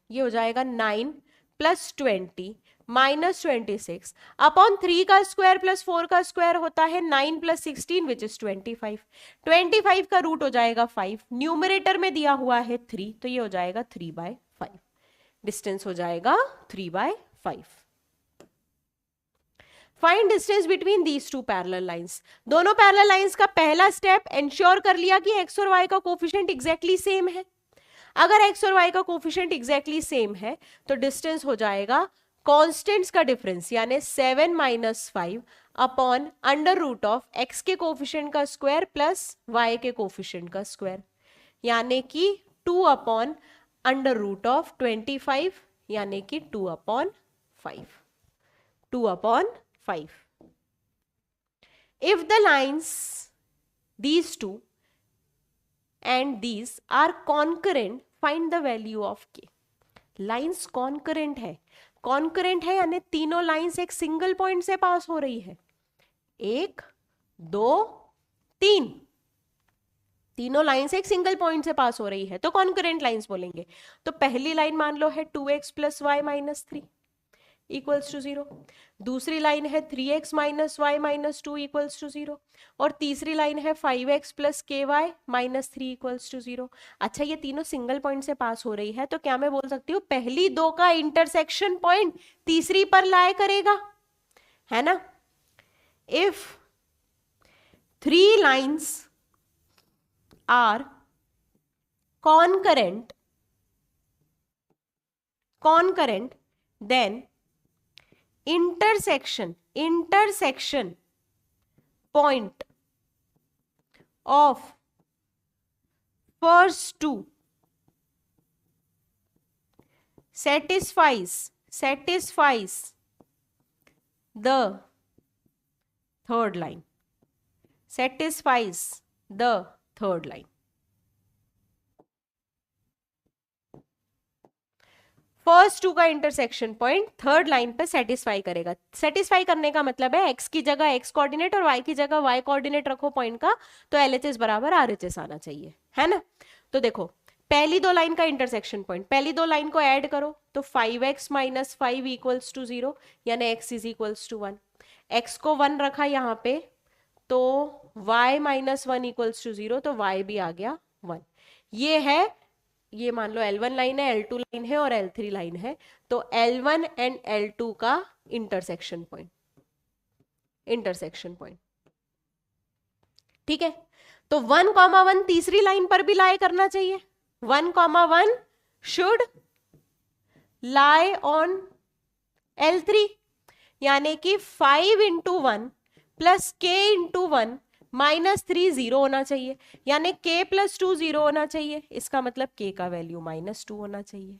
ये हो जाएगा 9 प्लस 20 -26 अपॉन 3 का स्क्वायर प्लस 4 का स्क्वायर होता है 9 प्लस 16 विच इज 25। 25 का रूट हो जाएगा 5, न्यूमरेटर में दिया हुआ है 3, तो ये हो जाएगा 3/5। डिस्टेंस हो जाएगा 3/5। Find distance between these to parallel lines. दोनों पैरेलल लाइंस का पहला स्टेप एंश्योर कर लिया कि एक्स और वाई का कोफिशिएंट एग्जैक्टली सेम है। अगर एक्स और वाई का कोफिशिएंट एग्जैक्टली सेम है तो डिस्टेंस हो जाएगा कॉन्स्टेंट्स का डिफरेंस यानी 7 - 5 upon under root of X के कोफिशिएंट का स्क्वायर प्लस वाई के कोफिशिएंट का स्क्वायर, यानी कि 2 अपॉन अंडर रूट ऑफ 25 यानी कि 2/5। 2/5। If the lines these two and these are concurrent, find the value of k. Lines concurrent है, concurrent है यानी तीनों लाइंस एक सिंगल पॉइंट से पास हो रही है। 1 2 3, तीनों लाइंस एक सिंगल पॉइंट से पास हो रही है तो कॉन्करेंट लाइंस बोलेंगे। तो पहली लाइन मान लो है 2x + y - 3 इक्वल्स टू 0, दूसरी लाइन है 3x - y - 2 इक्वल्स टू 0, और तीसरी लाइन है 5x + ky - 3 इक्वल्स टू 0। अच्छा, ये तीनों सिंगल पॉइंट से पास हो रही है तो क्या मैं बोल सकती हूँ पहली दो का इंटरसेक्शन पॉइंट तीसरी पर लाए करेगा, है ना। If 3 lines are concurrent then intersection point of first two satisfies the third line, satisfies the third line। First two का इंटरसेक्शन पॉइंट थर्ड लाइन पे सेटिस्फाई करेगा। सेटिस्फाई करने का मतलब है एक्स की जगह एक्स कोऑर्डिनेट और वाई की जगह वाई कोऑर्डिनेट रखो पॉइंट का, तो LHS बराबर RHS आना चाहिए, है ना। तो देखो पहली दो लाइन का इंटरसेक्शन पॉइंट, पहली दो लाइन को ऐड करो तो 5x - 5 इक्वल्स टू 0 यानी x is equals to 1। x को 1 रखा यहाँ पे तो y - 1 इक्वल्स टू 0, तो y भी आ गया 1। ये है, ये मान लो L1 लाइन है, L2 लाइन है और L3 लाइन है, तो L1 एंड L2 का इंटरसेक्शन पॉइंट, ठीक है। तो 1,1 तीसरी लाइन पर भी लाई करना चाहिए। 1,1 शुड लाई ऑन L3 यानी कि 5 × 1 + k × 1 -3 0 होना चाहिए, यानी k + 2 0 होना चाहिए। इसका मतलब k का वैल्यू -2 होना चाहिए,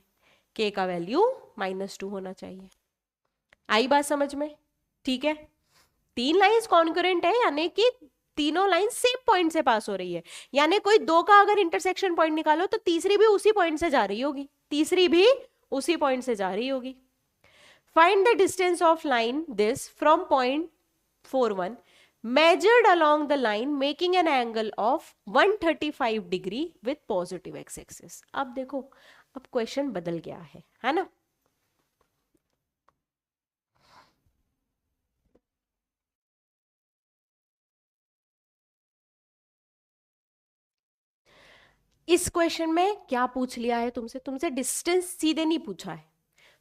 k का वैल्यू -2 होना चाहिए। आई बात समझ में? ठीक है, तीन लाइंस कॉन्करेंट है यानी कि तीनों लाइन सेम पॉइंट से पास हो रही है, यानी कोई दो का अगर इंटरसेक्शन पॉइंट निकालो तो तीसरी भी उसी पॉइंट से जा रही होगी, तीसरी भी उसी पॉइंट से जा रही होगी। Find the distance of line this from point 41 measured along the line making an angle of 135 degree with positive x-axis। अब देखो, अब क्वेश्चन बदल गया है ना। इस क्वेश्चन में क्या पूछ लिया है तुमसे डिस्टेंस सीधे नहीं पूछा है,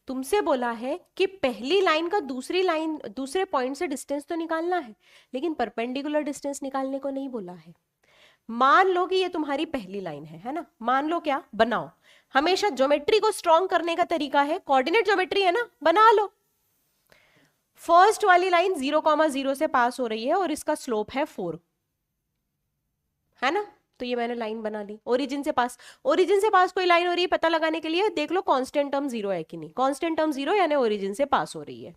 तुमसे बोला है कि पहली लाइन का दूसरे पॉइंट से डिस्टेंस तो निकालना है, लेकिन परपेंडिकुलर डिस्टेंस निकालने को नहीं बोला है। मान लो कि ये तुम्हारी पहली लाइन है ना, मान लो क्या बनाओ, हमेशा ज्योमेट्री को स्ट्रॉन्ग करने का तरीका है, कोऑर्डिनेट ज्योमेट्री है ना, बना लो। फर्स्ट वाली लाइन 0,0 से पास हो रही है और इसका स्लोप है 4, है ना, तो ये मैंने लाइन बना ली। ओरिजिन से पास, ओरिजिन से पास कोई लाइन हो रही है, पता लगाने के लिए देख लो कांस्टेंट टर्म 0 है कि नहीं। कांस्टेंट टर्म 0 यानी ओरिजिन से पास हो रही है,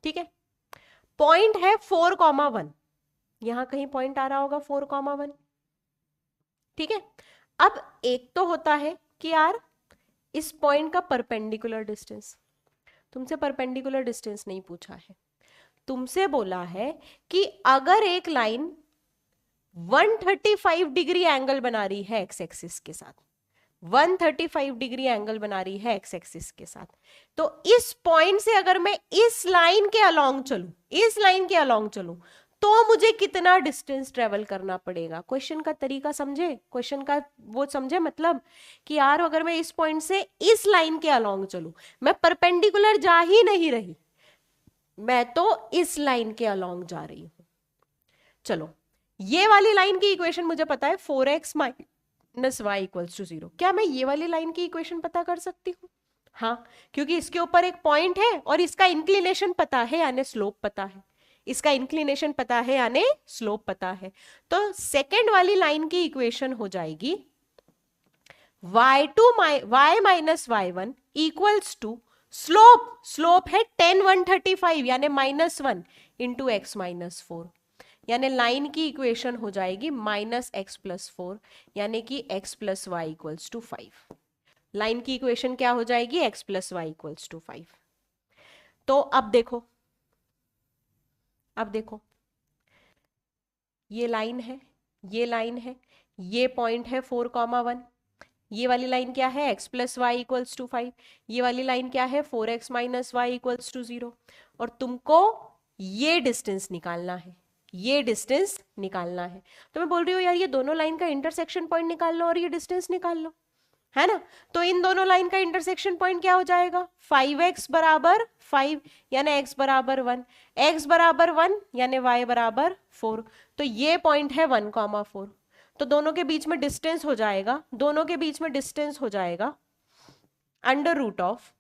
ठीक है। पॉइंट है 4,1, यहां कहीं पॉइंट आ रहा होगा 4,1, ठीक है। अब एक तो होता है कि यार इस पॉइंट का परपेंडिकुलर डिस्टेंस, तुमसे परपेंडिकुलर डिस्टेंस नहीं पूछा है, तुमसे बोला है कि अगर एक लाइन 135 डिग्री एंगल बना रही है एक्स एक्सिस के साथ, 135 डिग्री एंगल बना रही है एक्स एक्सिस के साथ, तो इस पॉइंट से अगर मैं इस लाइन के अलोंग चलूं, इस लाइन के अलोंग चलूं, तो मुझे कितना डिस्टेंस ट्रेवल करना पड़ेगा। क्वेश्चन का तरीका समझे, क्वेश्चन का वो समझे, मतलब कि यार अगर मैं इस पॉइंट से इस लाइन के अलोंग चलूं, मैं परपेंडिकुलर जा ही नहीं रही, मैं तो इस लाइन के अलोंग जा रही हूं। चलो, ये वाली लाइन की इक्वेशन मुझे पता है 4x minus y equals to 0। क्या मैं ये वाली लाइन की इक्वेशन पता कर सकती हूँ? हाँ, क्योंकि इसके ऊपर एक पॉइंट है और इसका इंक्लिनेशन पता है यानी स्लोप पता है, इसका इंक्लिनेशन पता है यानी स्लोप पता है। तो सेकेंड वाली लाइन की इक्वेशन हो जाएगी y minus y1 equals to slope, slope है 10 135 यानी -1 इंटू एक्स माइनस 4, यानी लाइन की इक्वेशन हो जाएगी -x+4 यानी कि x plus Y equals to 5। Line की इक्वेशन क्या हो जाएगी? x plus Y equals to 5। तो अब देखो, अब देखो, ये लाइन है, ये लाइन है, ये पॉइंट है 4,1, ये वाली लाइन क्या है? x plus Y equals to 5, ये वाली लाइन क्या है? 4x minus Y equals to 0। और तुमको ये डिस्टेंस निकालना है, ये डिस्टेंस निकालना है। तो मैं बोल रही हूँ यार ये दोनों लाइन का इंटरसेक्शन पॉइंट निकाल लो और ये डिस्टेंस निकाल लो, है ना। तो इन दोनों लाइन का इंटरसेक्शन पॉइंट क्या हो जाएगा? 5x बराबर 5 यानी x बराबर 1, x बराबर 1 यानी y बराबर 4। तो ये पॉइंट है 1,4। तो दोनों के बीच में डिस्टेंस हो जाएगा, दोनों के बीच में डिस्टेंस हो जाएगा अंडर रूट ऑफ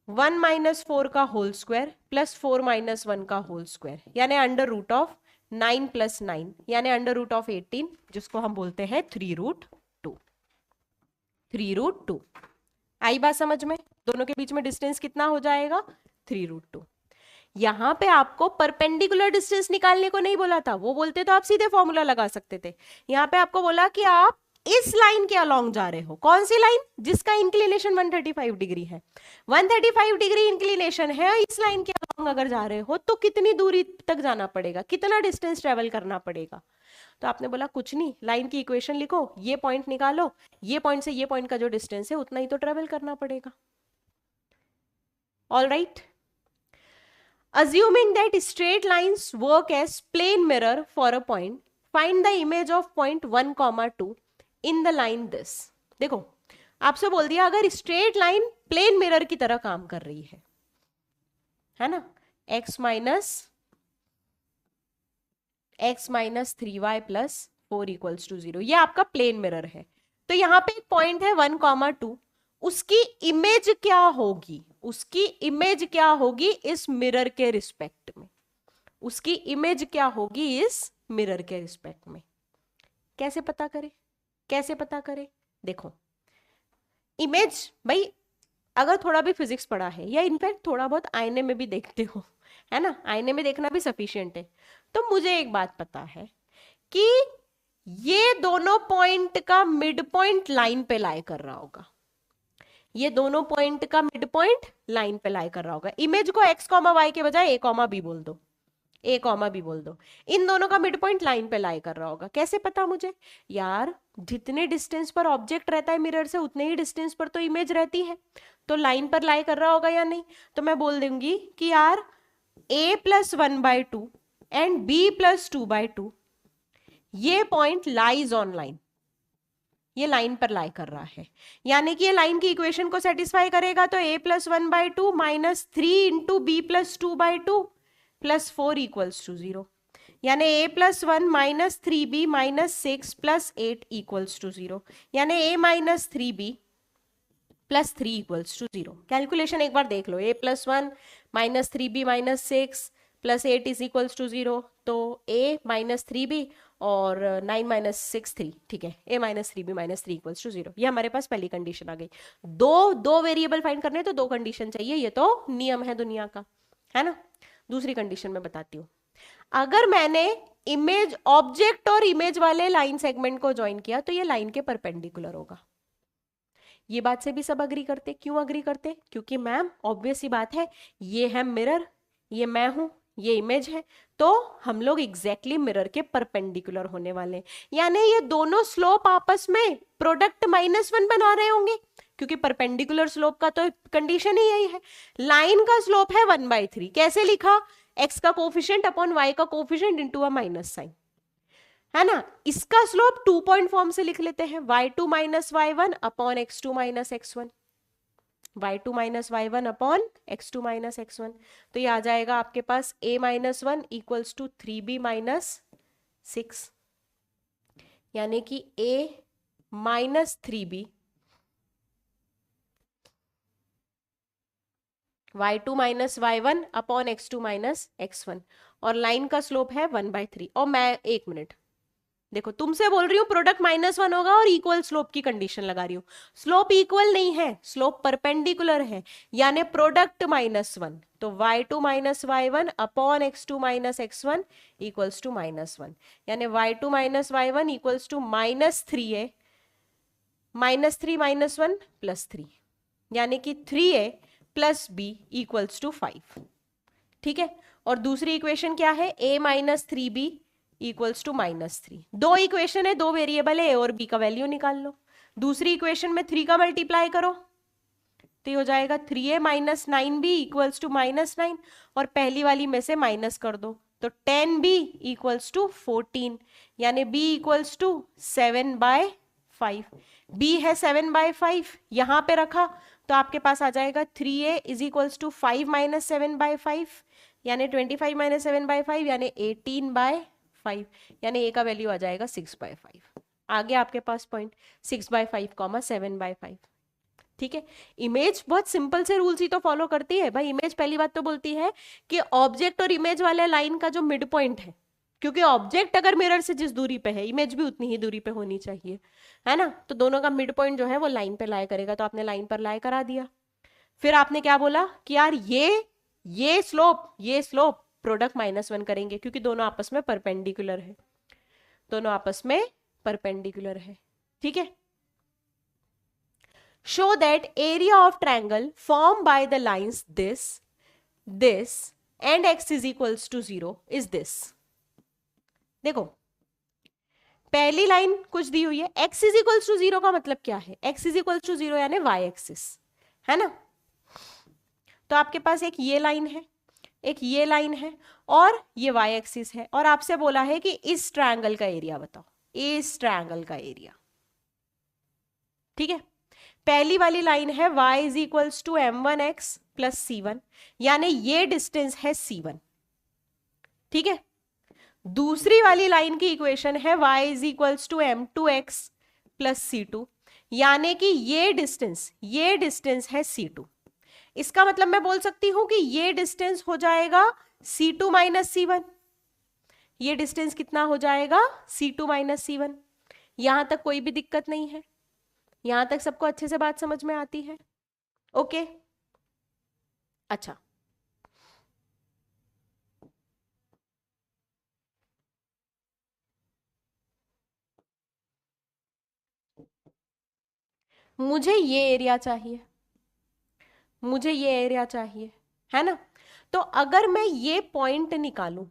1 माइनस 4 का होल स्क्वायर प्लस 4 माइनस 1 का होल स्क्वायर, यानी अंडर रूट ऑफ 9 प्लस 9 यानी अंडर रूट ऑफ 18, जिसको हम बोलते हैं 3√2। 3√2 आई बात समझ में? दोनों के बीच में डिस्टेंस कितना हो जाएगा? 3√2। यहां पे आपको परपेंडिकुलर डिस्टेंस निकालने को नहीं बोला था, वो बोलते तो आप सीधे फॉर्मूला लगा सकते थे। यहां पे आपको बोला कि आप इस लाइन के अलोंग जा रहे हो। कौन सी लाइन? जिसका इंक्लिनेशन 135 डिग्री है। 135 डिग्री इंक्लिनेशन है, इस लाइन के अलोंग अगर जा रहे हो तो कितनी दूरी तक जाना पड़ेगा, कितना डिस्टेंस ट्रेवल करना पड़ेगा? तो आपने बोला कुछ नहीं, लाइन की इक्वेशन लिखो, ये पॉइंट निकालो, ये पॉइंट से ये पॉइंट का जो डिस्टेंस है उतना ही तो ट्रेवल करना पड़ेगा। All right, assuming that straight lines work as plane mirror for a point, find the image of point 1,2 in the line this। देखो, आपसे बोल दिया अगर स्ट्रेट लाइन प्लेन मिरर की तरह काम कर रही है ना, x minus 3y plus 4 equals to 0, ये आपका प्लेन मिरर है। तो यहाँ पे एक पॉइंट है 1,2, उसकी इमेज क्या होगी? उसकी इमेज क्या होगी इस मिरर के रिस्पेक्ट में? उसकी इमेज क्या होगी इस मिरर के रिस्पेक्ट में? कैसे पता करें, कैसे पता करें? देखो, इमेज भाई अगर थोड़ा भी फिजिक्स पढ़ा है या इनफैक्ट थोड़ा बहुत आईने में भी देखते हो, है ना, आईने में देखना भी सफिशिएंट है, तो मुझे एक बात पता है कि ये दोनों पॉइंट का मिड पॉइंट लाइन पे लाई कर रहा होगा, ये दोनों पॉइंट का मिड पॉइंट लाइन पे लाई कर रहा होगा। इमेज को x, y के बजाय a, b बोल दो, a, b बोल दो। इन दोनों का मिड पॉइंट लाइन पे लाई कर रहा होगा। कैसे पता मुझे? यार जितने डिस्टेंस पर ऑब्जेक्ट रहता है मिरर से उतने ही डिस्टेंस पर तो इमेज रहती है, तो लाइन पर लाई कर रहा होगा या नहीं? तो मैं बोल दूंगी कि यार a plus 1/2 and b plus 2/2, ये पॉइंट लाइज ऑन लाइन, ये लाइन पर लाई कर रहा है, यानी कि ये लाइन की इक्वेशन को सेटिस्फाई करेगा। तो a plus 1/2 minus 3 into B plus 2/2 plus 4 equals to 0, यानी a plus 1 minus 3b minus 6 plus 8 equals to 0, यानी a minus 3b plus 3 equals to 0। Calculation एक बार देख लो, a plus 1 minus 3b minus 6 plus 8 is equals to 0। तो a minus 3b और 9 minus 6 3, ठीक है, a minus 3b minus 3 equals to 0। ये हमारे पास पहली कंडीशन आ गई। दो वेरिएबल फाइंड करने हैं तो दो कंडीशन चाहिए, ये तो नियम है दुनिया का, है ना। दूसरी कंडीशन में बताती हूँ। अगर मैंने इमेज ऑब्जेक्ट और इमेज वाले लाइन सेगमेंट को ज्वाइन किया तो ये लाइन के परपेंडिकुलर होगा। ये बात से भी सब अग्री करते। क्यों अग्री करते? क्योंकि मैम ऑब्वियस सी बात है, ये है मिरर, ये मैं हूं, ये इमेज है, तो हम लोग एग्जैक्टली मिरर के परपेंडिकुलर होने वाले हैं। यानी ये दोनों स्लोप आपस में प्रोडक्ट -1 बना रहे होंगे, क्योंकि परपेंडिकुलर स्लोप का तो कंडीशन ही यही है। लाइन का स्लोप है 1/3। कैसे लिखा? x का कोफिशिएंट अपॉन y का coefficient into a minus sign, है ना। इसका स्लोप 2 पॉइंट फॉर्म से लिख लेते हैं, y2 minus y1 upon x2 minus x1, y2 minus y1 upon x2 minus x1। तो ये आ जाएगा आपके पास a minus 1 equals to 3b minus 6, यानी कि a minus 3b y2 minus y1 upon x2 minus x1, और लाइन का स्लोप है 1/3। और मैं एक मिनट देखो, तुमसे बोल रही हूँ प्रोडक्ट -1 होगा और इक्वल स्लोप की कंडीशन लगा रही हूँ। स्लोप इक्वल नहीं है, स्लोप परपेंडिकुलर है, यानी प्रोडक्ट -1। तो y2 minus y1 upon x2 minus x1 equals to -1, यानी y2 minus y1 equals to -3 है, -3 माइनस 1 प्लस 3, यानी कि 3a plus b equals to 5, ठीक है। और दूसरी इक्वेशन क्या है? a minus 3b equals to -3। दो इक्वेशन है, दो वेरिएबल है, a और b का वैल्यू निकाल लो। दूसरी इक्वेशन में 3 का मल्टीप्लाई करो तो ये हो जाएगा 3a minus 9b equals to -9, और पहली वाली में से माइनस कर दो तो 10b इक्वल्स टू 14, यानी b इक्वल्स टू 7/5। b है 7/5, यहां पे रखा तो आपके पास आ जाएगा 3a is equals to 5 minus 7/5, यानी 25 माइनस 7/5 यानी 18/5, यानी a का वैल्यू आ जाएगा 6/5। आ गया आपके पास पॉइंट 6/5, 7/5, ठीक है। इमेज बहुत सिंपल से रूल्स ही तो फॉलो करती है भाई। इमेज पहली बात तो बोलती है कि ऑब्जेक्ट और इमेज वाले लाइन का जो मिड पॉइंट है, क्योंकि ऑब्जेक्ट अगर मिरर से जिस दूरी पे है, इमेज भी उतनी ही दूरी पे होनी चाहिए, है ना। तो दोनों का मिड पॉइंट जो है वो लाइन पे लाई करेगा, तो आपने लाइन पर लाई करा दिया। फिर आपने क्या बोला कि यार ये स्लोप प्रोडक्ट -1 करेंगे, क्योंकि दोनों आपस में परपेंडिकुलर है, दोनों आपस में परपेंडिकुलर है, ठीक है। show that area of triangle formed by the lines this and x is equals to 0 is this। देखो पहली लाइन कुछ दी हुई है, x is equals to 0 का मतलब क्या है? x is equals to 0 यानी y एक्सिस, है ना। तो आपके पास एक ये लाइन है, एक ये लाइन है, और ये y एक्सिस है, और आपसे बोला है कि इस ट्रायंगल का एरिया बताओ, इस ट्रायंगल का एरिया, ठीक है। पहली वाली लाइन है y is equals to m1x plus c1, यानी ये डिस्टेंस है c1, ठीक है। दूसरी वाली लाइन की इक्वेशन है y is equals to m2x plus c2, यानी कि ये डिस्टेंस है c2। इसका मतलब मैं बोल सकती हूं कि ये डिस्टेंस हो जाएगा c2 माइनस c1। ये डिस्टेंस कितना हो जाएगा? c2 minus c1। यहां तक कोई भी दिक्कत नहीं है? यहां तक सबको अच्छे से बात समझ में आती है? ओके, अच्छा। मुझे ये एरिया चाहिए, मुझे ये एरिया चाहिए, है ना। तो अगर मैं ये पॉइंट निकालूं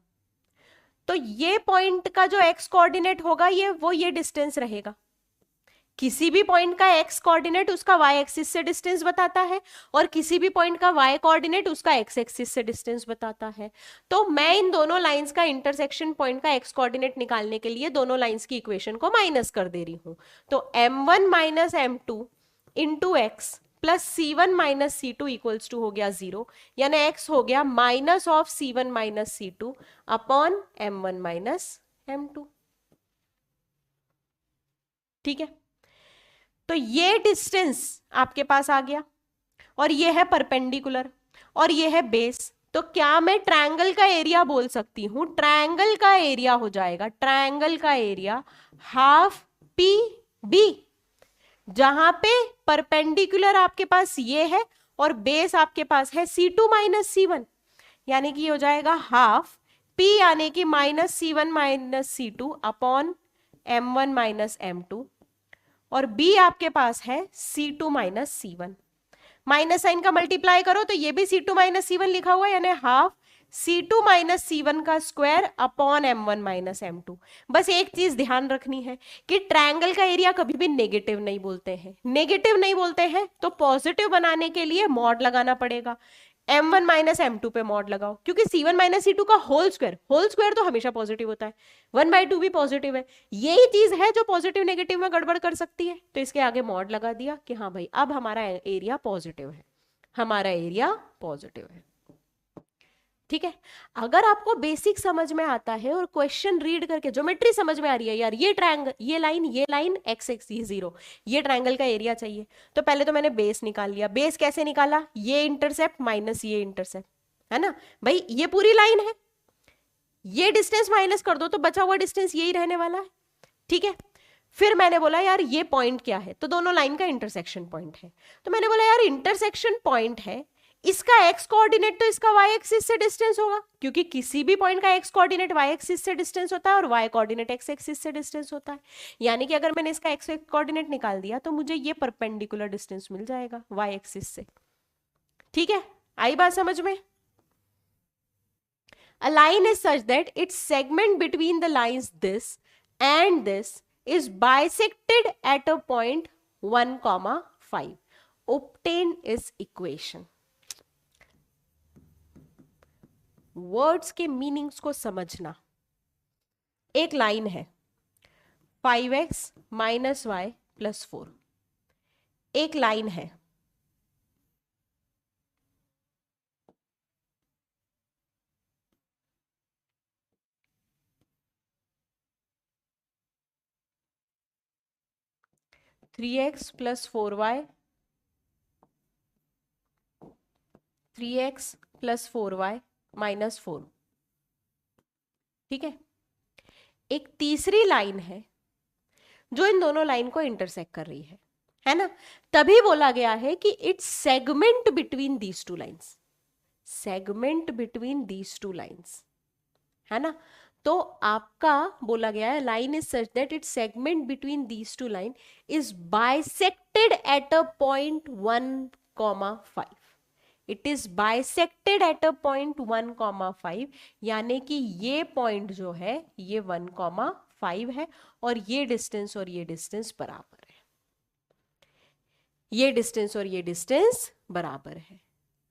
तो ये पॉइंट का जो एक्स कोऑर्डिनेट होगा ये डिस्टेंस रहेगा। किसी भी पॉइंट का एक्स कोऑर्डिनेट उसका वाई एक्सिस से डिस्टेंस बताता है, और किसी भी पॉइंट का वाई कोऑर्डिनेट उसका एक्स एक्सिस से डिस्टेंस बताता है। तो मैं इन दोनों लाइंस का इंटरसेक्शन पॉइंट का एक्स कोऑर्डिनेट निकालने के लिए दोनों लाइंस की इक्वेशन को माइनस कर दे रही हूं। तो m1 minus m2 into X plus c1 minus c2 equals to हो गया 0, यानी x हो गया minus of c1 minus c2 upon m1 minus m2, ठीक है। तो ये डिस्टेंस आपके पास आ गया और ये है परपेंडिकुलर और ये है बेस। तो क्या मैं ट्रायंगल का एरिया बोल सकती हूं? ट्रायंगल का एरिया हो जाएगा, ट्रायंगल का एरिया हाफ पी बी, जहां पे परपेंडिकुलर आपके पास ये है और बेस आपके पास है C2 माइनस C1, यानी कि हो जाएगा हाफ P यानी कि -C1 minus C2 upon M1 minus M2 और B आपके पास है C2 minus C1। Minus sign का मल्टीप्लाई करो तो ये भी C2 माइनस C1 लिखा हुआ है, यानी हाफ C2 माइनस C1 का square upon M1 minus M2। बस एक चीज ध्यान रखनी है कि ट्रायंगल का एरिया कभी भी नेगेटिव नहीं बोलते हैं, नेगेटिव नहीं बोलते हैं तो पॉजिटिव बनाने के लिए मॉड लगाना पड़ेगा। M1 माइनस M2 पे मॉड लगाओ, क्योंकि C1 माइनस C2 का होल स्क्वायर तो हमेशा पॉजिटिव होता है, 1/2 भी पॉजिटिव है। यही चीज है जो पॉजिटिव नेगेटिव में गड़बड़ कर सकती है, तो इसके आगे मॉड लगा दिया कि हाँ भाई अब हमारा एरिया पॉजिटिव है, हमारा एरिया पॉजिटिव है। ठीक है, अगर आपको बेसिक समझ में आता है और क्वेश्चन रीड करके ज्योमेट्री समझ में आ रही है, यार ये ट्रायंगल, ये लाइन एक्स एक्स ये 0, ये ट्रायंगल का एरिया चाहिए, तो पहले तो मैंने बेस निकाल लिया। बेस कैसे निकाला? ये इंटरसेप्ट माइनस ये इंटरसेप्ट, है ना भाई, ये पूरी लाइन है, ये डिस्टेंस माइनस कर दो तो बचा हुआ डिस्टेंस यही रहने वाला है। ठीक है, फिर मैंने बोला यार ये पॉइंट क्या है, तो दोनों लाइन का इंटरसेक्शन पॉइंट है, तो मैंने बोला यार इंटरसेक्शन पॉइंट है, इसका एक्स कोऑर्डिनेट तो इसका वाई एक्सिस से डिस्टेंस होगा, क्योंकि किसी भी पॉइंट का एक्स कोऑर्डिनेट वाई एक्सिस से डिस्टेंस होता है और वाई कोऑर्डिनेट एक्स एक्सिस से डिस्टेंस होता है। यानी कि अगर मैंने इसका एक्स कोऑर्डिनेट निकाल दिया तो मुझे ये परपेंडिकुलर डिस्टेंस मिल जाएगा वाई एक्सिस से। ठीक है, आई बात समझ में? A line is such that its segment between the lines this and this is bisected at a point 1,5. Obtain its equation. Words के मीनिंग्स को समझना। एक लाइन है 5x माइनस वाई प्लस 4, एक लाइन है 3x plus 4y, 3x plus 4y minus 4। ठीक है, एक तीसरी लाइन है जो इन दोनों लाइन को इंटरसेक्ट कर रही है ना, तभी बोला गया है कि it's segment between these two lines, segment between these two lines, है ना। तो आपका बोला गया है line is such that it's segment between these to line is bisected at a point 1,5, it is bisected at a point 1,5, यानी कि ये पॉइंट जो है ये 1,5 है और ये डिस्टेंस और ये डिस्टेंस बराबर है, ये डिस्टेंस और ये डिस्टेंस बराबर है।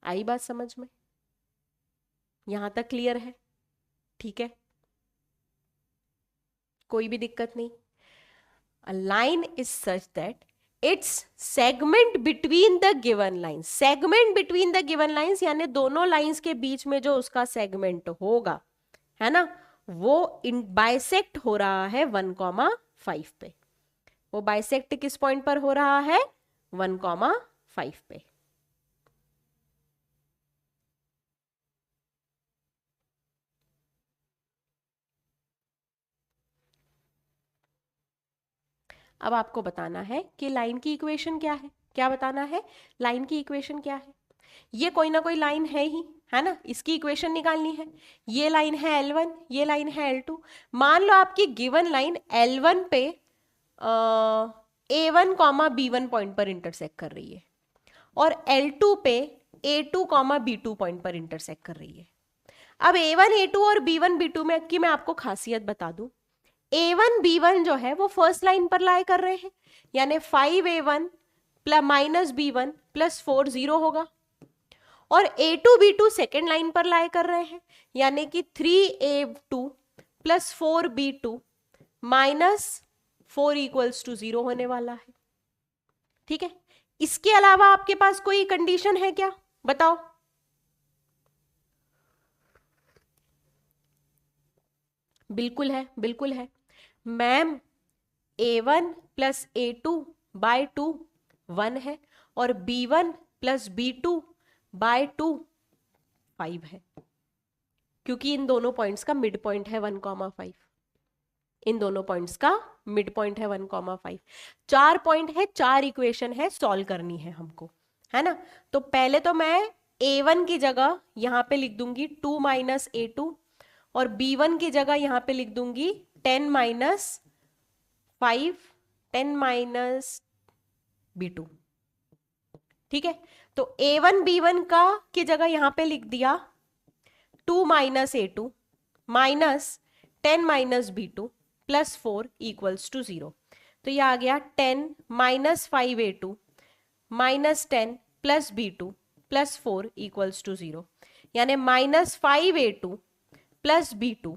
आई बात समझ में? यहां तक क्लियर है? ठीक है, कोई भी दिक्कत नहीं। A line is such that its segment between the given lines, segment between the given lines यानी दोनों लाइंस के बीच में जो उसका सेगमेंट होगा, है ना, वो बाइसेक्ट हो रहा है 1,5 पे। वो बाइसेक्ट किस पॉइंट पर हो रहा है? 1,5 पे। अब आपको बताना है कि लाइन की इक्वेशन क्या है। क्या बताना है? लाइन की इक्वेशन क्या है। ये कोई ना कोई लाइन है ही, है ना, इसकी इक्वेशन निकालनी है। ये लाइन है L1, ये लाइन है L2। मान लो आपकी गिवन लाइन L1 पे A1 B1 पॉइंट पर इंटरसेक्ट कर रही है और L2 पे A2 B2 पॉइंट पर इंटरसेक्ट कर रही है। अब A1 A2 और B1 B2 में की मैं आपको खासियत बता दूं, A1 B1 जो है वो फर्स्ट लाइन पर लाई कर रहे हैं, यानी 5A1 plus minus B1 plus 4 0 होगा, और A2 B2 सेकेंड लाइन पर लाई कर रहे हैं, यानी कि 3A2 plus 4B2 minus 4 equals to 0 होने वाला है। ठीक है, इसके अलावा आपके पास कोई कंडीशन है क्या? बताओ। बिल्कुल है, बिल्कुल है ma'am. A1 plus A2 bye 2 1 है, और b1 प्लस b2 बाय 2 5 है, क्योंकि इन दोनों पॉइंट्स का मिड पॉइंट है 1,5। इन दोनों पॉइंट्स का मिड पॉइंट है 1,5। 4 पॉइंट है, 4 इक्वेशन है, सॉल्व करनी है हमको, है ना। तो पहले तो मैं a1 की जगह यहां पे लिख दूंगी 2 माइनस a2, और b1 की जगह यहां पे लिख दूंगी 10 माइनस 5, 10 माइनस b2। ठीक है, तो a1 b1 का की जगह यहां पे लिख दिया 2 minus a2 minus 10 minus b2 plus 4 equals to 0। तो ये आ गया 10 minus 5a2 minus 10 plus b2 plus 4 equals to 0, यानी minus 5a2 plus b2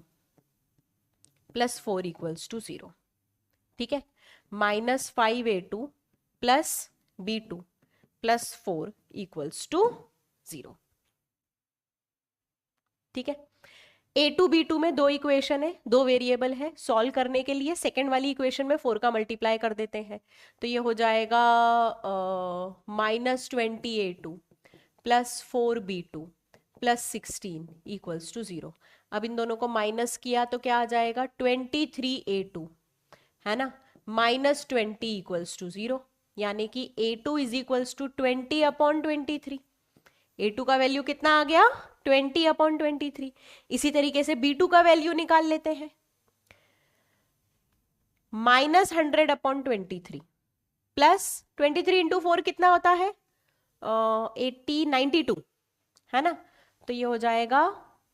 plus 4 equals to 0। ठीक है, minus 5a2 plus b2 plus 4 equals to 0। ठीक है, a2 b2 में दो इक्वेशन है, दो वेरिएबल है। सॉल्व करने के लिए सेकेंड वाली इक्वेशन में 4 का मल्टीप्लाई कर देते हैं, तो ये हो जाएगा minus 20a2 plus 4b2 plus 16 equals to 0। अब इन दोनों को माइनस किया तो क्या आ जाएगा 23a2, है ना, माइनस 20 इक्वल्स टू 0, यानी कि a2 is equals to 20/23। a2 का वैल्यू कितना आ गया 20/23। इसी तरीके से b2 का वैल्यू निकाल लेते हैं, माइनस 100/23 प्लस 23 इंटू 4 कितना होता है 80 92, है ना। तो ये हो जाएगा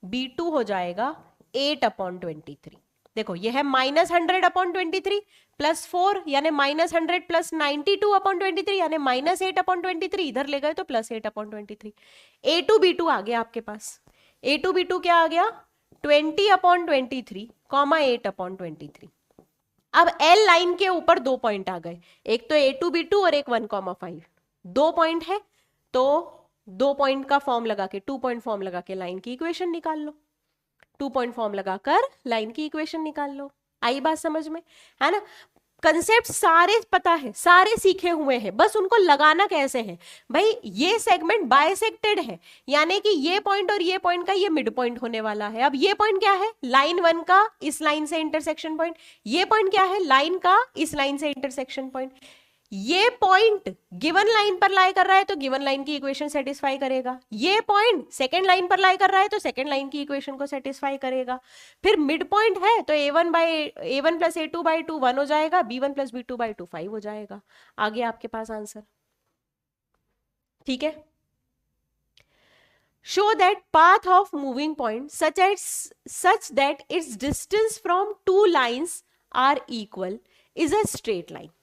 b2 हो जाएगा 8/23। देखो ये है माइनस 100/23 प्लस 4 यानी माइनस 100 प्लस 92/23 यानी माइनस 8/23। इधर ले गए तो प्लस 8/23। a2 b2 आ गया आपके पास। a2 b2 क्या आ गया 20/23 कॉमा 8/23। अब L लाइन के ऊपर दो पॉइंट आ गए, एक तो a2 b2 और एक 1,5। दो पॉइंट है तो दो पॉइंट का फॉर्म लगा के 2 पॉइंट फॉर्म लगा के लाइन की इक्वेशन निकाल लो। 2 पॉइंट फॉर्म लगाकर लाइन की इक्वेशन निकाल लो। आई बात समझ में, है ना। कंसेप्ट सारे पता है, सारे सीखे हुए हैं, बस उनको लगाना कैसे है। भाई ये सेगमेंट बाइसेक्टेड है, यानी कि ये पॉइंट और ये पॉइंट का ये मिड पॉइंट होने वाला है। अब ये पॉइंट क्या है लाइन 1 का इस लाइन से इंटरसेक्शन पॉइंट, ये पॉइंट क्या है लाइन का इस लाइन से इंटरसेक्शन पॉइंट। ये पॉइंट गिवन लाइन पर लाई कर रहा है तो गिवन लाइन की इक्वेशन सेटिस्फाई करेगा, ये पॉइंट सेकंड लाइन पर लाई कर रहा है तो सेकंड लाइन की इक्वेशन को सेटिस्फाई करेगा। फिर मिड पॉइंट है तो a1 प्लस a2 बाई 2 1 हो जाएगा, b1 प्लस b2 बाई 2 5 हो जाएगा। आगे आपके पास आंसर। ठीक है, show that path of moving point such that its distance from two lines are equal is a straight line।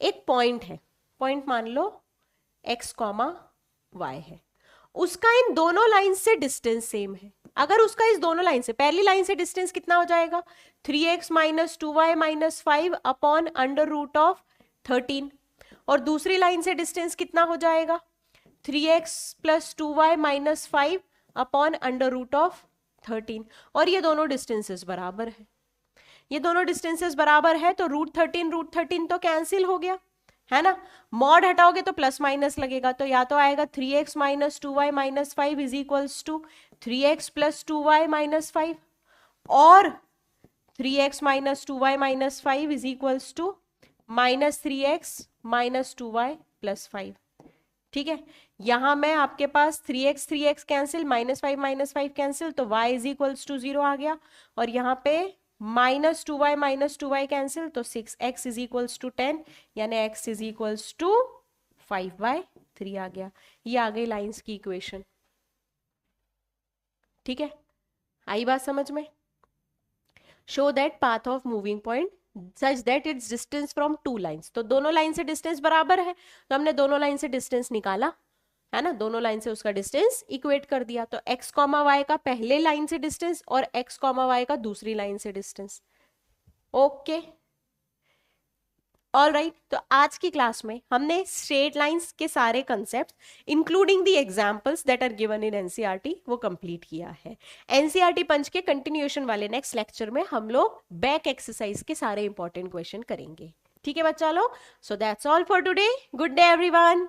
एक पॉइंट है, पॉइंट मान लो x, y है, उसका इन दोनों लाइन से डिस्टेंस सेम है। अगर उसका इस दोनों लाइन से, पहली लाइन से डिस्टेंस कितना हो जाएगा 3x minus 2y minus 5 upon under root of 13, और दूसरी लाइन से डिस्टेंस कितना हो जाएगा 3x plus 2y minus 5 upon under root of 13, और ये दोनों डिस्टेंसेस बराबर है। ये दोनों डिस्टेंसेस बराबर है तो रूट 13 तो कैंसिल हो गया, है ना। मॉड हटाओगे तो प्लस माइनस लगेगा, तो या तो आएगा 3x minus 2y minus 5 is equals to 3x plus 2y minus 5, और 3x minus 2y minus 5 is equals to minus 3x minus 2y plus 5। ठीक है, यहां में आपके पास 3x कैंसिल, माइनस 5 कैंसिल, तो y इज इक्वल्स टू 0 आ गया, और यहाँ पे माइनस 2y कैंसिल, तो 6x इज इक्वल्स टू 10 यानी x इज इक्वल्स टू 5/3 आ गया। ये आ गई लाइंस की इक्वेशन। ठीक है, आई बात समझ में। Show that path of moving point such that it's distance from two lines, तो दोनों लाइन से डिस्टेंस बराबर है, तो हमने दोनों लाइन से डिस्टेंस निकाला, है ना, दोनों लाइन से उसका डिस्टेंस इक्वेट कर दिया। तो x, y का पहले लाइन से डिस्टेंस और x, y का दूसरी लाइन से डिस्टेंस। Okay, all right. तो आज की क्लास में हमने स्ट्रेट लाइंस के सारे concept including the examples that are given in NCERT वो कंप्लीट किया है। एनसीईआरटी पंच के कंटिन्यूएशन वाले नेक्स्ट लेक्चर में हम लोग बैक एक्सरसाइज के सारे इंपॉर्टेंट क्वेश्चन करेंगे। ठीक है बच्चा लोग, so that's all for today, good day everyone.